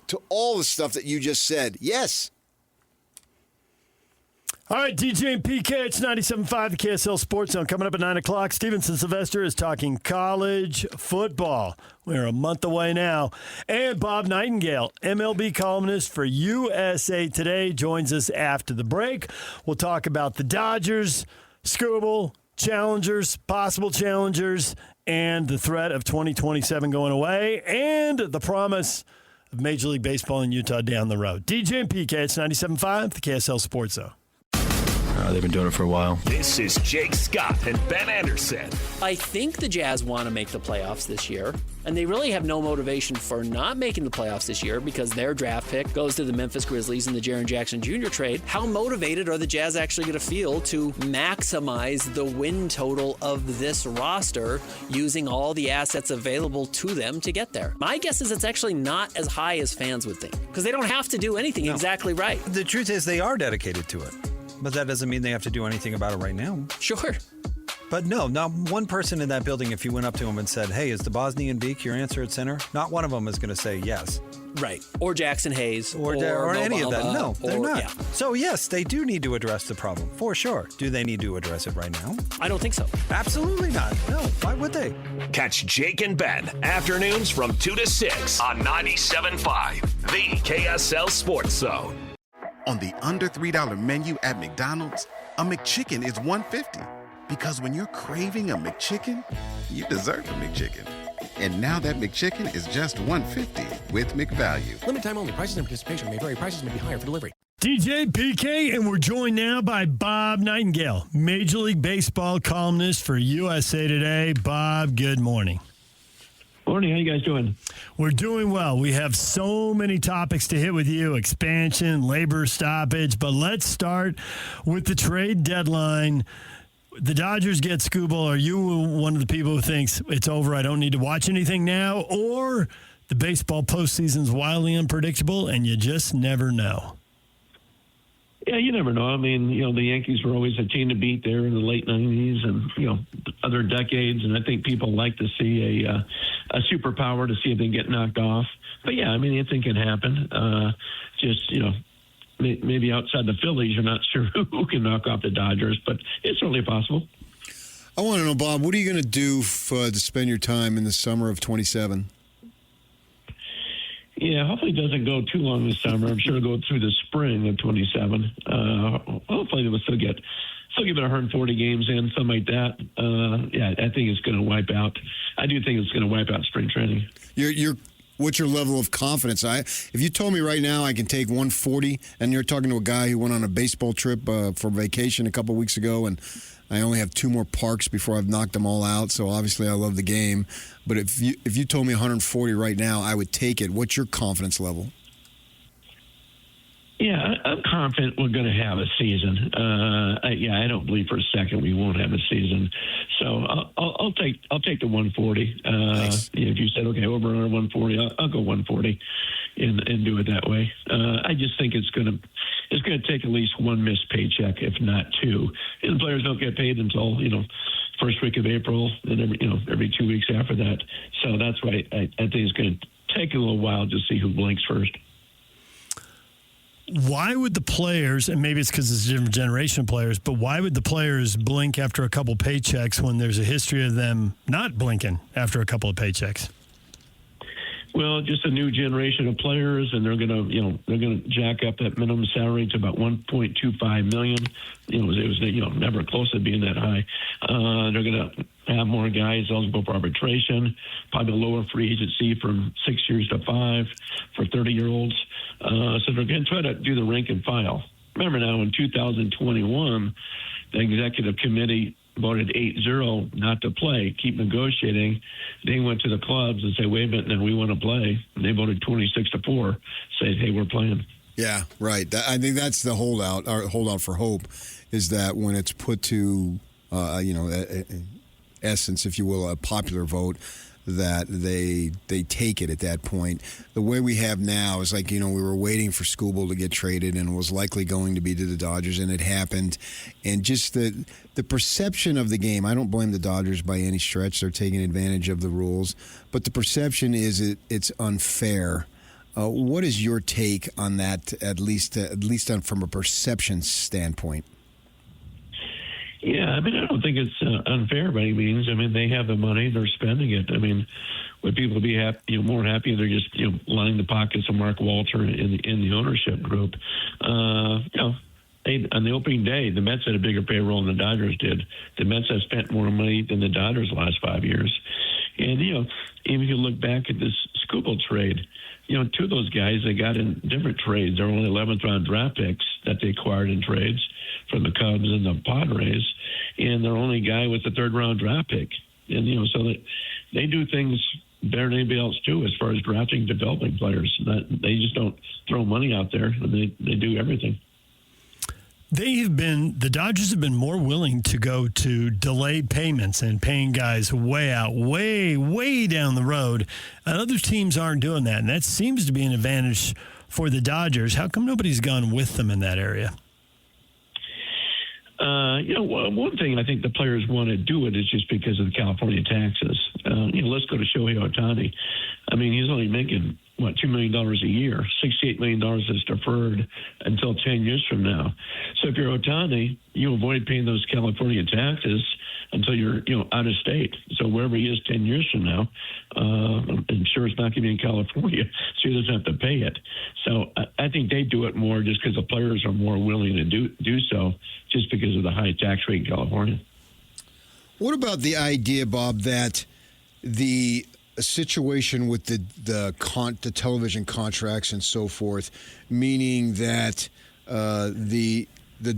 To all the stuff that you just said. Yes. All right, DJ and PK, it's 97.5, the KSL Sports Zone. Coming up at 9 o'clock, Stevenson Sylvester is talking college football. We're a month away now. And Bob Nightengale, MLB columnist for USA Today, joins us after the break. We'll talk about the Dodgers, Scooble, challengers, possible challengers, and the threat of 2027 going away, and the promise of Major League Baseball in Utah down the road. DJ and PK, it's 97.5, the KSL Sports Zone. They've been doing it for a while. This is Jake Scott and Ben Anderson. I think the Jazz want to make the playoffs this year, and they really have no motivation for not making the playoffs this year because their draft pick goes to the Memphis Grizzlies in the Jaren Jackson Jr. trade. How motivated are the Jazz actually going to feel to maximize the win total of this roster using all the assets available to them to get there? My guess is it's actually not as high as fans would think because they don't have to do anything exactly right. The truth is they are dedicated to it. But that doesn't mean they have to do anything about it right now. Sure. But no, not one person in that building, if you went up to them and said, hey, is the Bosnian Beak your answer at center? Not one of them is going to say yes. Right. Or Jackson Hayes. Or any of that. No, they're not. Yeah. So, yes, they do need to address the problem, for sure. Do they need to address it right now? I don't think so. Absolutely not. No, why would they? Catch Jake and Ben, afternoons from 2 to 6 on 97.5, the KSL Sports Zone. On the under $3 menu at McDonald's, a McChicken is $1.50. Because when you're craving a McChicken, you deserve a McChicken. And now that McChicken is just $1.50 with McValue. Limited time only. Prices and participation may vary. Prices may be higher for delivery. DJ, PK, and we're joined now by Bob Nightengale, Major League Baseball columnist for USA Today. Bob, good morning. Morning. How you guys doing? We're doing well. We have so many topics to hit with you, expansion, labor stoppage, but let's start with the trade deadline. The Dodgers get Scooble. Are you one of the people who thinks it's over, I don't need to watch anything now? Or the baseball postseason's wildly unpredictable and you just never know? Yeah, you never know. I mean, the Yankees were always a team to beat there in the late 90s and, other decades. And I think people like to see a superpower to see if they get knocked off. But, yeah, I mean, anything can happen. Maybe outside the Phillies, you're not sure who can knock off the Dodgers, but it's certainly possible. I want to know, Bob, what are you going to do to spend your time in the summer of 27? Yeah, hopefully it doesn't go too long this summer. I'm sure it'll go through the spring of 27. Hopefully we'll still give it 140 games in, something like that. I think it's going to wipe out. I do think it's going to wipe out spring training. What's your level of confidence? If you told me right now I can take 140, and you're talking to a guy who went on a baseball trip for vacation a couple of weeks ago, and I only have 2 more parks before I've knocked them all out, so obviously I love the game. But if you told me 140 right now, I would take it. What's your confidence level? Yeah, I'm confident we're going to have a season. I don't believe for a second we won't have a season. So I'll take the 140. Nice. If you said okay, over under 140, I'll go 140, and do it that way. I just think it's going to take at least 1 missed paycheck, if not 2. And players don't get paid until first week of April, and every 2 weeks after that. So that's why I think it's going to take a little while to see who blinks first. Why would the players, and maybe it's because it's a different generation of players, but why would the players blink after a couple paychecks when there's a history of them not blinking after a couple of paychecks? Well, just a new generation of players, and they're gonna jack up that minimum salary to about $1.25 million. It was never close to being that high. They're gonna have more guys eligible for arbitration, probably lower free agency from 6 years to 5 for 30-year-olds. So they're going to try to do the rank and file. Remember now, in 2021, the executive committee voted 8-0 not to play, keep negotiating. They went to the clubs and said, wait a minute, we want to play. And they voted 26-4, said, hey, we're playing. Yeah, right. I think that's the holdout for hope, is that when it's put to, essence, if you will, a popular vote, that they take it at that point. The way we have now is like, we were waiting for Skubal to get traded and was likely going to be to the Dodgers, and it happened. And just the perception of the game, I don't blame the Dodgers by any stretch. They're taking advantage of the rules. But the perception is it's unfair. What is your take on that, at least from a perception standpoint? Yeah, I mean, I don't think it's unfair by any means. I mean, they have the money; they're spending it. I mean, would people be happy, more happy if they're just lining the pockets of Mark Walter in the ownership group? On the opening day, the Mets had a bigger payroll than the Dodgers did. The Mets have spent more money than the Dodgers the last 5 years. And even if you look back at this Skubal trade, two of those guys they got in different trades. They're only 11th round draft picks that they acquired in trades from the Cubs and the Padres, and their only guy was the 3rd round draft pick. And so that they do things better than anybody else too as far as drafting, developing players. They just don't throw money out there. They do everything. The Dodgers have been more willing to go to delayed payments and paying guys way down the road. And other teams aren't doing that, and that seems to be an advantage for the Dodgers. How come nobody's gone with them in that area? One thing I think the players want to do it is just because of the California taxes. Let's go to Shohei Ohtani. I mean, he's only making, $2 million a year. $68 million is deferred until 10 years from now. So if you're Ohtani, you avoid paying those California taxes until you're, out of state. So wherever he is 10 years from now, I'm sure it's not going to be in California, so he doesn't have to pay it. So I think they do it more just because the players are more willing to do so, just because of the high tax rate in California. What about the idea, Bob, that the situation with the television contracts and so forth, meaning that the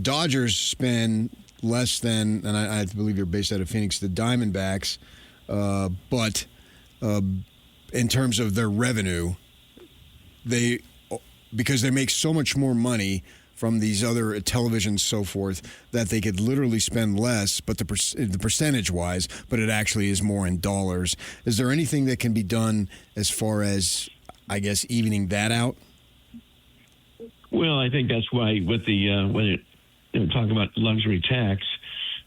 Dodgers spend less than, and I believe you're based out of Phoenix, the Diamondbacks, but in terms of their revenue, because they make so much more money from these other televisions, so forth, that they could literally spend less, but the percentage-wise, but it actually is more in dollars. Is there anything that can be done as far as, I guess, evening that out? Well, I think that's why with the when it talk about luxury tax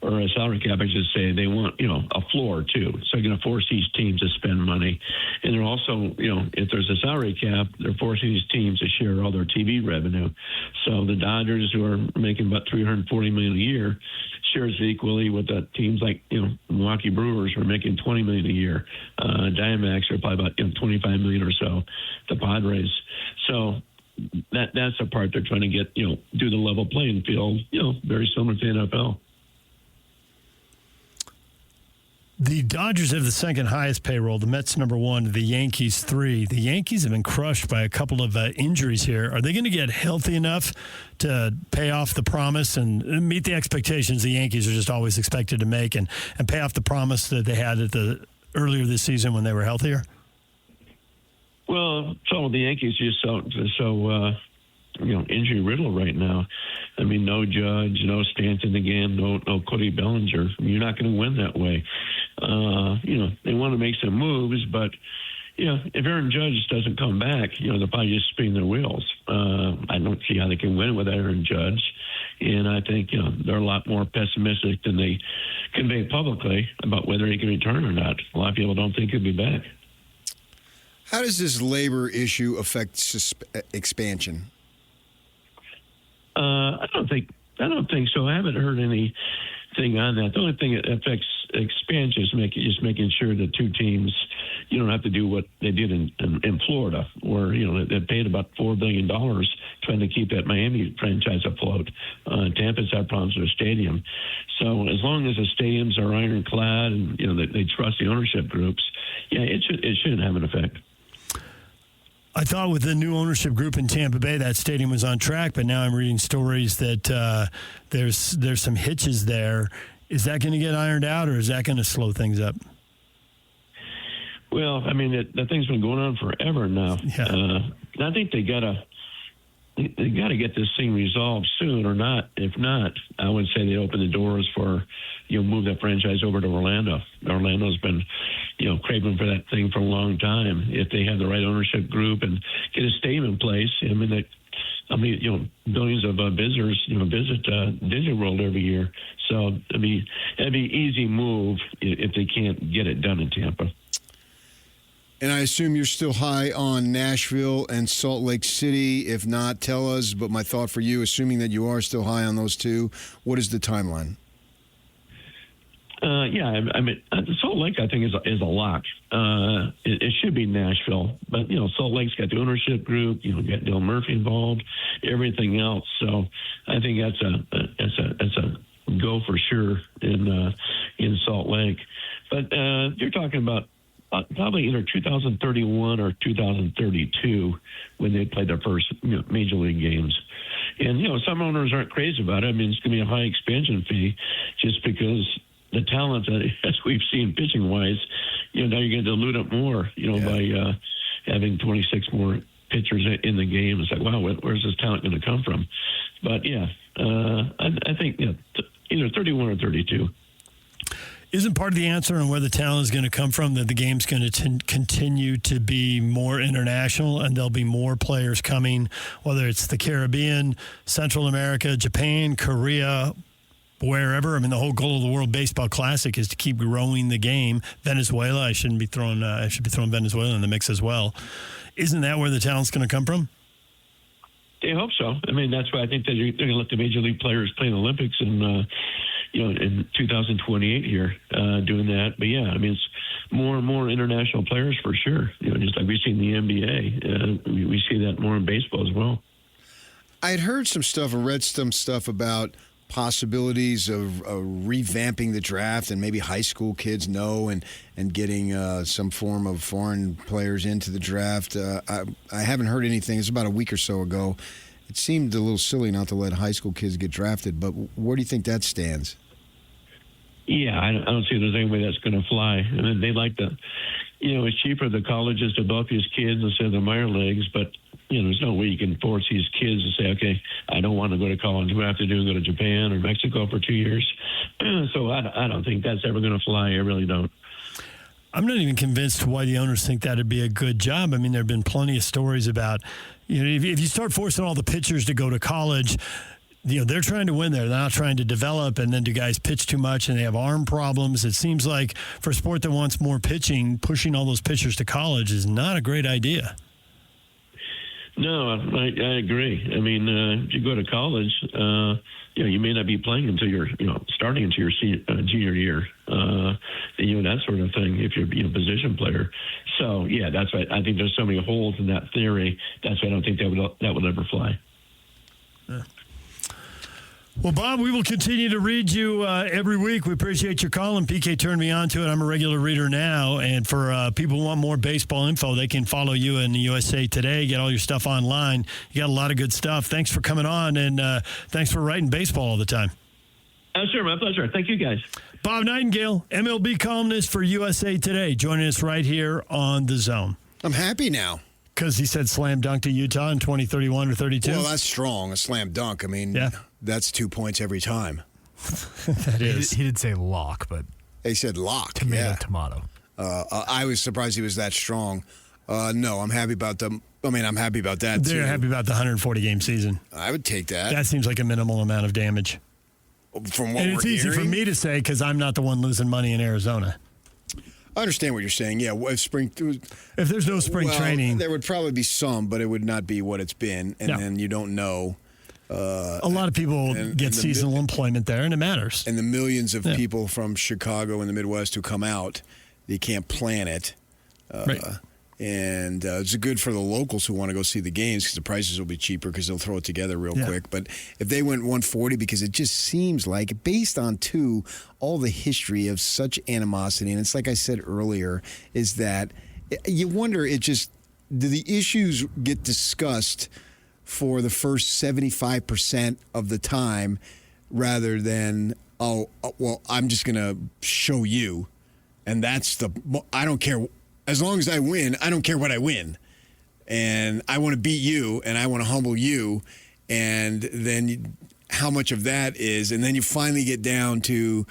or a salary cap, I should say, they want, a floor too. So they're going to force these teams to spend money. And they're also, if there's a salary cap, they're forcing these teams to share all their TV revenue. So the Dodgers, who are making about $340 million a year, shares equally with the teams like, Milwaukee Brewers, who are making $20 million a year. Diamondbacks are probably about $25 million or so. The Padres. So that's the part they're trying to get, do the level playing field, very similar to the NFL. The Dodgers have the second highest payroll. The Mets number 1, the Yankees 3. The Yankees have been crushed by a couple of injuries here. Are they going to get healthy enough to pay off the promise and meet the expectations the Yankees are just always expected to make and pay off the promise that they had earlier this season when they were healthier? Well, some of the Yankees just so injury riddled right now. I mean, no Judge, no Stanton again, no Cody Bellinger. I mean, you're not going to win that way. They want to make some moves, but if Aaron Judge doesn't come back, they'll probably just spin their wheels. I don't see how they can win with Aaron Judge, and I think they're a lot more pessimistic than they convey publicly about whether he can return or not. A lot of people don't think he'll be back. How does this labor issue affect expansion? I don't think so. I haven't heard anything on that. The only thing that affects expansion is making sure that two teams, don't have to do what they did in Florida, where they paid about $4 billion trying to keep that Miami franchise afloat. Tampa's had problems with the stadium, so as long as the stadiums are ironclad and they trust the ownership groups, it shouldn't have an effect. I thought with the new ownership group in Tampa Bay, that stadium was on track, but now I'm reading stories that there's some hitches there. Is that going to get ironed out, or is that going to slow things up? Well, I mean, that thing's been going on forever now. Yeah. I think they got to they got to get this thing resolved soon, or not. If not, I would say they open the doors for, move that franchise over to Orlando. Orlando's been, craving for that thing for a long time. If they have the right ownership group and get a stadium in place, billions of visitors, visit Disney World every year. So it'd be easy move if they can't get it done in Tampa. And I assume you're still high on Nashville and Salt Lake City. If not, tell us. But my thought for you, assuming that you are still high on those two, what is the timeline? Salt Lake, I think, is a lock. It should be Nashville, but Salt Lake's got the ownership group. Got Dale Murphy involved, everything else. So I think that's a go for sure in Salt Lake. But you're talking about probably either 2031 or 2032 when they play their first major league games. And some owners aren't crazy about it. I mean, it's going to be a high expansion fee just because the talent, as we've seen pitching wise, now you're going to dilute it more, by having 26 more pitchers in the game. It's like, wow, where's this talent going to come from? But I think either 31 or 32. Isn't part of the answer on where the talent is going to come from that the game's going to continue to be more international and there'll be more players coming, whether it's the Caribbean, Central America, Japan, Korea, wherever? I mean, the whole goal of the World Baseball Classic is to keep growing the game. Venezuela, I should be throwing Venezuela in the mix as well. Isn't that where the talent's going to come from? They hope so. I mean, that's why I think that they're going to let the major league players play in the Olympics in 2028 here, doing that. But yeah, I mean, it's more and more international players for sure. Just like we see in the NBA, we see that more in baseball as well. I had heard some stuff and read some stuff about possibilities of revamping the draft and maybe high school kids know and getting some form of foreign players into the draft. I haven't heard anything. It's about a week or so ago. It seemed a little silly not to let high school kids get drafted, but where do you think that stands? Yeah, I don't see there's any way that's going to fly. I mean, they like to, it's cheaper the colleges to develop these kids instead of the minor leagues, but there's no way you can force these kids to say, okay, I don't want to go to college. What I have to do is go to Japan or Mexico for 2 years. So I don't think that's ever going to fly. I really don't. I'm not even convinced why the owners think that would be a good job. I mean, there have been plenty of stories about, if you start forcing all the pitchers to go to college, they're trying to win there. They're not trying to develop, and then do guys pitch too much and they have arm problems? It seems like for a sport that wants more pitching, pushing all those pitchers to college is not a great idea. No, I agree. I mean, if you go to college, you may not be playing until you're, starting into your junior year, that sort of thing, if you're a position player. So, yeah, that's why I think there's so many holes in that theory. That's why I don't think that would ever fly. Yeah. Well, Bob, we will continue to read you every week. We appreciate your calling. PK turned me on to it. I'm a regular reader now. And for people who want more baseball info, they can follow you in the USA Today, get all your stuff online. You got a lot of good stuff. Thanks for coming on, and thanks for writing baseball all the time. Sure, my pleasure. Thank you, guys. Bob Nightengale, MLB columnist for USA Today, joining us right here on The Zone. I'm happy now. Because he said slam dunk to Utah in 2031 or 32? Well, that's strong, a slam dunk. I mean, that's 2 points every time. That is. He did say lock, but... He said lock, Tomato. I was surprised he was that strong. No, I'm happy about them. I'm happy about that, too. They're happy about the 140-game season. I would take that. That seems like a minimal amount of damage. From what and it's easy for me to say because I'm not the one losing money in Arizona. I understand what you're saying. Yeah, if there's no spring training, there would probably be some, but it would not be what it's been, and then you don't know. A lot of people get seasonal employment there, and it matters. And the millions of people from Chicago and the Midwest who come out, they can't plan it. Right. And it's good for the locals who want to go see the games because the prices will be cheaper because they'll throw it together real quick. But if they went 140, because it just seems like, based on all the history of such animosity, and it's like I said earlier, is that you wonder, do the issues get discussed for the first 75% of the time rather than, I'm just going to show you. And I don't care. As long as I win, I don't care what I win. and I want to beat you, and I want to humble you, and then how much of that is, and then you finally get down to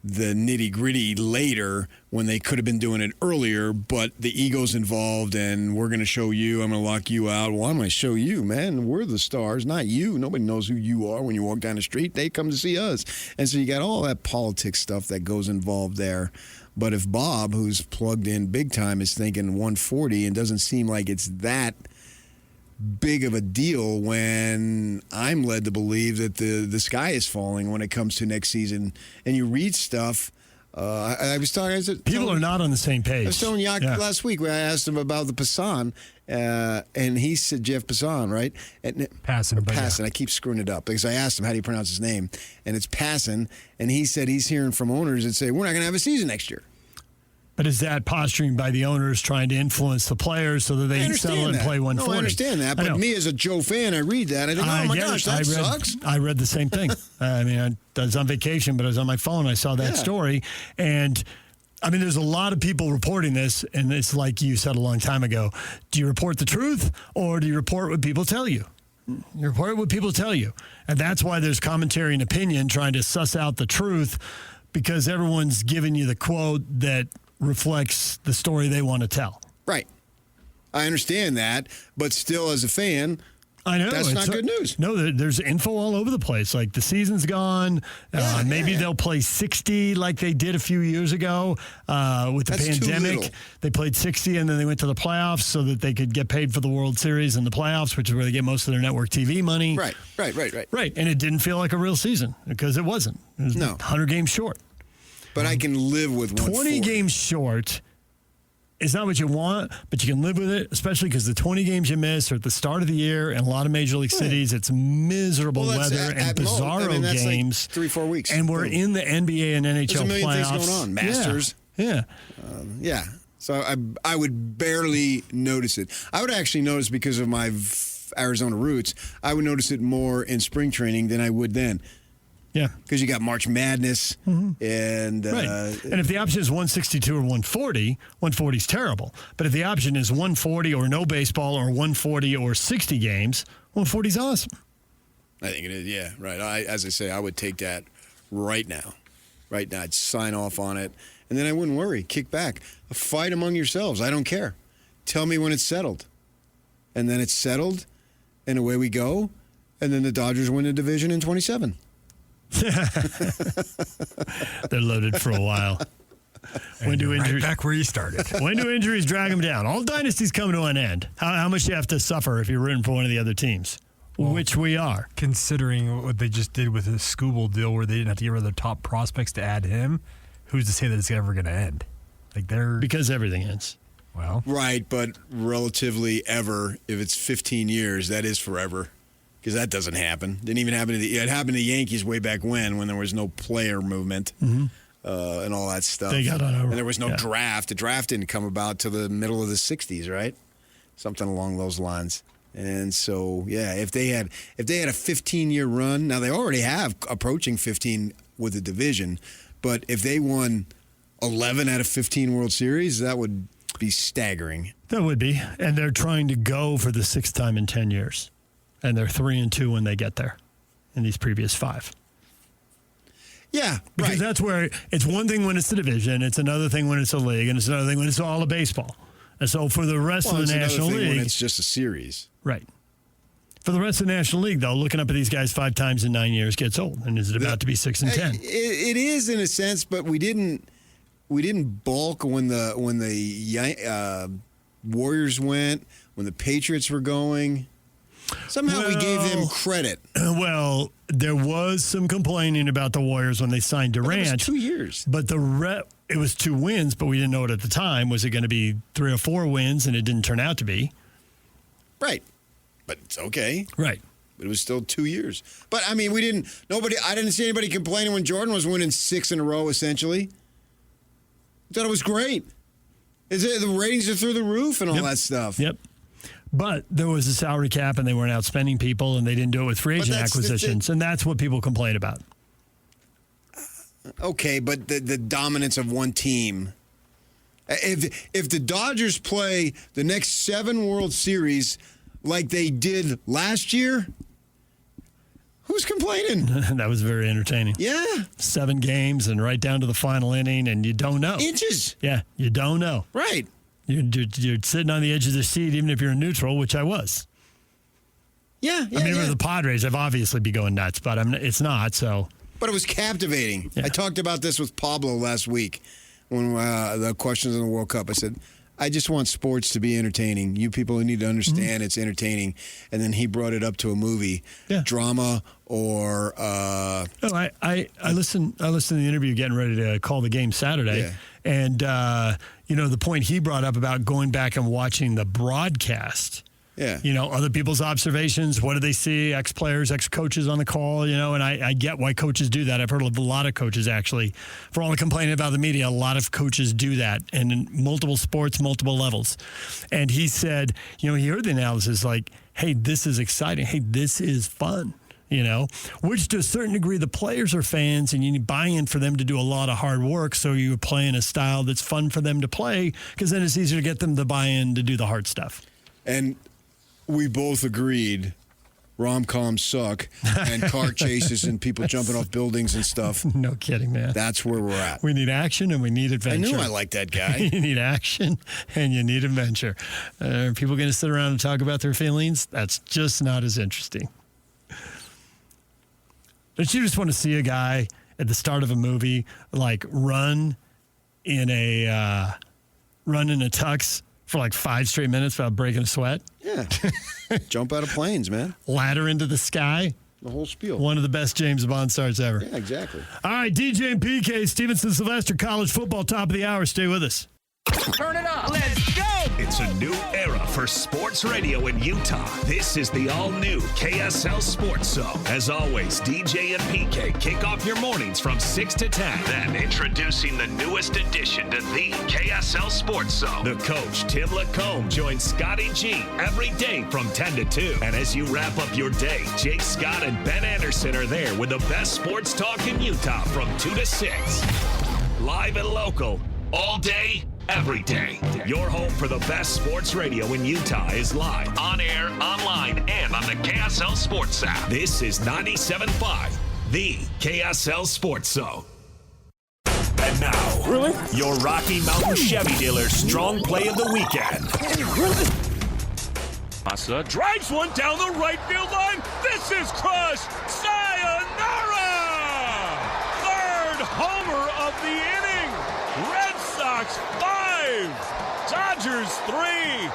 the nitty-gritty later when they could have been doing it earlier, but the ego's involved, and we're going to show you, I'm going to lock you out. Well, I'm going to show you, man. We're the stars, not you. Nobody knows who you are when you walk down the street. They come to see us. And so you got all that politics stuff that goes involved there. But if Bob, who's plugged in big time, is thinking 140 and doesn't seem like it's that big of a deal, when I'm led to believe that the sky is falling when it comes to next season, and you read stuff. I was talking. People are not on the same page. I was telling Yak last week where I asked him about the Passan, and he said Jeff Passan, right? Passan. I keep screwing it up because I asked him how do you pronounce his name, and it's Passan, and he said he's hearing from owners that say we're not going to have a season next year. But is that posturing by the owners trying to influence the players so that they can settle and play 140? No, I understand that. But me as a Joe fan, I read that. I think, oh, my gosh, that sucks. I read the same thing. I mean, I was on vacation, but I was on my phone. I saw that story. And, I mean, there's a lot of people reporting this, and it's like you said a long time ago. Do you report the truth, or do you report what people tell you? You report what people tell you. And that's why there's commentary and opinion trying to suss out the truth, because everyone's giving you the quote that reflects the story they want to tell. Right. I understand that, but still as a fan, I know that's not good news. No, there's info all over the place. Like the season's gone. Maybe they'll play 60 like they did a few years ago with the pandemic. They played 60 and then they went to the playoffs so that they could get paid for the World Series and the playoffs, which is where they get most of their network TV money. Right. And it didn't feel like a real season because it wasn't. It was 100 games short. But I can live with 20 games short is not what you want, but you can live with it, especially because the 20 games you miss are at the start of the year in a lot of major league cities. It's miserable weather and bizarro games. Like 3-4 weeks. And we're in the NBA and NHL playoffs. There's a million things going on. Masters. Yeah. So I would barely notice it. I would actually notice because of my Arizona roots, I would notice it more in spring training than I would then. Yeah. Because you got March Madness. And and if the option is 162 or 140, 140 is terrible. But if the option is 140 or no baseball or 140 or 60 games, 140 is awesome. I think it is, yeah, right. As I say, I would take that right now. Right now, I'd sign off on it. And then I wouldn't worry. Kick back. A fight among yourselves. I don't care. Tell me when it's settled. And then it's settled, and away we go. And then the Dodgers win the division in 27. They're loaded for a while. When do injuries back where you started? When do injuries drag them down? All dynasties come to an end. How much do you have to suffer if you're rooting for one of the other teams? Well, which we are. Considering what they just did with the Scooble deal where they didn't have to get rid of their top prospects to add him, who's to say that it's ever going to end? Because everything ends. Well, right, but relatively ever, if it's 15 years, that is forever. Because that doesn't happen. Didn't even happen it happened to the Yankees way back when there was no player movement and all that stuff. They got on and there was no draft. The draft didn't come about till the middle of the 60s, right? Something along those lines. And so, if they had a 15-year run, now they already have approaching 15 with the division, but if they won 11 out of 15 World Series, that would be staggering. That would be. And they're trying to go for the 6th time in 10 years. And they're 3-2 when they get there in these previous 5. Yeah, because that's where it's one thing when it's the division, it's another thing when it's a league, and it's another thing when it's all of baseball. And so for the rest of the National League, when it's just a series, right? For the rest of the National League, though, looking up at these guys 5 times in 9 years gets old, and is it about to be 6 and 10? It is in a sense, but we didn't balk when the Warriors went, when the Patriots were going. Somehow we gave them credit. Well, there was some complaining about the Warriors when they signed Durant. It was 2 years. But it was 2 wins, but we didn't know it at the time. Was it going to be 3 or 4 wins, and it didn't turn out to be? Right. But it's okay. Right. But it was still 2 years. But, I mean, I didn't see anybody complaining when Jordan was winning 6 in a row, essentially. I thought it was great. The ratings are through the roof and all that stuff. Yep. But there was a salary cap, and they weren't outspending people, and they didn't do it with free agent acquisitions, and that's what people complain about. Okay, but the dominance of one team, If the Dodgers play the next 7 World Series like they did last year, who's complaining? That was very entertaining. Yeah. 7 games and right down to the final inning, and you don't know. Inches. Yeah, you don't know. Right. You're sitting on the edge of the seat, even if you're neutral, which I was. Yeah. I mean, with the Padres, I've obviously be going nuts, but it's not, so. But it was captivating. Yeah. I talked about this with Pablo last week when the questions in the World Cup. I said, I just want sports to be entertaining. You people need to understand it's entertaining. And then he brought it up to a movie, drama or. I listened to the interview getting ready to call the game Saturday, and the point he brought up about going back and watching the broadcast. Yeah. Other people's observations. What do they see? Ex-players, ex-coaches on the call, and I get why coaches do that. I've heard of a lot of coaches, actually. For all the complaining about the media, a lot of coaches do that, and in multiple sports, multiple levels. And he said, he heard the analysis like, hey, this is exciting. Hey, this is fun. Which to a certain degree, the players are fans, and you need buy-in for them to do a lot of hard work, so you're playing a style that's fun for them to play, because then it's easier to get them to buy in to do the hard stuff. And we both agreed rom-coms suck and car chases and people jumping off buildings and stuff. No kidding, man. That's where we're at. We need action and we need adventure. I knew I liked that guy. You need action and you need adventure. Are people going to sit around and talk about their feelings? That's just not as interesting. Don't you just want to see a guy at the start of a movie like run in a tux for like 5 straight minutes without breaking a sweat? Yeah. Jump out of planes, man. Ladder into the sky. The whole spiel. One of the best James Bond stars ever. Yeah, exactly. All right, DJ and PK, Stevenson, Sylvester, college football, top of the hour. Stay with us. Turn it up. Let's go. It's a new era for sports radio in Utah. This is the all-new KSL Sports Zone. As always, DJ and PK kick off your mornings from 6 to 10. Then introducing the newest addition to the KSL Sports Zone. The coach, Tim Lacombe, joins Scotty G every day from 10 to 2. And as you wrap up your day, Jake Scott and Ben Anderson are there with the best sports talk in Utah from 2 to 6. Live and local, all day, every day. Your home for the best sports radio in Utah is live, on air, online, and on the KSL Sports app. This is 97.5, the KSL Sports Zone. And now, your Rocky Mountain Chevy dealer's strong play of the weekend. Massa drives one down the right field line. This is crushed. Sayonara! Third homer of the inning. Red Sox 5, Dodgers 3.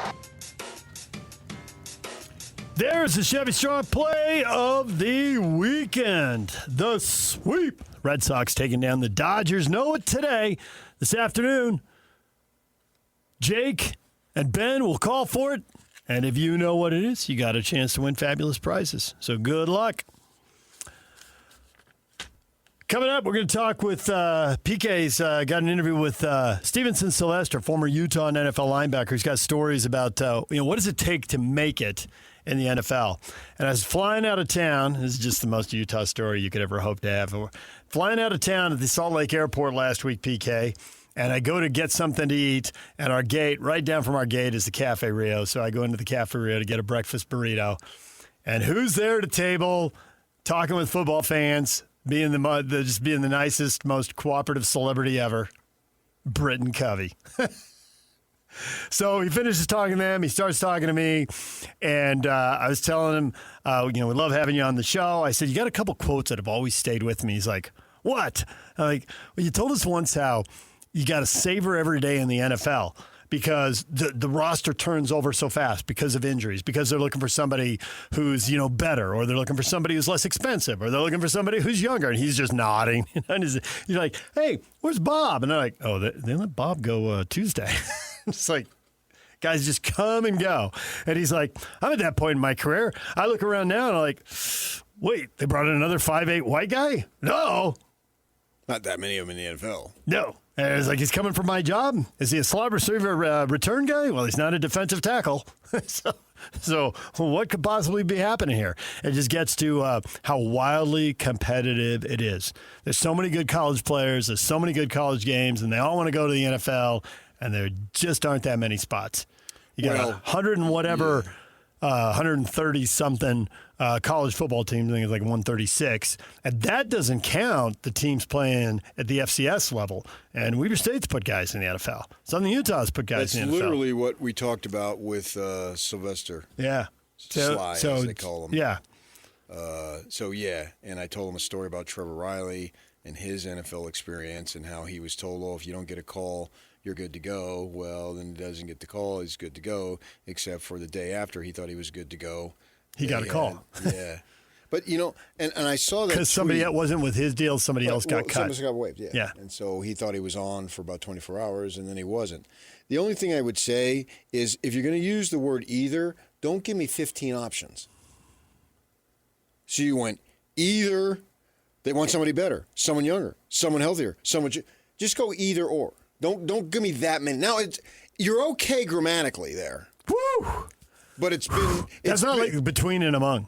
There's the Chevy Strong play of the weekend. The sweep. Red Sox taking down the Dodgers. Know it today, this afternoon. Jake and Ben will call for it. And if you know what it is, you got a chance to win fabulous prizes. So good luck. Coming up, we're going to talk with PK's got an interview with Stevenson, Sylvester, former Utah and NFL linebacker. He's got stories about what does it take to make it in the NFL. And I was flying out of town. This is just the most Utah story you could ever hope to have. Flying out of town at the Salt Lake Airport last week, PK, and I go to get something to eat. At our gate, right down from our gate, is the Cafe Rio. So I go into the Cafe Rio to get a breakfast burrito. And who's there at the table talking with football fans? Being the nicest, most cooperative celebrity ever, Britton Covey. So he finishes talking to them. He starts talking to me, and I was telling him, we love having you on the show. I said, you got a couple quotes that have always stayed with me. He's like, what? I'm like, well, you told us once how you got to savor every day in the NFL. Because the roster turns over so fast because of injuries, because they're looking for somebody who's, better, or they're looking for somebody who's less expensive, or they're looking for somebody who's younger. And he's just nodding. And you're like, hey, where's Bob? And they're like, oh, they let Bob go Tuesday. It's like, guys just come and go. And he's like, I'm at that point in my career. I look around now and I'm like, wait, they brought in another 5'8" white guy? No. Not that many of them in the NFL. No. And it's like, he's coming for my job? Is he a slot receiver return guy? Well, he's not a defensive tackle. So what could possibly be happening here? It just gets to how wildly competitive it is. There's so many good college players. There's so many good college games, and they all want to go to the NFL. and there just aren't that many spots. You got 100 and whatever, 130-something college football teams. I think it's like 136. And that doesn't count the teams playing at the FCS level. And Weber State's put guys in the NFL. Southern Utah's put guys in the NFL. That's literally what we talked about with Sylvester. Yeah. Sly, as they call him. Yeah. And I told him a story about Trevor Riley and his NFL experience and how he was told, if you don't get a call, you're good to go. Well, then he doesn't get the call, he's good to go, except for the day after he thought he was good to go. He got a call. Yeah. But, and I saw that because somebody that wasn't with his deal, somebody else got cut. Somebody got waived, yeah. And so he thought he was on for about 24 hours, and then he wasn't. The only thing I would say is if you're going to use the word either, don't give me 15 options. So you went either they want somebody better, someone younger, someone healthier, just go either or. Don't give me that many. Now you're okay grammatically there. Woo! But it's been that's not like between and among.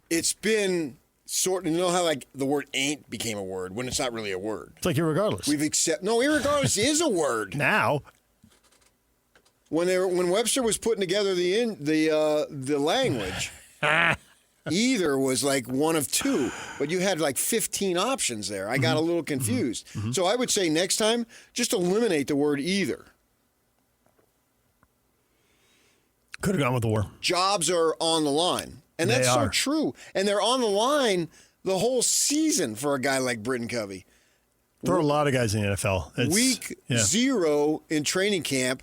It's been you know how like the word ain't became a word when it's not really a word. It's like irregardless. Irregardless is a word. Now. When Webster was putting together the language, either was like one of two, but you had like 15 options there. I got a little confused. Mm-hmm. So I would say next time, just eliminate the word either. Could have gone with the war. Jobs are on the line, and that's so true. And they're on the line the whole season for a guy like Britton Covey. There are a lot of guys in the NFL. Week 0 in training camp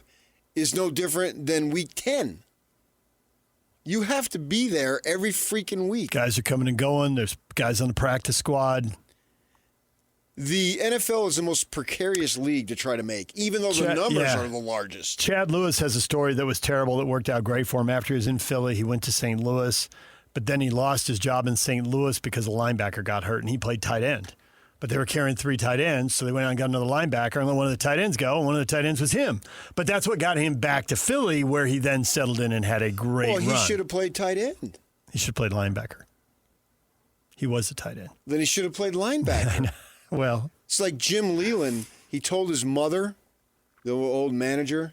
is no different than week 10. You have to be there every freaking week. Guys are coming and going. There's guys on the practice squad. The NFL is the most precarious league to try to make, even though the numbers are the largest. Chad Lewis has a story that was terrible that worked out great for him. After he was in Philly, he went to St. Louis, but then he lost his job in St. Louis because the linebacker got hurt, and he played tight end. But they were carrying 3 tight ends, so they went out and got another linebacker, and let one of the tight ends go, and one of the tight ends was him. But that's what got him back to Philly, where he then settled in and had a great run. Well, he should have played tight end. He should have played linebacker. He was a tight end. Then he should have played linebacker. Well, it's like Jim Leland. He told his mother, the old manager,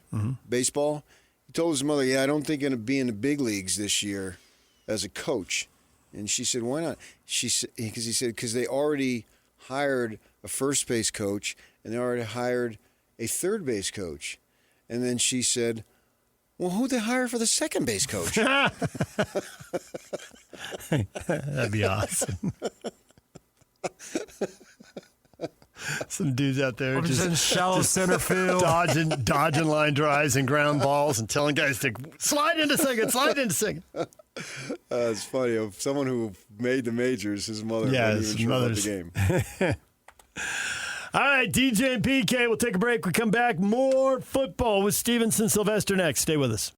baseball, he told his mother, I don't think I'm going to be in the big leagues this year as a coach. And she said, why not? He said, because they already hired a first base coach, and they already hired a third base coach. And then she said, well, who'd they hire for the second base coach? That'd be awesome. Some dudes out there just in shallow center field, dodging line drives and ground balls, and telling guys to slide into second. It's funny. Someone who made the majors, his mother wasn't even sure about the game. All right, DJ and PK, we'll take a break. We come back, more football with Stevenson Sylvester next. Stay with us.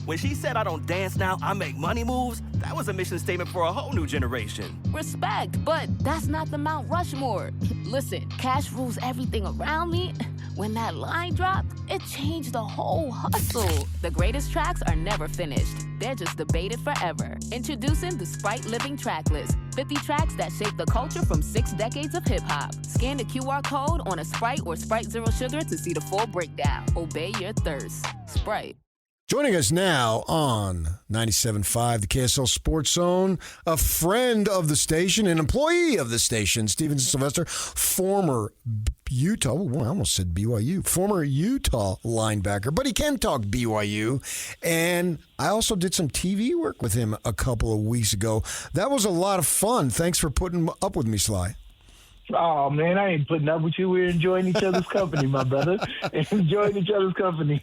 When she said I don't dance now, I make money moves, that was a mission statement for a whole new generation. Respect, but that's not the Mount Rushmore. Listen, cash rules everything around me. When that line dropped, it changed the whole hustle. The greatest tracks are never finished. They're just debated forever. Introducing the Sprite Living Track List. 50 tracks that shape the culture from 6 decades of hip-hop. Scan the QR code on a Sprite or Sprite Zero Sugar to see the full breakdown. Obey your thirst. Sprite. Joining us now on 97.5, the KSL Sports Zone, a friend of the station, an employee of the station, Stevenson Sylvester, former Utah, I almost said BYU, former Utah linebacker, but he can talk BYU. And I also did some TV work with him a couple of weeks ago. That was a lot of fun. Thanks for putting up with me, Sly. Oh, man, I ain't putting up with you. We're enjoying each other's company, my brother. Enjoying each other's company.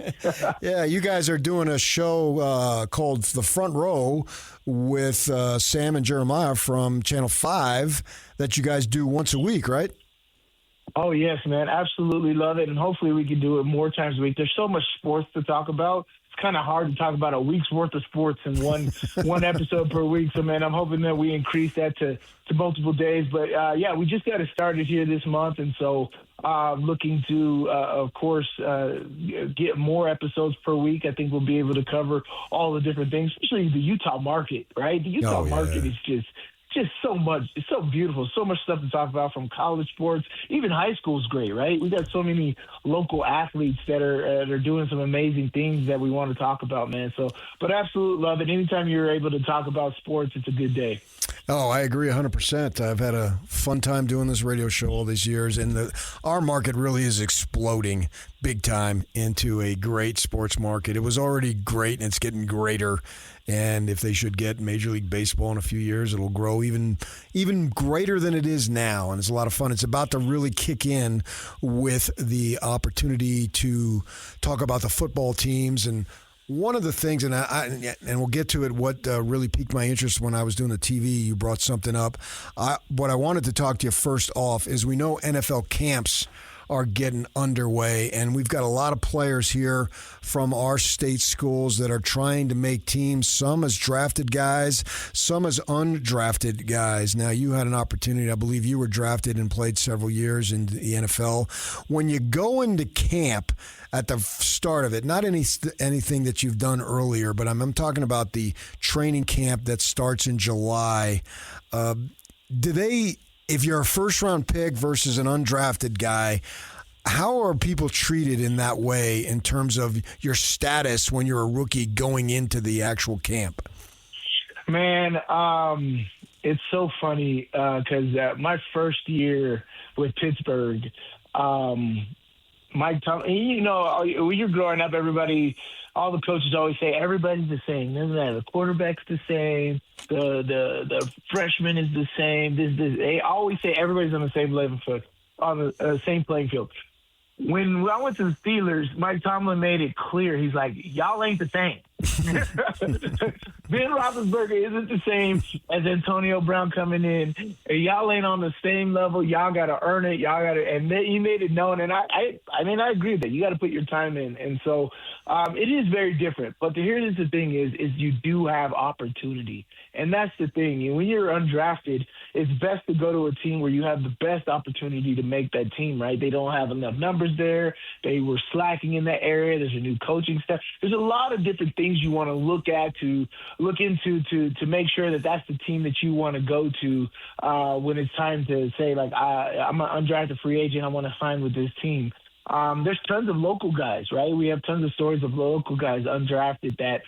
Yeah, you guys are doing a show called The Front Row with Sam and Jeremiah from Channel 5 that you guys do once a week, right? Oh, yes, man. Absolutely love it. And hopefully we can do it more times a week. There's so much sports to talk about. It's kind of hard to talk about a week's worth of sports in one episode per week. So, man, I'm hoping that we increase that to multiple days. But, yeah, we just got it started here this month. And so looking to, of course, get more episodes per week. I think we'll be able to cover all the different things, especially the Utah market, right? The Utah market is just so much. It's so beautiful. So much stuff to talk about from college sports. Even high school is great, right? We got so many local athletes that are doing some amazing things that we want to talk about, man. So, but absolutely love it. Anytime you're able to talk about sports, it's a good day. Oh, I agree 100%. I've had a fun time doing this radio show all these years, and our market really is exploding big time into a great sports market. It was already great, and it's getting greater. And if they should get Major League Baseball in a few years, it'll grow even greater than it is now. And it's a lot of fun. It's about to really kick in with the opportunity to talk about the football teams. And one of the things, and we'll get to it, what really piqued my interest when I was doing the TV, you brought something up. What I wanted to talk to you first off is we know NFL camps are getting underway, and we've got a lot of players here from our state schools that are trying to make teams, some as drafted guys, some as undrafted guys. Now, you had an opportunity, I believe you were drafted and played several years in the NFL. When you go into camp at the start of it, not anything that you've done earlier, but I'm talking about the training camp that starts in July. If you're a first-round pick versus an undrafted guy, how are people treated in that way in terms of your status when you're a rookie going into the actual camp? Man, it's so funny because my first year with Pittsburgh, Mike Tomlin, when you're growing up, all the coaches always say everybody's the same. The quarterback's the same. The freshman is the same. They always say everybody's on the same level foot, on the same playing field. When I went to the Steelers, Mike Tomlin made it clear. He's like, y'all ain't the same. Ben Roethlisberger isn't the same as Antonio Brown coming in. Y'all ain't on the same level. Y'all got to earn it. And he made it known. And I agree with that. You got to put your time in. And so it is very different. But here's the thing is you do have opportunity. And that's the thing. When you're undrafted, it's best to go to a team where you have the best opportunity to make that team, right? They don't have enough numbers there. They were slacking in that area. There's a new coaching staff. There's a lot of different things you want to look into to make sure that that's the team that you want to go to when it's time to say, like, I'm an undrafted free agent. I want to sign with this team. There's tons of local guys, right? We have tons of stories of local guys undrafted that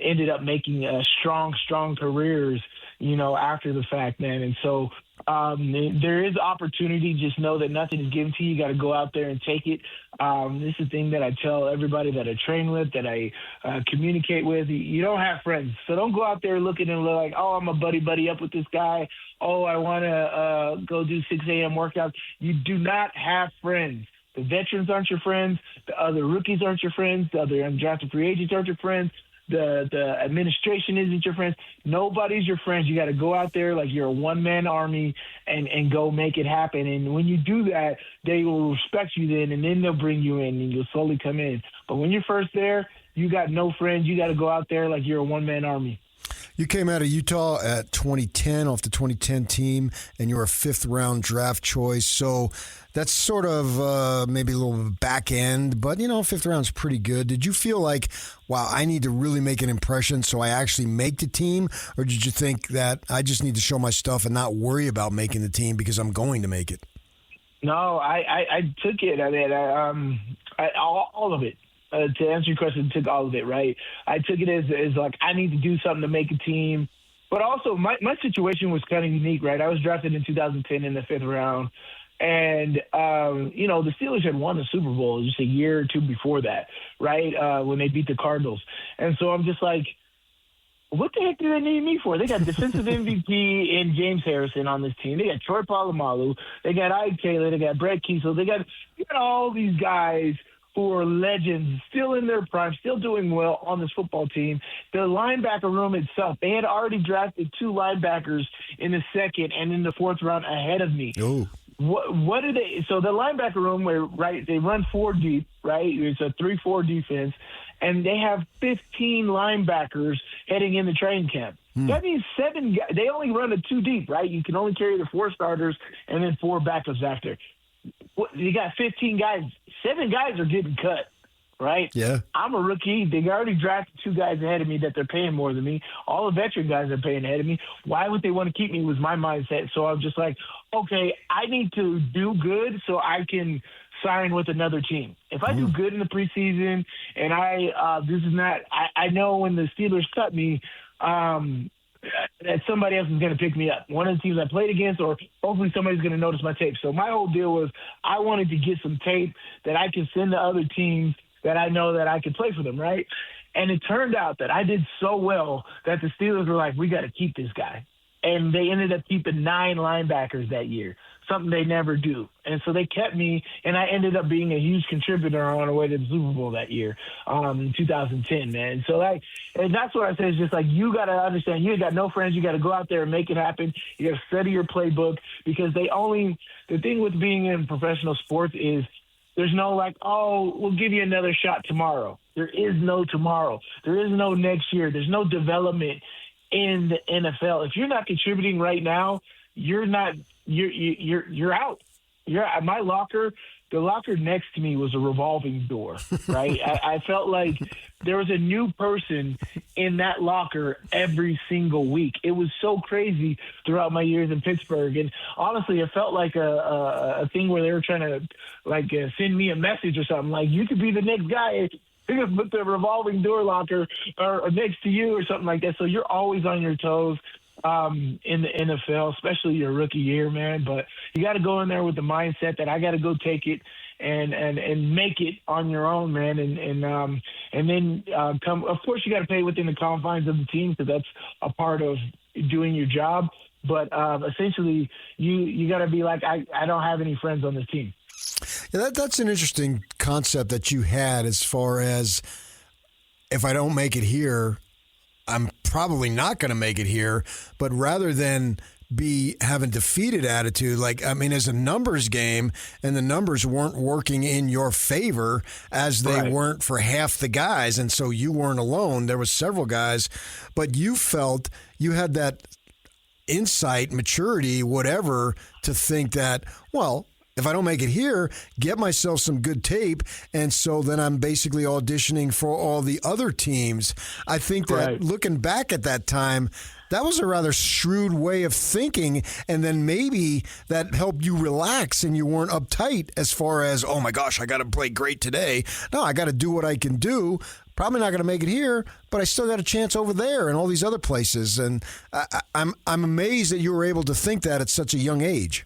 ended up making strong careers, after the fact, man. And so there is opportunity. Just know that nothing is given to you. You got to go out there and take it. This is the thing that I tell everybody that I train with, that I communicate with. You don't have friends. So don't go out there looking and like, oh, I'm a buddy up with this guy. Oh, I want to go do 6 a.m. workouts. You do not have friends. The veterans aren't your friends. The other rookies aren't your friends. The other undrafted free agents aren't your friends. The administration isn't your friends. Nobody's your friends. You got to go out there like you're a one-man army and go make it happen. And when you do that, they will respect you then, and then they'll bring you in, and you'll slowly come in. But when you're first there, you got no friends. You got to go out there like you're a one-man army. You came out of Utah at 2010, off the 2010 team, and you were a fifth-round draft choice. So that's sort of maybe a little back end, but, fifth round's pretty good. Did you feel like, wow, I need to really make an impression so I actually make the team? Or did you think that I just need to show my stuff and not worry about making the team because I'm going to make it? No, I took it. I mean, all of it. To answer your question, I took all of it, right? I took it as like, I need to do something to make a team. But also, my situation was kind of unique, right? I was drafted in 2010 in the fifth round. And, the Steelers had won the Super Bowl just a year or two before that, right, when they beat the Cardinals. And so I'm just like, what the heck do they need me for? They got defensive MVP and James Harrison on this team. They got Troy Polamalu. They got Ike Taylor. They got Brett Kiesel. They got all these guys who are legends, still in their prime, still doing well on this football team. The linebacker room itself, they had already drafted 2 linebackers in the second and in the fourth round ahead of me. Oh. What do they – so the linebacker room, they run 4 deep, right? It's a 3-4 defense, and they have 15 linebackers heading into training camp. That means 7 guys. They only run a 2 deep, right? You can only carry the 4 starters and then 4 backups after. You got 15 guys. 7 guys are getting cut. right? Yeah. I'm a rookie. They already drafted 2 guys ahead of me that they're paying more than me. All the veteran guys are paying ahead of me. Why would they want to keep me was my mindset. So I'm just like, okay, I need to do good so I can sign with another team. If I do good in the preseason and I know when the Steelers cut me, that somebody else is going to pick me up. One of the teams I played against, or hopefully somebody's going to notice my tape. So my whole deal was I wanted to get some tape that I could send to other teams that I know that I could play for them, right? And it turned out that I did so well that the Steelers were like, we got to keep this guy. And they ended up keeping 9 linebackers that year, something they never do. And so they kept me, and I ended up being a huge contributor on the way to the Super Bowl that year, in 2010, man. So, and that's what I say is just like, you got to understand, you got no friends. You got to go out there and make it happen. You got to study your playbook, because the thing with being in professional sports is there's no like, oh, we'll give you another shot tomorrow. There is no tomorrow. There is no next year. There's no development in the NFL. If you're not contributing right now, you're out. You're at my locker. The locker next to me was a revolving door, right? I felt like there was a new person in that locker every single week. It was so crazy throughout my years in Pittsburgh. And honestly, it felt like a thing where they were trying to send me a message or something. Like, you could be the next guy. They're going to put the revolving door locker or next to you or something like that. So you're always on your toes in the NFL, especially your rookie year, man. But you got to go in there with the mindset that I got to go take it and make it on your own, man. And then come. Of course, you got to play within the confines of the team, because that's a part of doing your job. But essentially, you got to be like, I don't have any friends on this team. Yeah, that's an interesting concept that you had, as far as, if I don't make it here, I'm probably not going to make it here. But rather than have a defeated attitude, like, I mean, as a numbers game, and the numbers weren't working in your favor, as they weren't for half the guys, and so you weren't alone. There was several guys, but you felt you had that insight, maturity, whatever, to think that, well, if I don't make it here, get myself some good tape, and so then I'm basically auditioning for all the other teams. I think that looking back at that time, that was a rather shrewd way of thinking, and then maybe that helped you relax and you weren't uptight as far as, oh my gosh, I got to play great today. No, I got to do what I can do. Probably not going to make it here, but I still got a chance over there and all these other places. And I'm amazed that you were able to think that at such a young age.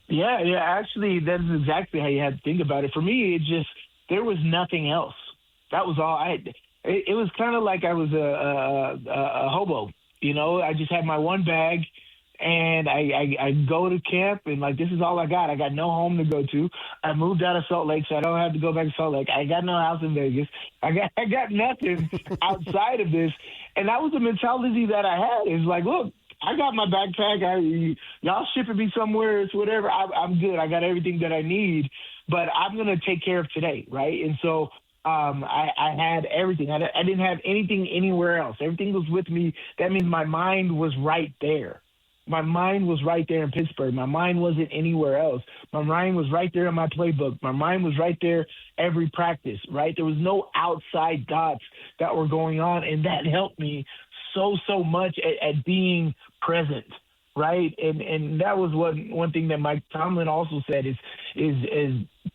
Yeah, actually, that's exactly how you had to think about it. For me, there was nothing else. That was all I had. It was kind of like I was a hobo, you know. I just had my one bag, and I go to camp, and like, this is all I got. I got no home to go to. I moved out of Salt Lake, so I don't have to go back to Salt Lake. I got no house in Vegas. I got nothing outside of this, and that was the mentality that I had. It's like, look, I got my backpack. Y'all shipping me somewhere. It's whatever. I'm good. I got everything that I need, but I'm going to take care of today, right? And so I had everything. I didn't have anything anywhere else. Everything was with me. That means my mind was right there. My mind was right there in Pittsburgh. My mind wasn't anywhere else. My mind was right there in my playbook. My mind was right there every practice, right? There was no outside thoughts that were going on, and that helped me so much at being present, right? And that was one thing that Mike Tomlin also said is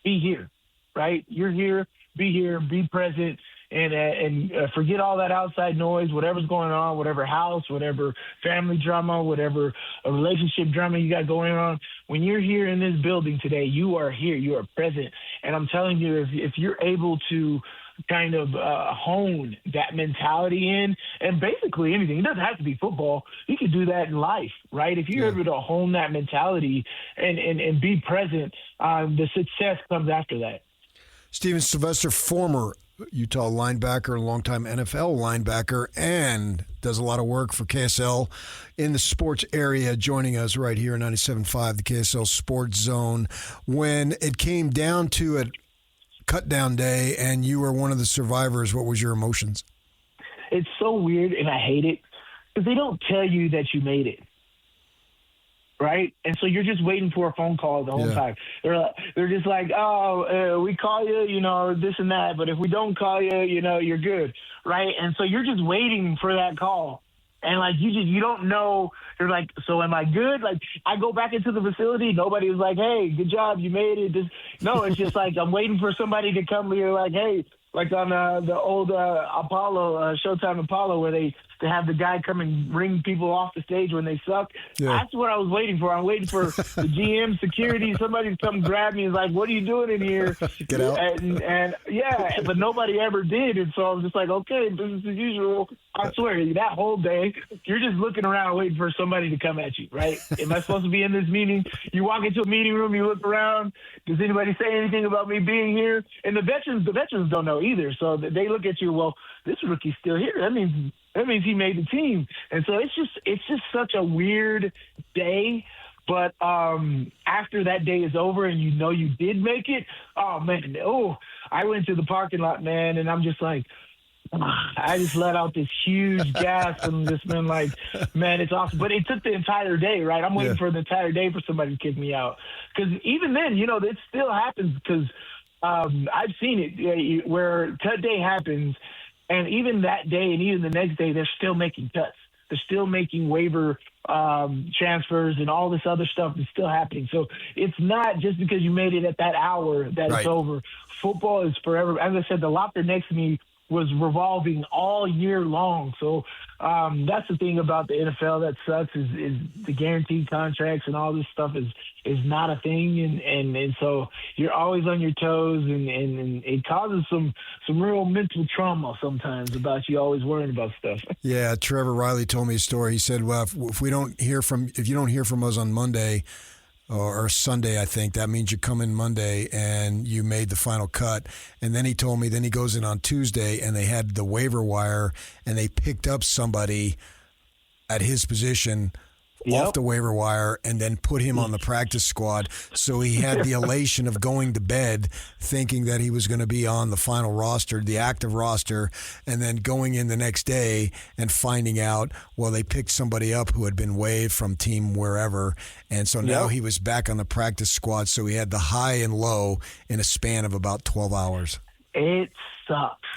be here, right? You're here, be present, and forget all that outside noise, whatever's going on, whatever house, whatever family drama, whatever relationship drama you got going on. When you're here in this building today, you are here, you are present. And I'm telling you, if you're able to kind of hone that mentality in, and basically anything. It doesn't have to be football. You can do that in life, right? If you're able to hone that mentality and be present, the success comes after that. Sylvester, former Utah linebacker, longtime NFL linebacker, and does a lot of work for KSL in the sports area, joining us right here in 97.5, the KSL Sports Zone. When it came down to it, cut down day, and you were one of the survivors, what was your emotions? It's so weird, and I hate it, because they don't tell you that you made it. right? And so you're just waiting for a phone call the whole time. They're just like, we call you, this and that, but if we don't call you, you're good, right? And so you're just waiting for that call. And, like, you don't know. You're like, so am I good? Like, I go back into the facility. Nobody was like, hey, good job. You made it. No, it's just like I'm waiting for somebody to come here like, hey, like on the old Apollo, Showtime Apollo, where they have the guy come and ring people off the stage when they suck. Yeah. That's what I was waiting for. I'm waiting for the GM, security, somebody to come grab me and like, what are you doing in here? Get out. And but nobody ever did. And so I was just like, okay, business as usual. I swear, that whole day, you're just looking around waiting for somebody to come at you, right? Am I supposed to be in this meeting? You walk into a meeting room, you look around. Does anybody say anything about me being here? And the veterans don't know either. So they look at you, well, this rookie's still here. That means he made the team. And so it's just such a weird day. But after that day is over and you did make it, I went to the parking lot, man, and I'm just like, I just let out this huge gasp and just been like, man, it's awesome. But it took the entire day, right? I'm waiting for the entire day for somebody to kick me out. Because even then, it still happens because I've seen it where cut day happens, and even that day and even the next day, they're still making cuts. They're still making waiver transfers and all this other stuff is still happening. So it's not just because you made it at that hour that it's over. Football is forever. As I said, the locker next to me was revolving all year long. So that's the thing about the NFL that sucks is the guaranteed contracts and all this stuff is not a thing. And so you're always on your toes and it causes some real mental trauma sometimes about you always worrying about stuff. Yeah, Trevor Riley told me a story. He said, well, if you don't hear from us on Monday or Sunday, I think, that means you come in Monday and you made the final cut. And then he told me, then he goes in on Tuesday and they had the waiver wire and they picked up somebody at his position off the waiver wire and then put him on the practice squad. So he had the elation of going to bed thinking that he was going to be on the final roster, the active roster, and then going in the next day and finding out, well, they picked somebody up who had been waived from team wherever. And so now he was back on the practice squad. So he had the high and low in a span of about 12 hours. It sucks.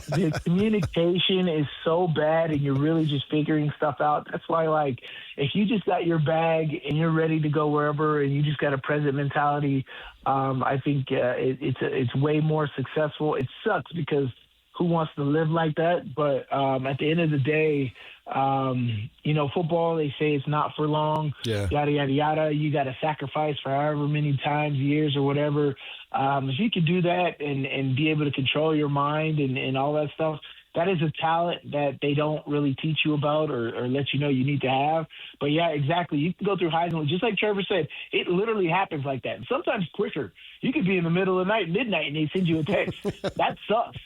The communication is so bad and you're really just figuring stuff out. That's why, like, if you just got your bag and you're ready to go wherever and you just got a present mentality, I think it's way more successful. It sucks because who wants to live like that? But at the end of the day, football, they say it's not for long, yada, yada, yada. You got to sacrifice for however many times, years or whatever. If you could do that and be able to control your mind and all that stuff, that is a talent that they don't really teach you about or let you know you need to have. But, yeah, exactly. You can go through highs and lows. Just like Trevor said, it literally happens like that. And sometimes quicker. You could be in the middle of the night, midnight, and they send you a text. That sucks.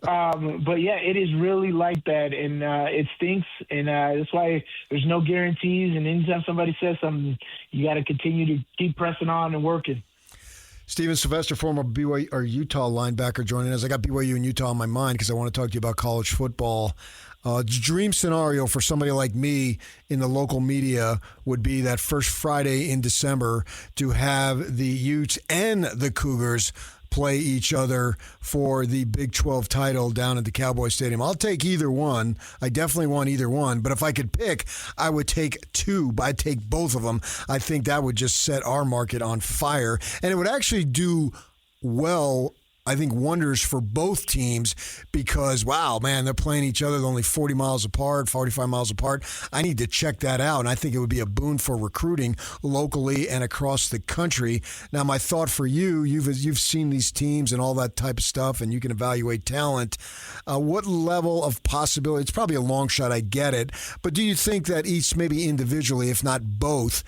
But, yeah, it is really like that, and it stinks. And that's why there's no guarantees. And anytime somebody says something, you got to continue to keep pressing on and working. Steven Sylvester, former BYU or Utah linebacker, joining us. I got BYU and Utah on my mind because I want to talk to you about college football. Dream scenario for somebody like me in the local media would be that first Friday in December to have the Utes and the Cougars play each other for the Big 12 title down at the Cowboy Stadium. I'll take either one. I definitely want either one. But if I could pick, I would take two. I'd take both of them. I think that would just set our market on fire. And it would actually do well, I think, wonders for both teams because, wow, man, they're playing each other. They're only 40 miles apart, 45 miles apart. I need to check that out, and I think it would be a boon for recruiting locally and across the country. Now, my thought for you, you've seen these teams and all that type of stuff, and you can evaluate talent. What level of possibility? It's probably a long shot, I get it, but do you think that each, maybe individually, if not both,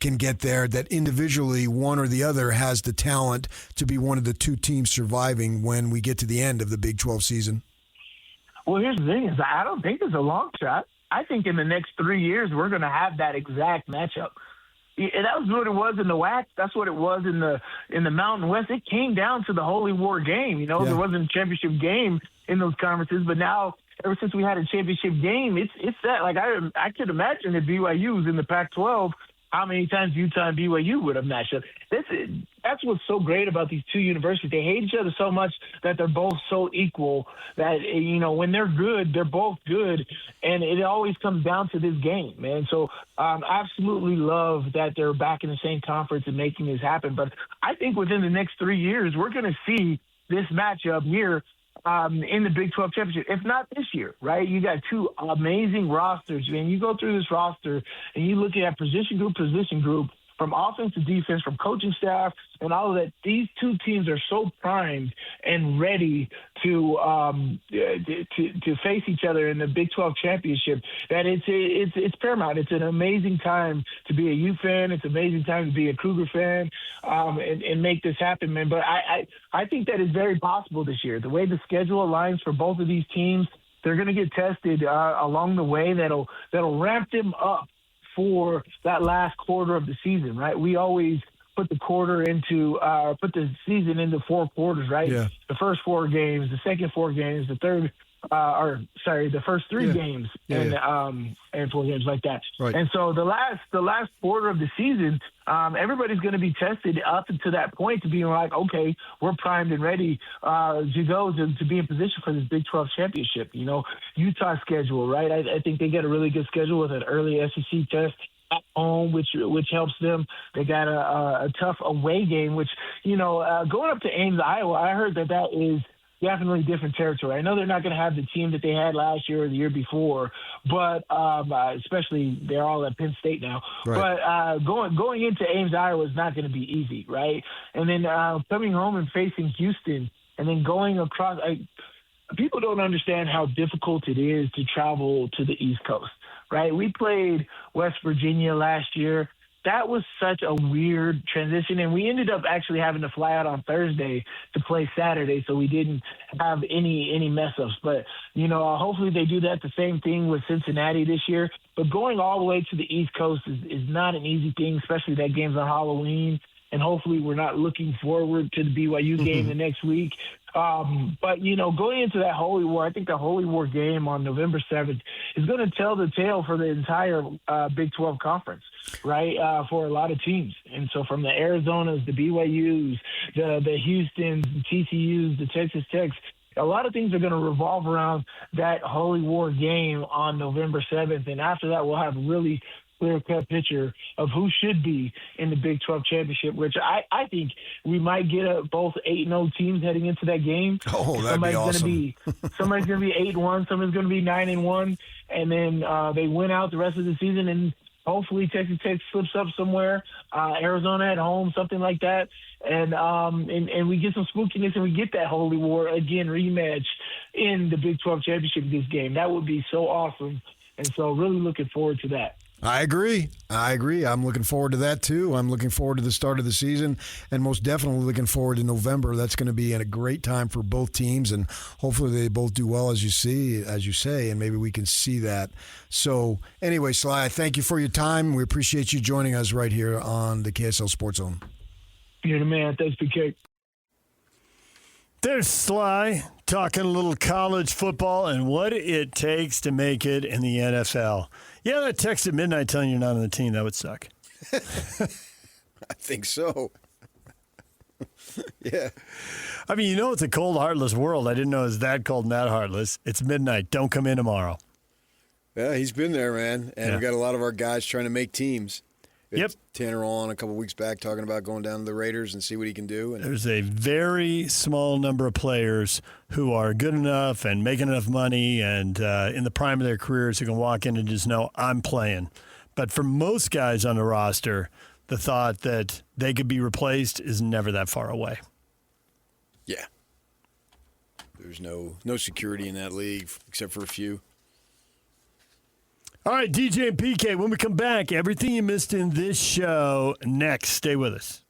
can get there, that individually one or the other has the talent to be one of the two teams surviving when we get to the end of the Big 12 season? Well, here's the thing is I don't think it's a long shot. I think in the next 3 years we're going to have that exact matchup. And that was what it was in the WAC. That's what it was in the Mountain West. It came down to the Holy War game. There wasn't a championship game in those conferences, but now ever since we had a championship game, it's that. Like I could imagine if BYU was in the Pac-12, how many times Utah and BYU would have matched up. That's what's so great about these two universities. They hate each other so much that they're both so equal that, when they're good, they're both good. And it always comes down to this game, man. So absolutely love that they're back in the same conference and making this happen. But I think within the next 3 years, we're going to see this matchup here in the Big 12 championship, if not this year, right? You got two amazing rosters, man. You go through this roster and you look at position group, from offense to defense, from coaching staff and all of that. These two teams are so primed and ready to face each other in the Big 12 championship that it's paramount. It's an amazing time to be a U fan. It's an amazing time to be a Cougar fan and make this happen, man. But I think that is very possible this year. The way the schedule aligns for both of these teams, they're going to get tested along the way. That'll ramp them up for that last quarter of the season, right? We always put the season into 4 quarters, right? Yeah. The first 4 games, the second 4 games, the first 3 games, and 4 games like that. Right. And so the last quarter of the season, everybody's going to be tested up to that point to being like, okay, we're primed and ready to go to be in position for this Big 12 championship. Utah schedule, right? I think they get a really good schedule with an early SEC test at home, which helps them. They got a tough away game, which, going up to Ames, Iowa, I heard that is definitely different territory. I know they're not going to have the team that they had last year or the year before, but especially they're all at Penn State now. Right. But going into Ames, Iowa is not going to be easy, right? And then coming home and facing Houston and then going across people don't understand how difficult it is to travel to the East Coast, right? We played West Virginia last year. That was such a weird transition, and we ended up actually having to fly out on Thursday to play Saturday, so we didn't have any mess-ups. But, hopefully they do that the same thing with Cincinnati this year. But going all the way to the East Coast is not an easy thing, especially that game's on Halloween, and hopefully we're not looking forward to the BYU game the next week. But, going into that Holy War, I think the Holy War game on November 7th is going to tell the tale for the entire Big 12 conference, right, for a lot of teams. And so from the Arizonas, the BYUs, the Houstons, the TCUs, the Texas Techs, a lot of things are going to revolve around that Holy War game on November 7th. And after that, we'll have really clear-cut picture of who should be in the Big 12 championship, which I think we might get both 8-0 teams heading into that game. Oh, that'd be awesome. Somebody's going to be 8-1, somebody's going to be 9-1, and then they win out the rest of the season, and hopefully Texas Tech slips up somewhere, Arizona at home, something like that, and we get some spookiness and we get that Holy War again rematch in the Big 12 championship this game. That would be so awesome, and so really looking forward to that. I agree. I'm looking forward to that, too. I'm looking forward to the start of the season and most definitely looking forward to November. That's going to be a great time for both teams, and hopefully they both do well, as you say, and maybe we can see that. So anyway, Sly, thank you for your time. We appreciate you joining us right here on the KSL Sports Zone. You're the man. Thanks, PK. There's Sly talking a little college football and what it takes to make it in the NFL. Yeah, that text at midnight telling you you're not on the team, that would suck. I think so. Yeah. I mean, it's a cold, heartless world. I didn't know it was that cold and that heartless. It's midnight. Don't come in tomorrow. Yeah, he's been there, man. And we've got a lot of our guys trying to make teams. Yep. Tanner on a couple weeks back talking about going down to the Raiders and see what he can do. And there's a very small number of players who are good enough and making enough money and in the prime of their careers who can walk in and just know, I'm playing. But for most guys on the roster, the thought that they could be replaced is never that far away. Yeah. There's no security in that league except for a few. All right, DJ and PK, when we come back, everything you missed in this show next. Stay with us.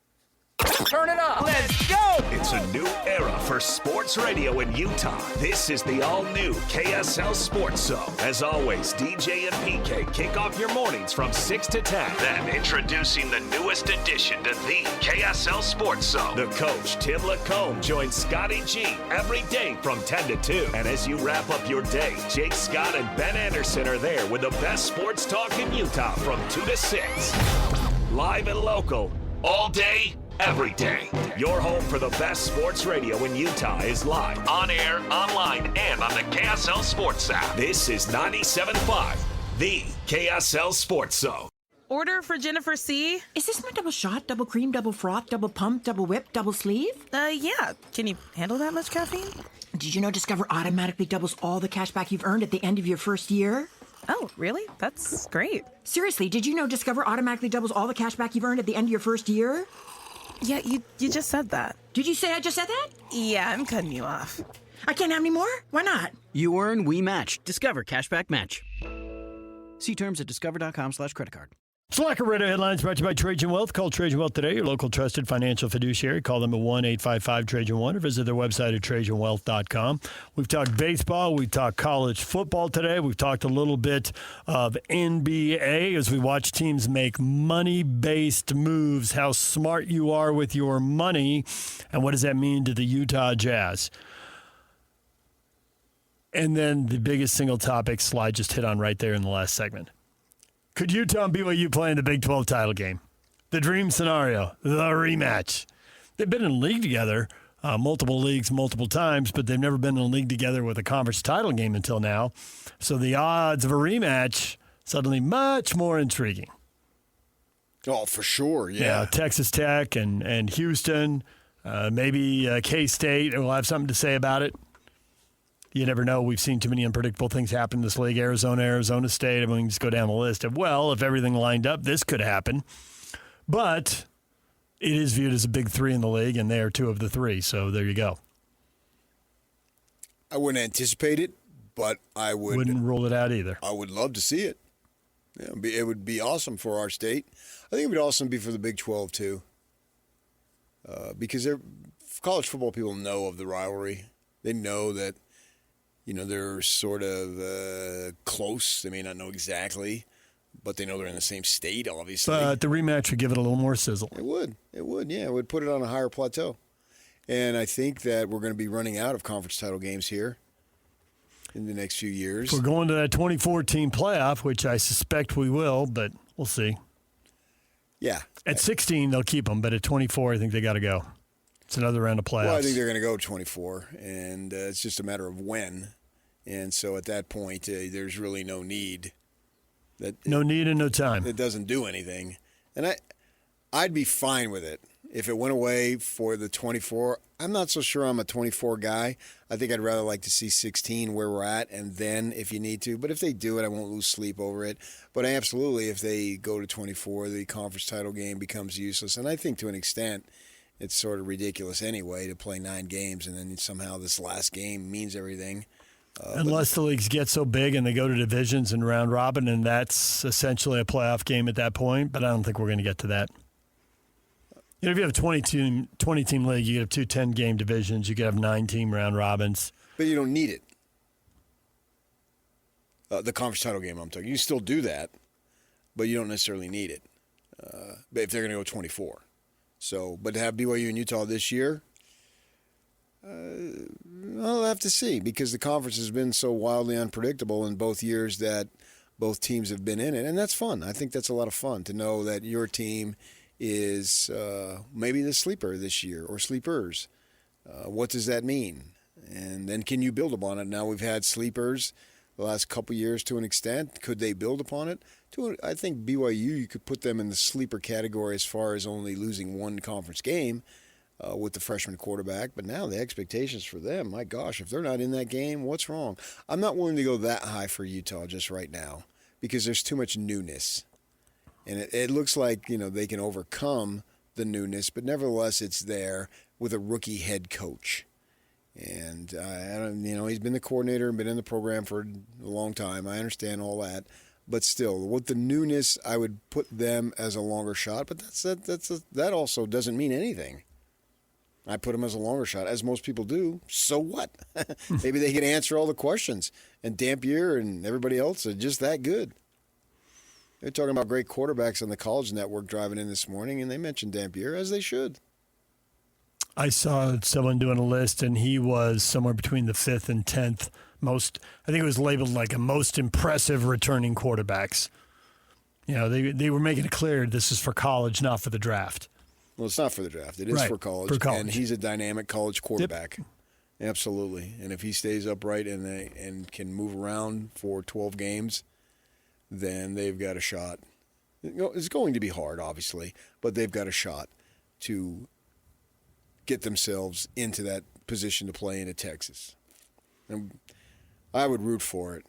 Turn it up. Let's go. It's a new era for sports radio in Utah. This is the all-new KSL Sports Zone. As always, DJ and PK kick off your mornings from 6 to 10. Then introducing the newest addition to the KSL Sports Zone. The coach, Tim Lacombe, joins Scotty G every day from 10 to 2. And as you wrap up your day, Jake Scott and Ben Anderson are there with the best sports talk in Utah from 2 to 6. Live and local, all day, every day. Your home for the best sports radio in Utah is live, on air, online, and on the KSL Sports app. This is 97.5, the KSL Sports Zone. Order for Jennifer C. Is this my double shot, double cream, double froth, double pump, double whip, double sleeve? Yeah. Can you handle that much caffeine? Did you know Discover automatically doubles all the cash back you've earned at the end of your first year? Oh, really? That's great. Seriously, did you know Discover automatically doubles all the cash back you've earned at the end of your first year? Yeah, you just said that. Did you say I just said that? Yeah, I'm cutting you off. I can't have any more? Why not? You earn, we match. Discover Cashback Match. See terms at discover.com/creditcard. Slacker Radio Headlines brought to you by Trajan Wealth. Call Trajan Wealth today, your local trusted financial fiduciary. Call them at 1-855-TRAJAN1 or visit their website at TrajanWealth.com. We've talked baseball. We've talked college football today. We've talked a little bit of NBA as we watch teams make money-based moves, how smart you are with your money, and what does that mean to the Utah Jazz. And then the biggest single topic Slide just hit on right there in the last segment. Could Utah and BYU play in the Big 12 title game? The dream scenario, the rematch. They've been in a league together, multiple leagues, multiple times, but they've never been in a league together with a conference title game until now. So the odds of a rematch suddenly much more intriguing. Oh, for sure, yeah. Texas Tech and Houston, maybe K-State will have something to say about it. You never know. We've seen too many unpredictable things happen in this league. Arizona State. I mean, we can just go down the list of, well, if everything lined up, this could happen. But it is viewed as a big three in the league, and they are two of the three. So there you go. I wouldn't anticipate it, but I wouldn't rule it out either. I would love to see it. Yeah, it would be awesome for our state. I think it would also be for the Big 12, too. Because college football people know of the rivalry. They know that, they're sort of close. They may not know exactly, but they know they're in the same state, obviously. But the rematch would give it a little more sizzle. It would, yeah. It would put it on a higher plateau. And I think that we're going to be running out of conference title games here in the next few years. We're going to that 2014 playoff, which I suspect we will, but we'll see. Yeah. At 16, they'll keep them, but at 24, I think they got to go. It's another round of playoffs. Well, I think they're going to go 24, and it's just a matter of when. And so at that point, there's really no need. No need and no time. It doesn't do anything. And I'd be fine with it if it went away for the 24. I'm not so sure I'm a 24 guy. I think I'd rather like to see 16 where we're at, and then if you need to. But if they do it, I won't lose sleep over it. But absolutely, if they go to 24, the conference title game becomes useless. And I think to an extent, it's sort of ridiculous anyway to play 9 games and then somehow this last game means everything. Unless the leagues get so big and they go to divisions and round robin, and that's essentially a playoff game at that point. But I don't think we're going to get to that. If you have a 20-team league, you could have 2 10-game divisions. You could have 9-team round robins. But you don't need it. The conference title game I'm talking. You still do that, but you don't necessarily need it. If they're going to go 24. So, but to have BYU and Utah this year, I'll have to see, because the conference has been so wildly unpredictable in both years that both teams have been in it. And that's fun. I think that's a lot of fun to know that your team is maybe the sleeper this year or sleepers. What does that mean? And then can you build upon it? Now we've had sleepers the last couple years to an extent. Could they build upon it? I think BYU, you could put them in the sleeper category as far as only losing one conference game with the freshman quarterback. But now the expectations for them, my gosh, if they're not in that game, what's wrong? I'm not willing to go that high for Utah just right now because there's too much newness. And it looks like, they can overcome the newness, but nevertheless it's there with a rookie head coach. And, he's been the coordinator and been in the program for a long time. I understand all that. But still, with the newness, I would put them as a longer shot. But that also doesn't mean anything. I put them as a longer shot, as most people do. So what? Maybe they can answer all the questions. And Dampier and everybody else are just that good. They're talking about great quarterbacks on the College Network driving in this morning, and they mentioned Dampier, as they should. I saw someone doing a list, and he was somewhere between the 5th and 10th most. I think it was labeled like a most impressive returning quarterbacks. You know, they were making it clear this is for college, not for the draft. Well, it's not for the draft. It is Right, for college. for college. And he's a dynamic college quarterback. Yep. Absolutely. And if he stays upright and can move around for 12 games, then they've got a shot. It's going to be hard, obviously, but they've got a shot to get themselves into that position to play in Texas. And I would root for it.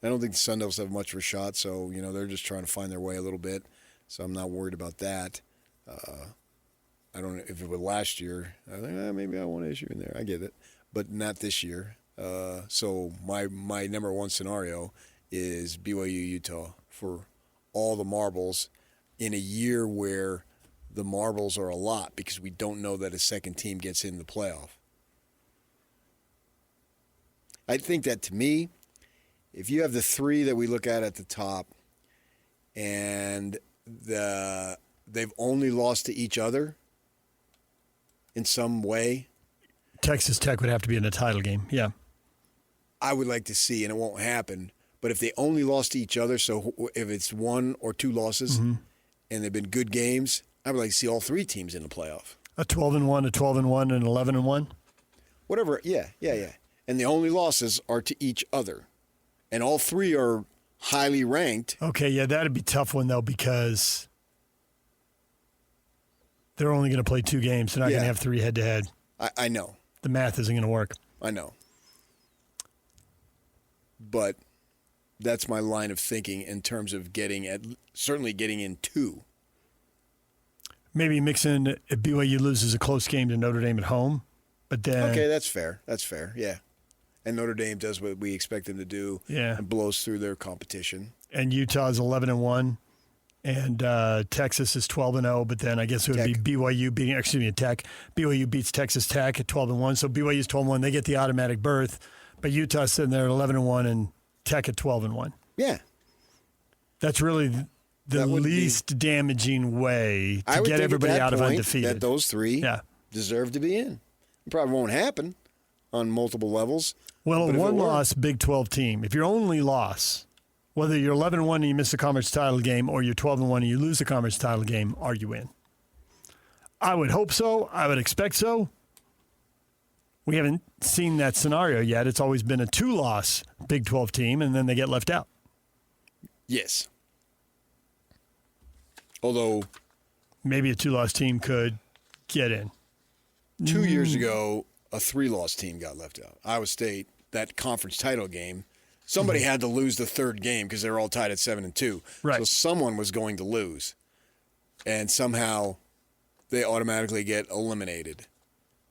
I don't think the Sun Devils have much of a shot, so they're just trying to find their way a little bit. So I'm not worried about that. I don't know if it was last year. I think maybe I want to issue in there. I get it, but not this year. So my number one scenario is BYU Utah for all the marbles in a year where the marbles are a lot because we don't know that a second team gets in the playoff. I think that, to me, if you have the three that we look at the top and they've only lost to each other in some way. Texas Tech would have to be in the title game, yeah. I would like to see, and it won't happen, but if they only lost to each other, so if it's 1 or 2 losses and they've been good games, I would like to see all 3 teams in the playoff. A 12-1, a 12-1, and 11-1? Whatever, yeah. And the only losses are to each other. And all 3 are highly ranked. Okay, yeah, that'd be a tough one, though, because they're only going to play 2 games. They're not going to have 3 head-to-head. I know. The math isn't going to work. I know. But that's my line of thinking in terms of certainly getting in 2. Maybe mix in if BYU loses a close game to Notre Dame at home, but then... Okay, that's fair. Yeah. And Notre Dame does what we expect them to do and blows through their competition. And Utah's 11-1, and Texas is 12-0, but then I guess it would be BYU beating, Tech. BYU beats Texas Tech at 12-1, so BYU's 12-1. They get the automatic berth, but Utah's sitting there at 11-1 and Tech at 12-1. Yeah. That's really the least damaging way to get everybody out of undefeated. That those 3 deserve to be in. It probably won't happen on multiple levels. Well, a one-loss Big 12 team, if your only loss, whether you're 11-1 and you miss the conference title game or you're 12-1 and you lose the conference title game, are you in? I would hope so. I would expect so. We haven't seen that scenario yet. It's always been a 2-loss Big 12 team, and then they get left out. Yes. Although maybe a 2-loss team could get in. 2 years ago, a 3-loss team got left out. Iowa State, that conference title game, somebody had to lose the third game because they were all tied at 7-2. Right. So someone was going to lose, and somehow they automatically get eliminated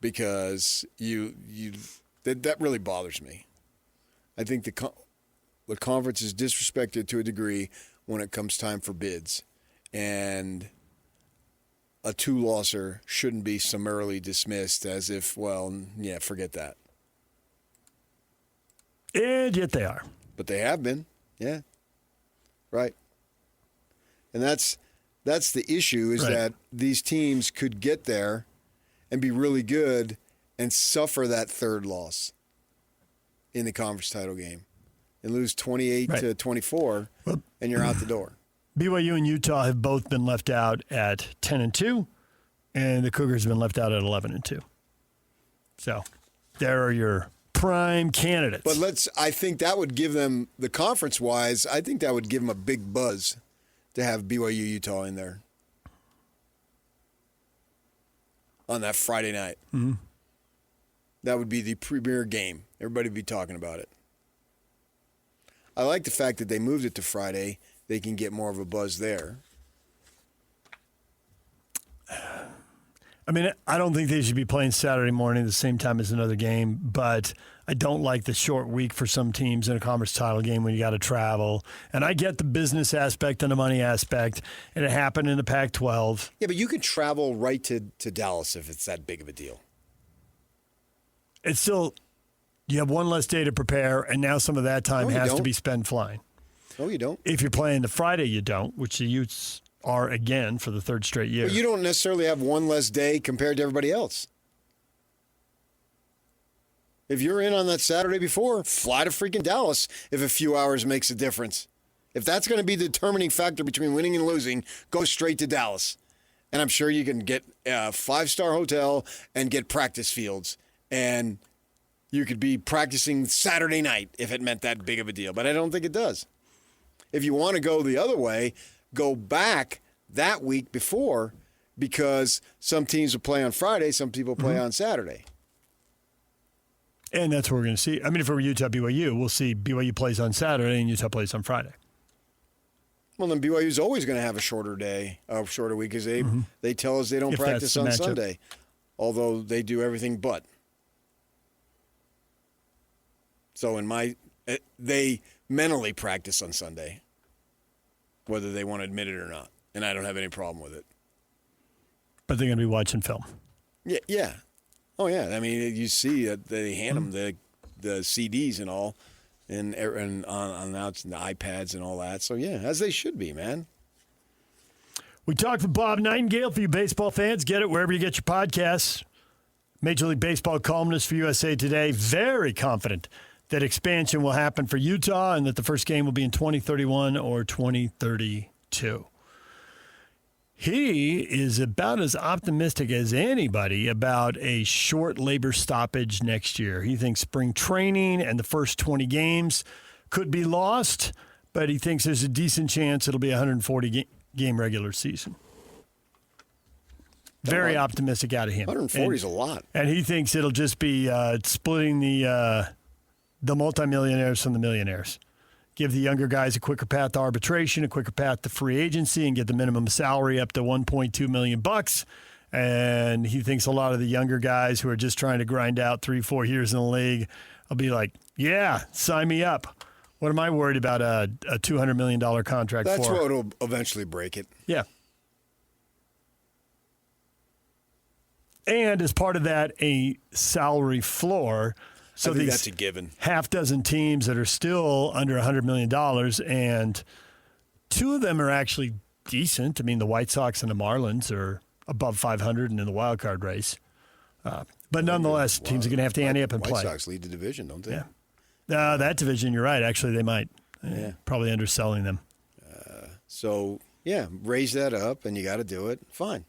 because that really bothers me. I think the conference is disrespected to a degree when it comes time for bids, and a 2-losser shouldn't be summarily dismissed as if, forget that. And yet they are. But they have been, yeah. Right. And that's the issue is that these teams could get there and be really good and suffer that third loss in the conference title game and lose 28-24, and you're out the door. BYU and Utah have both been left out at 10-2, and the Cougars have been left out at 11-2. So there are your prime candidates. But I think that would give them, the conference-wise, I think that would give them a big buzz to have BYU Utah in there on that Friday night. Mm-hmm. That would be the premier game. Everybody would be talking about it. I like the fact that they moved it to Friday. They can get more of a buzz there. I mean, I don't think they should be playing Saturday morning at the same time as another game, but I don't like the short week for some teams in a conference title game when you got to travel. And I get the business aspect and the money aspect, and it happened in the Pac-12. Yeah, but you can travel right to Dallas if it's that big of a deal. It's still, you have one less day to prepare, and now some of that time has to be spent flying. No, you don't. If you're playing the Friday, you don't, which the Utes are again for the third straight year. But you don't necessarily have one less day compared to everybody else. If you're in on that Saturday before, fly to freaking Dallas if a few hours makes a difference. If that's going to be the determining factor between winning and losing, go straight to Dallas. And I'm sure you can get a 5-star hotel and get practice fields. And you could be practicing Saturday night if it meant that big of a deal. But I don't think it does. If you want to go the other way, go back that week before, because some teams will play on Friday, some people play on Saturday. And that's what we're going to see. I mean, if it were Utah BYU, we'll see BYU plays on Saturday and Utah plays on Friday. Well, then BYU's always going to have a shorter day, a shorter week, because they tell us they don't practice on Sunday, although they do everything but. So they mentally practice on Sunday, whether they want to admit it or not, and I don't have any problem with it. But they're going to be watching film. Yeah. Oh, yeah. I mean, you see that they hand them the CDs and all, and on the iPads and all that. So, yeah, as they should be, man. We talked with Bob Nightengale for you baseball fans. Get it wherever you get your podcasts. Major League Baseball columnist for USA Today. Very confident that expansion will happen for Utah and that the first game will be in 2031 or 2032. He is about as optimistic as anybody about a short labor stoppage next year. He thinks spring training and the first 20 games could be lost, but he thinks there's a decent chance it'll be a 140-game regular season. Very optimistic out of him. 140 is a lot. And he thinks it'll just be splitting the multimillionaires from the millionaires. Give the younger guys a quicker path to arbitration, a quicker path to free agency, and get the minimum salary up to $1.2 million. And he thinks a lot of the younger guys who are just trying to grind out 3-4 years in the league will be like, yeah, sign me up. What am I worried about a $200 million contract for? That's what will eventually break it. Yeah. And as part of that, a salary floor. So I think that's a given. Half dozen teams that are still under $100 million, and two of them are actually decent. I mean, the White Sox and the Marlins are above 500 and in the wild card race. But nonetheless, teams are going to have to ante up and play. White Sox lead the division, don't they? Yeah. That division, you're right. Actually, they might. Probably underselling them. So, yeah, raise that up, and you got to do it. Fine.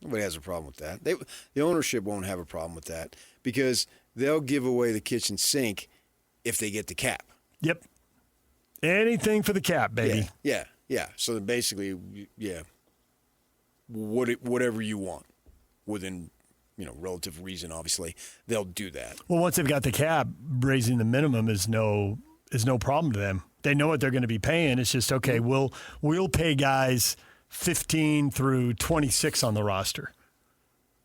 Nobody has a problem with that. The ownership won't have a problem with that because they'll give away the kitchen sink if they get the cap. Yep. Anything for the cap, baby. Yeah. So basically, whatever you want within, relative reason, obviously, they'll do that. Well, once they've got the cap, raising the minimum is no problem to them. They know what they're going to be paying. It's just, okay, we'll pay guys 15 through 26 on the roster.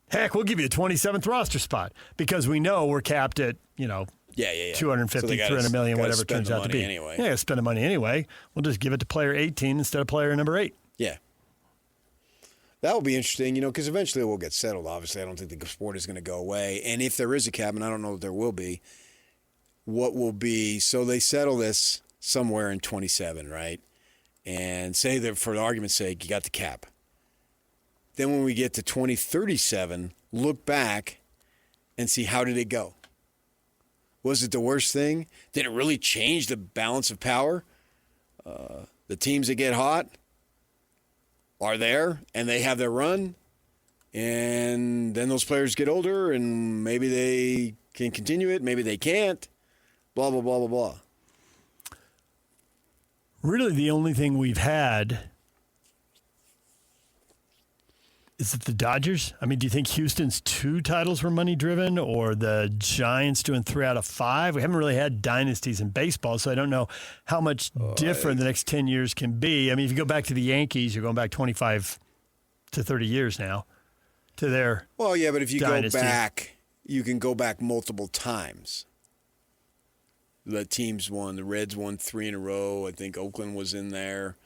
Heck, we'll give you a 27th roster spot because we know we're capped at, 250, so 300 million, whatever it turns out to be. Anyway. Yeah, spend the money anyway. We'll just give it to player 18 instead of player number 8. Yeah. That will be interesting, because eventually it will get settled. Obviously, I don't think the sport is going to go away. And if there is a cap, and I don't know if there will be, what will be, so they settle this somewhere in 27, right? And say that for the argument's sake, you got the cap. Then when we get to 2037, look back and see how did it go. Was it the worst thing? Did it really change the balance of power? The teams that get hot are there and they have their run. And then those players get older and maybe they can continue it. Maybe they can't. Blah, blah, blah, blah, blah. Really the only thing we've had is it the Dodgers? I mean, do you think Houston's 2 titles were money-driven or the Giants doing 3 out of 5? We haven't really had dynasties in baseball, so I don't know how much different the next 10 years can be. I mean, if you go back to the Yankees, you're going back 25 to 30 years now to their Well, yeah, but if you dynasty. go back, you can go back multiple times. The teams won. The Reds won 3 in a row. I think Oakland was in there.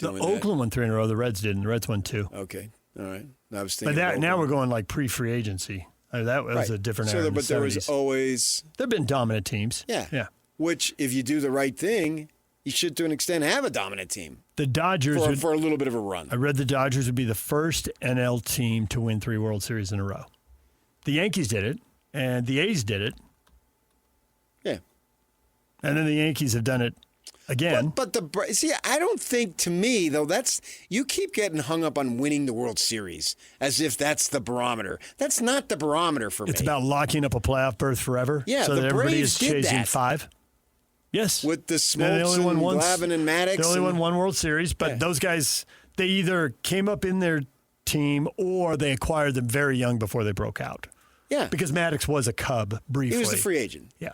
Oakland won 3 in a row. The Reds did, and the Reds won 2. Okay. All right. I was thinking. But now we're going like pre-free agency. That was a different era. But there was always. There have been dominant teams. Yeah. Which, if you do the right thing, you should, to an extent, have a dominant team. The Dodgers for a little bit of a run. I read the Dodgers would be the first NL team to win 3 World Series in a row. The Yankees did it, and the A's did it. Yeah. And then the Yankees have done it again. But I don't think, to me, though, you keep getting hung up on winning the World Series as if that's the barometer. That's not the barometer for me. It's about locking up a playoff berth forever. Yeah, so the that everybody Braves is did chasing that. 5. Yes. With the Smoltz and Glavine and Maddox. They only won one World Series, but those guys, they either came up in their team or they acquired them very young before they broke out. Yeah. Because Maddox was a Cub briefly. He was a free agent. Yeah.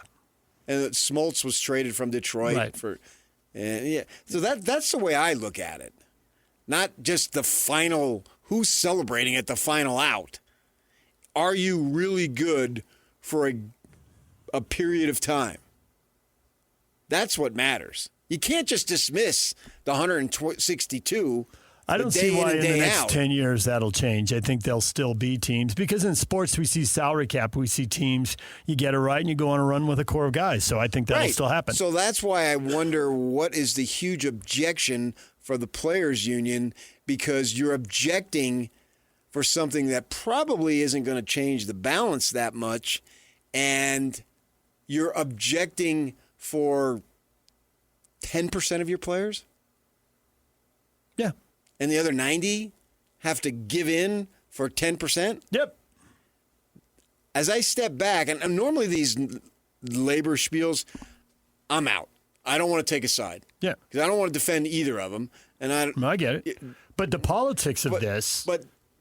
And Smoltz was traded from Detroit Right. So that's the way I look at it. Not just the final, who's celebrating at the final out. Are you really good for a period of time? That's what matters. You can't just dismiss the 162. I don't see why in the next 10 years that'll change. I think there'll still be teams. Because in sports, we see salary cap. We see teams, you get it right, and you go on a run with a core of guys. So I think that'll still happen. So that's why I wonder what is the huge objection for the players' union, because you're objecting for something that probably isn't going to change the balance that much, and you're objecting for 10% of your players? Yeah. And the other 90 have to give in for 10%? Yep. As I step back, and normally these labor spiels, I'm out. I don't want to take a side. Yeah. Because I don't want to defend either of them. And I get it. But the politics of this,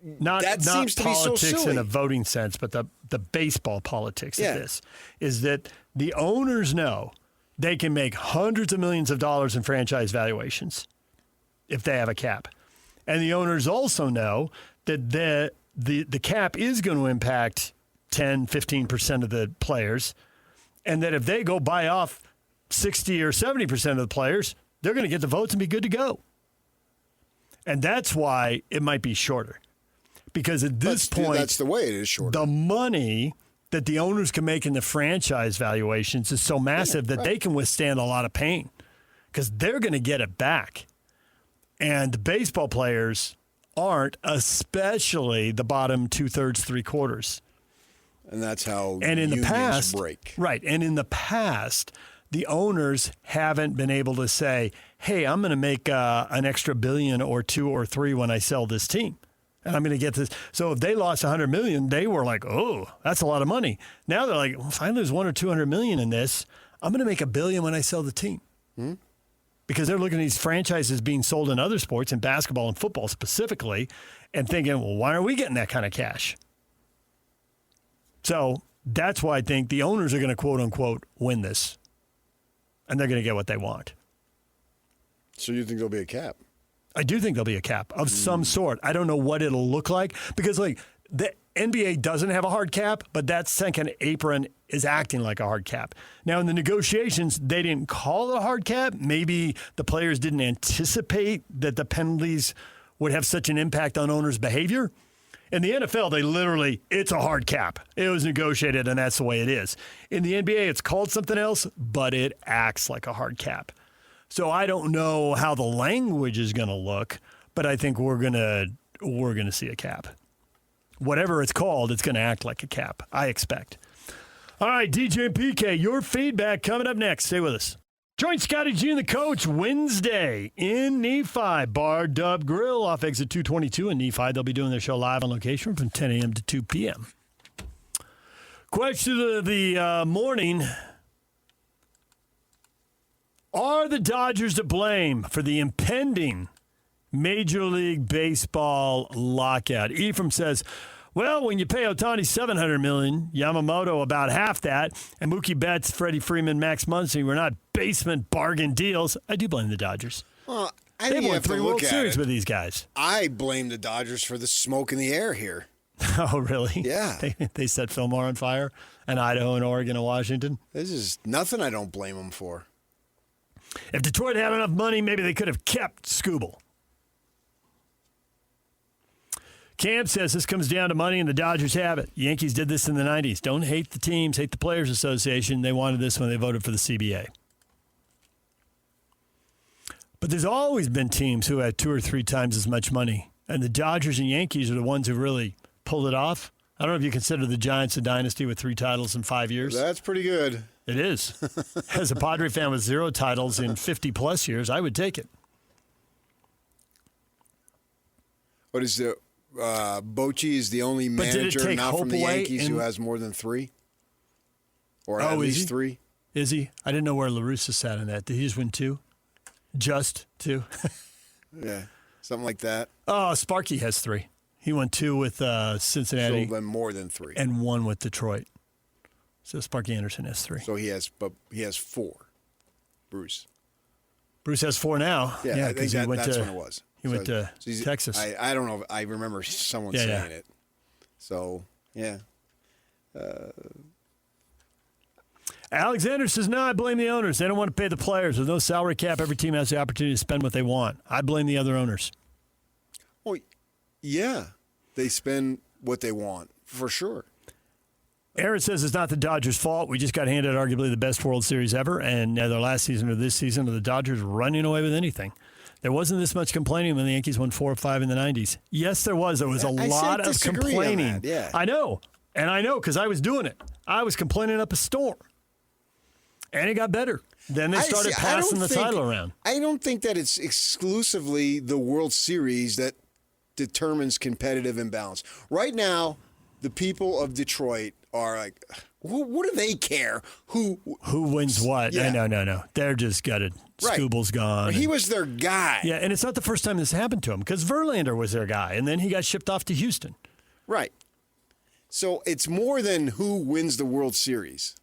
not seems to be so politics silly. in a voting sense, but the baseball politics of this, is that the owners know they can make hundreds of millions of dollars in franchise valuations if they have a cap. And the owners also know that the cap is going to impact 10, 15% of the players, and that if they go buy off 60 or 70% of the players, they're going to get the votes and be good to go. And that's why it might be shorter. Because at this point, that's the way it is shorter. The money that the owners can make in the franchise valuations is so massive that they can withstand a lot of pain because they're going to get it back. And the baseball players aren't, especially the bottom 2/3, 3/4. And that's how and in the unions past, break. Right. And in the past, the owners haven't been able to say, hey, I'm going to make an extra $1 billion or $2 or $3 when I sell this team. And I'm going to get this. So if they lost $100 million, they were like, oh, that's a lot of money. Now they're like, well, if I lose $100 or $200 million in this, I'm going to make $1 billion when I sell the team. Hmm? Because they're looking at these franchises being sold in other sports, in basketball and football specifically, and thinking, well, why aren't we getting that kind of cash? So that's why I think the owners are going to, quote unquote, win this. And they're going to get what they want. So you think there'll be a cap? I do think there'll be a cap of some sort. I don't know what it'll look like because, like, the NBA doesn't have a hard cap, but that second apron is acting like a hard cap. Now, in the negotiations, they didn't call it a hard cap. Maybe the players didn't anticipate that the penalties would have such an impact on owners' behavior. In the NFL, they literally, it's a hard cap. It was negotiated, and that's the way it is. In the NBA, it's called something else, but it acts like a hard cap. So I don't know how the language is going to look, but I think we're going to see a cap. Whatever it's called, it's going to act like a cap, I expect. All right, DJ and PK, your feedback coming up next. Stay with us. Join Scotty G and the coach Wednesday in Nephi, Bar Dub Grill off exit 222 in Nephi. They'll be doing their show live on location from 10 a.m. to 2 p.m. Question of the morning. Are the Dodgers to blame for the impending Major League Baseball lockout? Ephraim says, well, when you pay Ohtani $700 million, Yamamoto about half that, and Mookie Betts, Freddie Freeman, Max Muncy were not basement bargain deals, I do blame the Dodgers. Well, I They've think you won have to 3 look World at Series it. with these guys. I blame the Dodgers for the smoke in the air here. Oh, really? Yeah. They set Fillmore on fire, and Idaho and Oregon and Washington. This is nothing I don't blame them for. If Detroit had enough money, maybe they could have kept Skubal. Cam says this comes down to money, and the Dodgers have it. Yankees did this in the 90s. Don't hate the teams, hate the Players Association. They wanted this when they voted for the CBA. But there's always been teams who had 2 or 3 times as much money, and the Dodgers and Yankees are the ones who really pulled it off I don't know if you consider the Giants a dynasty with 3 titles in 5 years. That's pretty good. It is. As a Padre fan with 0 titles in 50-plus years, I would take it. What is the Bochy is the only manager now from the Yankees who has more than 3? Or at least 3? Is he? I didn't know where La Russa sat in that. Did he just win 2? Just 2? Yeah, something like that. Oh, Sparky has 3. He won 2 with Cincinnati. So then more than 3. And 1 with Detroit. So Sparky Anderson has 3. So he has 4. Bruce has 4 now. Yeah, I think that's when it was. He went to Texas. I don't know. I remember someone saying it. So, yeah. Alexander says, no, I blame the owners. They don't want to pay the players. With no salary cap, every team has the opportunity to spend what they want. I blame the other owners. Well, yeah. They spend what they want, for sure. Aaron says it's not the Dodgers' fault. We just got handed arguably the best World Series ever, and neither last season or this season are the Dodgers running away with anything. There wasn't this much complaining when the Yankees won 4 or 5 in the 90s. Yes, there was. There was a lot of complaining. Yeah. I know. And I know because I was doing it. I was complaining up a storm. And it got better. Then they started passing the title around. I don't think that it's exclusively the World Series that determines competitive imbalance. Right now, the people of Detroit are like, what do they care? Who wins what? Yeah. No. They're just gutted. Right. Skubal's gone. He was their guy. Yeah, and it's not the first time this happened to him because Verlander was their guy, and then he got shipped off to Houston. Right. So it's more than who wins the World Series.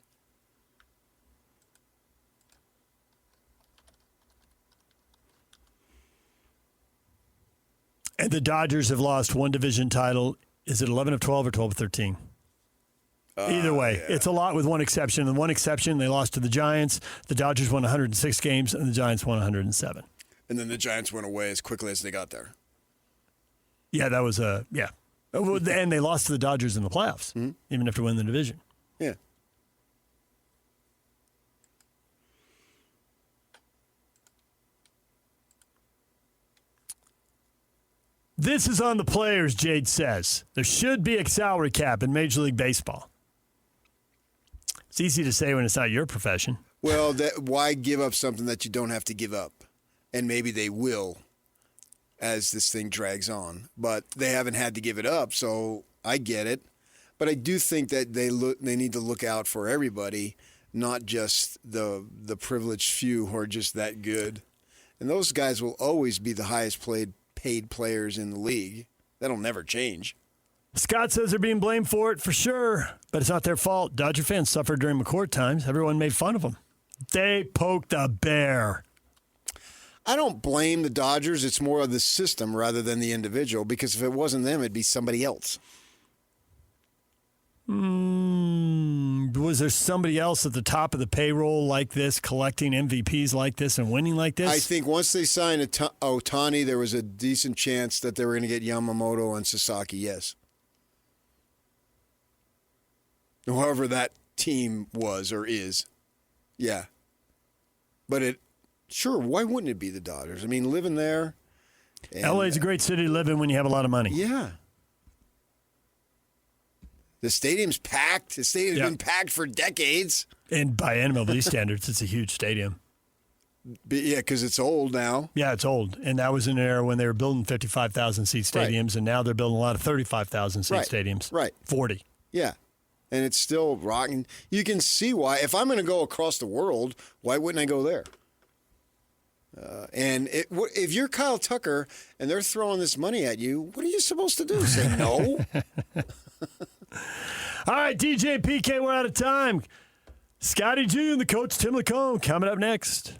And the Dodgers have lost 1 division title. Is it 11 of 12 or 12 of 13? Either way, It's a lot with one exception. And one exception, they lost to the Giants. The Dodgers won 106 games, and the Giants won 107. And then the Giants went away as quickly as they got there. Yeah, that was yeah. And they lost to the Dodgers in the playoffs, even after winning the division. Yeah. This is on the players, Jade says. There should be a salary cap in Major League Baseball. It's easy to say when it's not your profession. Well, why give up something that you don't have to give up? And maybe they will as this thing drags on. But they haven't had to give it up, so I get it. But I do think that they need to look out for everybody, not just the privileged few who are just that good. And those guys will always be the highest paid players in the league. That'll never change. Scott says they're being blamed for it for sure, but it's not their fault. Dodger fans suffered during McCourt times. Everyone made fun of them. They poked the bear. I don't blame the Dodgers. It's more of the system rather than the individual, because if it wasn't them, it'd be somebody else. Was there somebody else at the top of the payroll like this, collecting MVPs like this and winning like this? I think once they signed Ohtani, there was a decent chance that they were going to get Yamamoto and Sasaki, yes. Whoever that team was or is. Yeah. But sure, why wouldn't it be the Dodgers? I mean, living there. LA's a great city to live in when you have a lot of money. Yeah. The stadium's packed. The stadium's been packed for decades. And by MLB standards, it's a huge stadium. Yeah, because it's old now. Yeah, it's old. And that was an era when they were building 55,000-seat stadiums, and now they're building a lot of 35,000-seat stadiums. Right. 40. Yeah. And it's still rocking. You can see why. If I'm going to go across the world, why wouldn't I go there? And if you're Kyle Tucker and they're throwing this money at you, what are you supposed to do? Say no? All right, DJ and PK, we're out of time. Scotty G and the coach Tim Lacombe coming up next.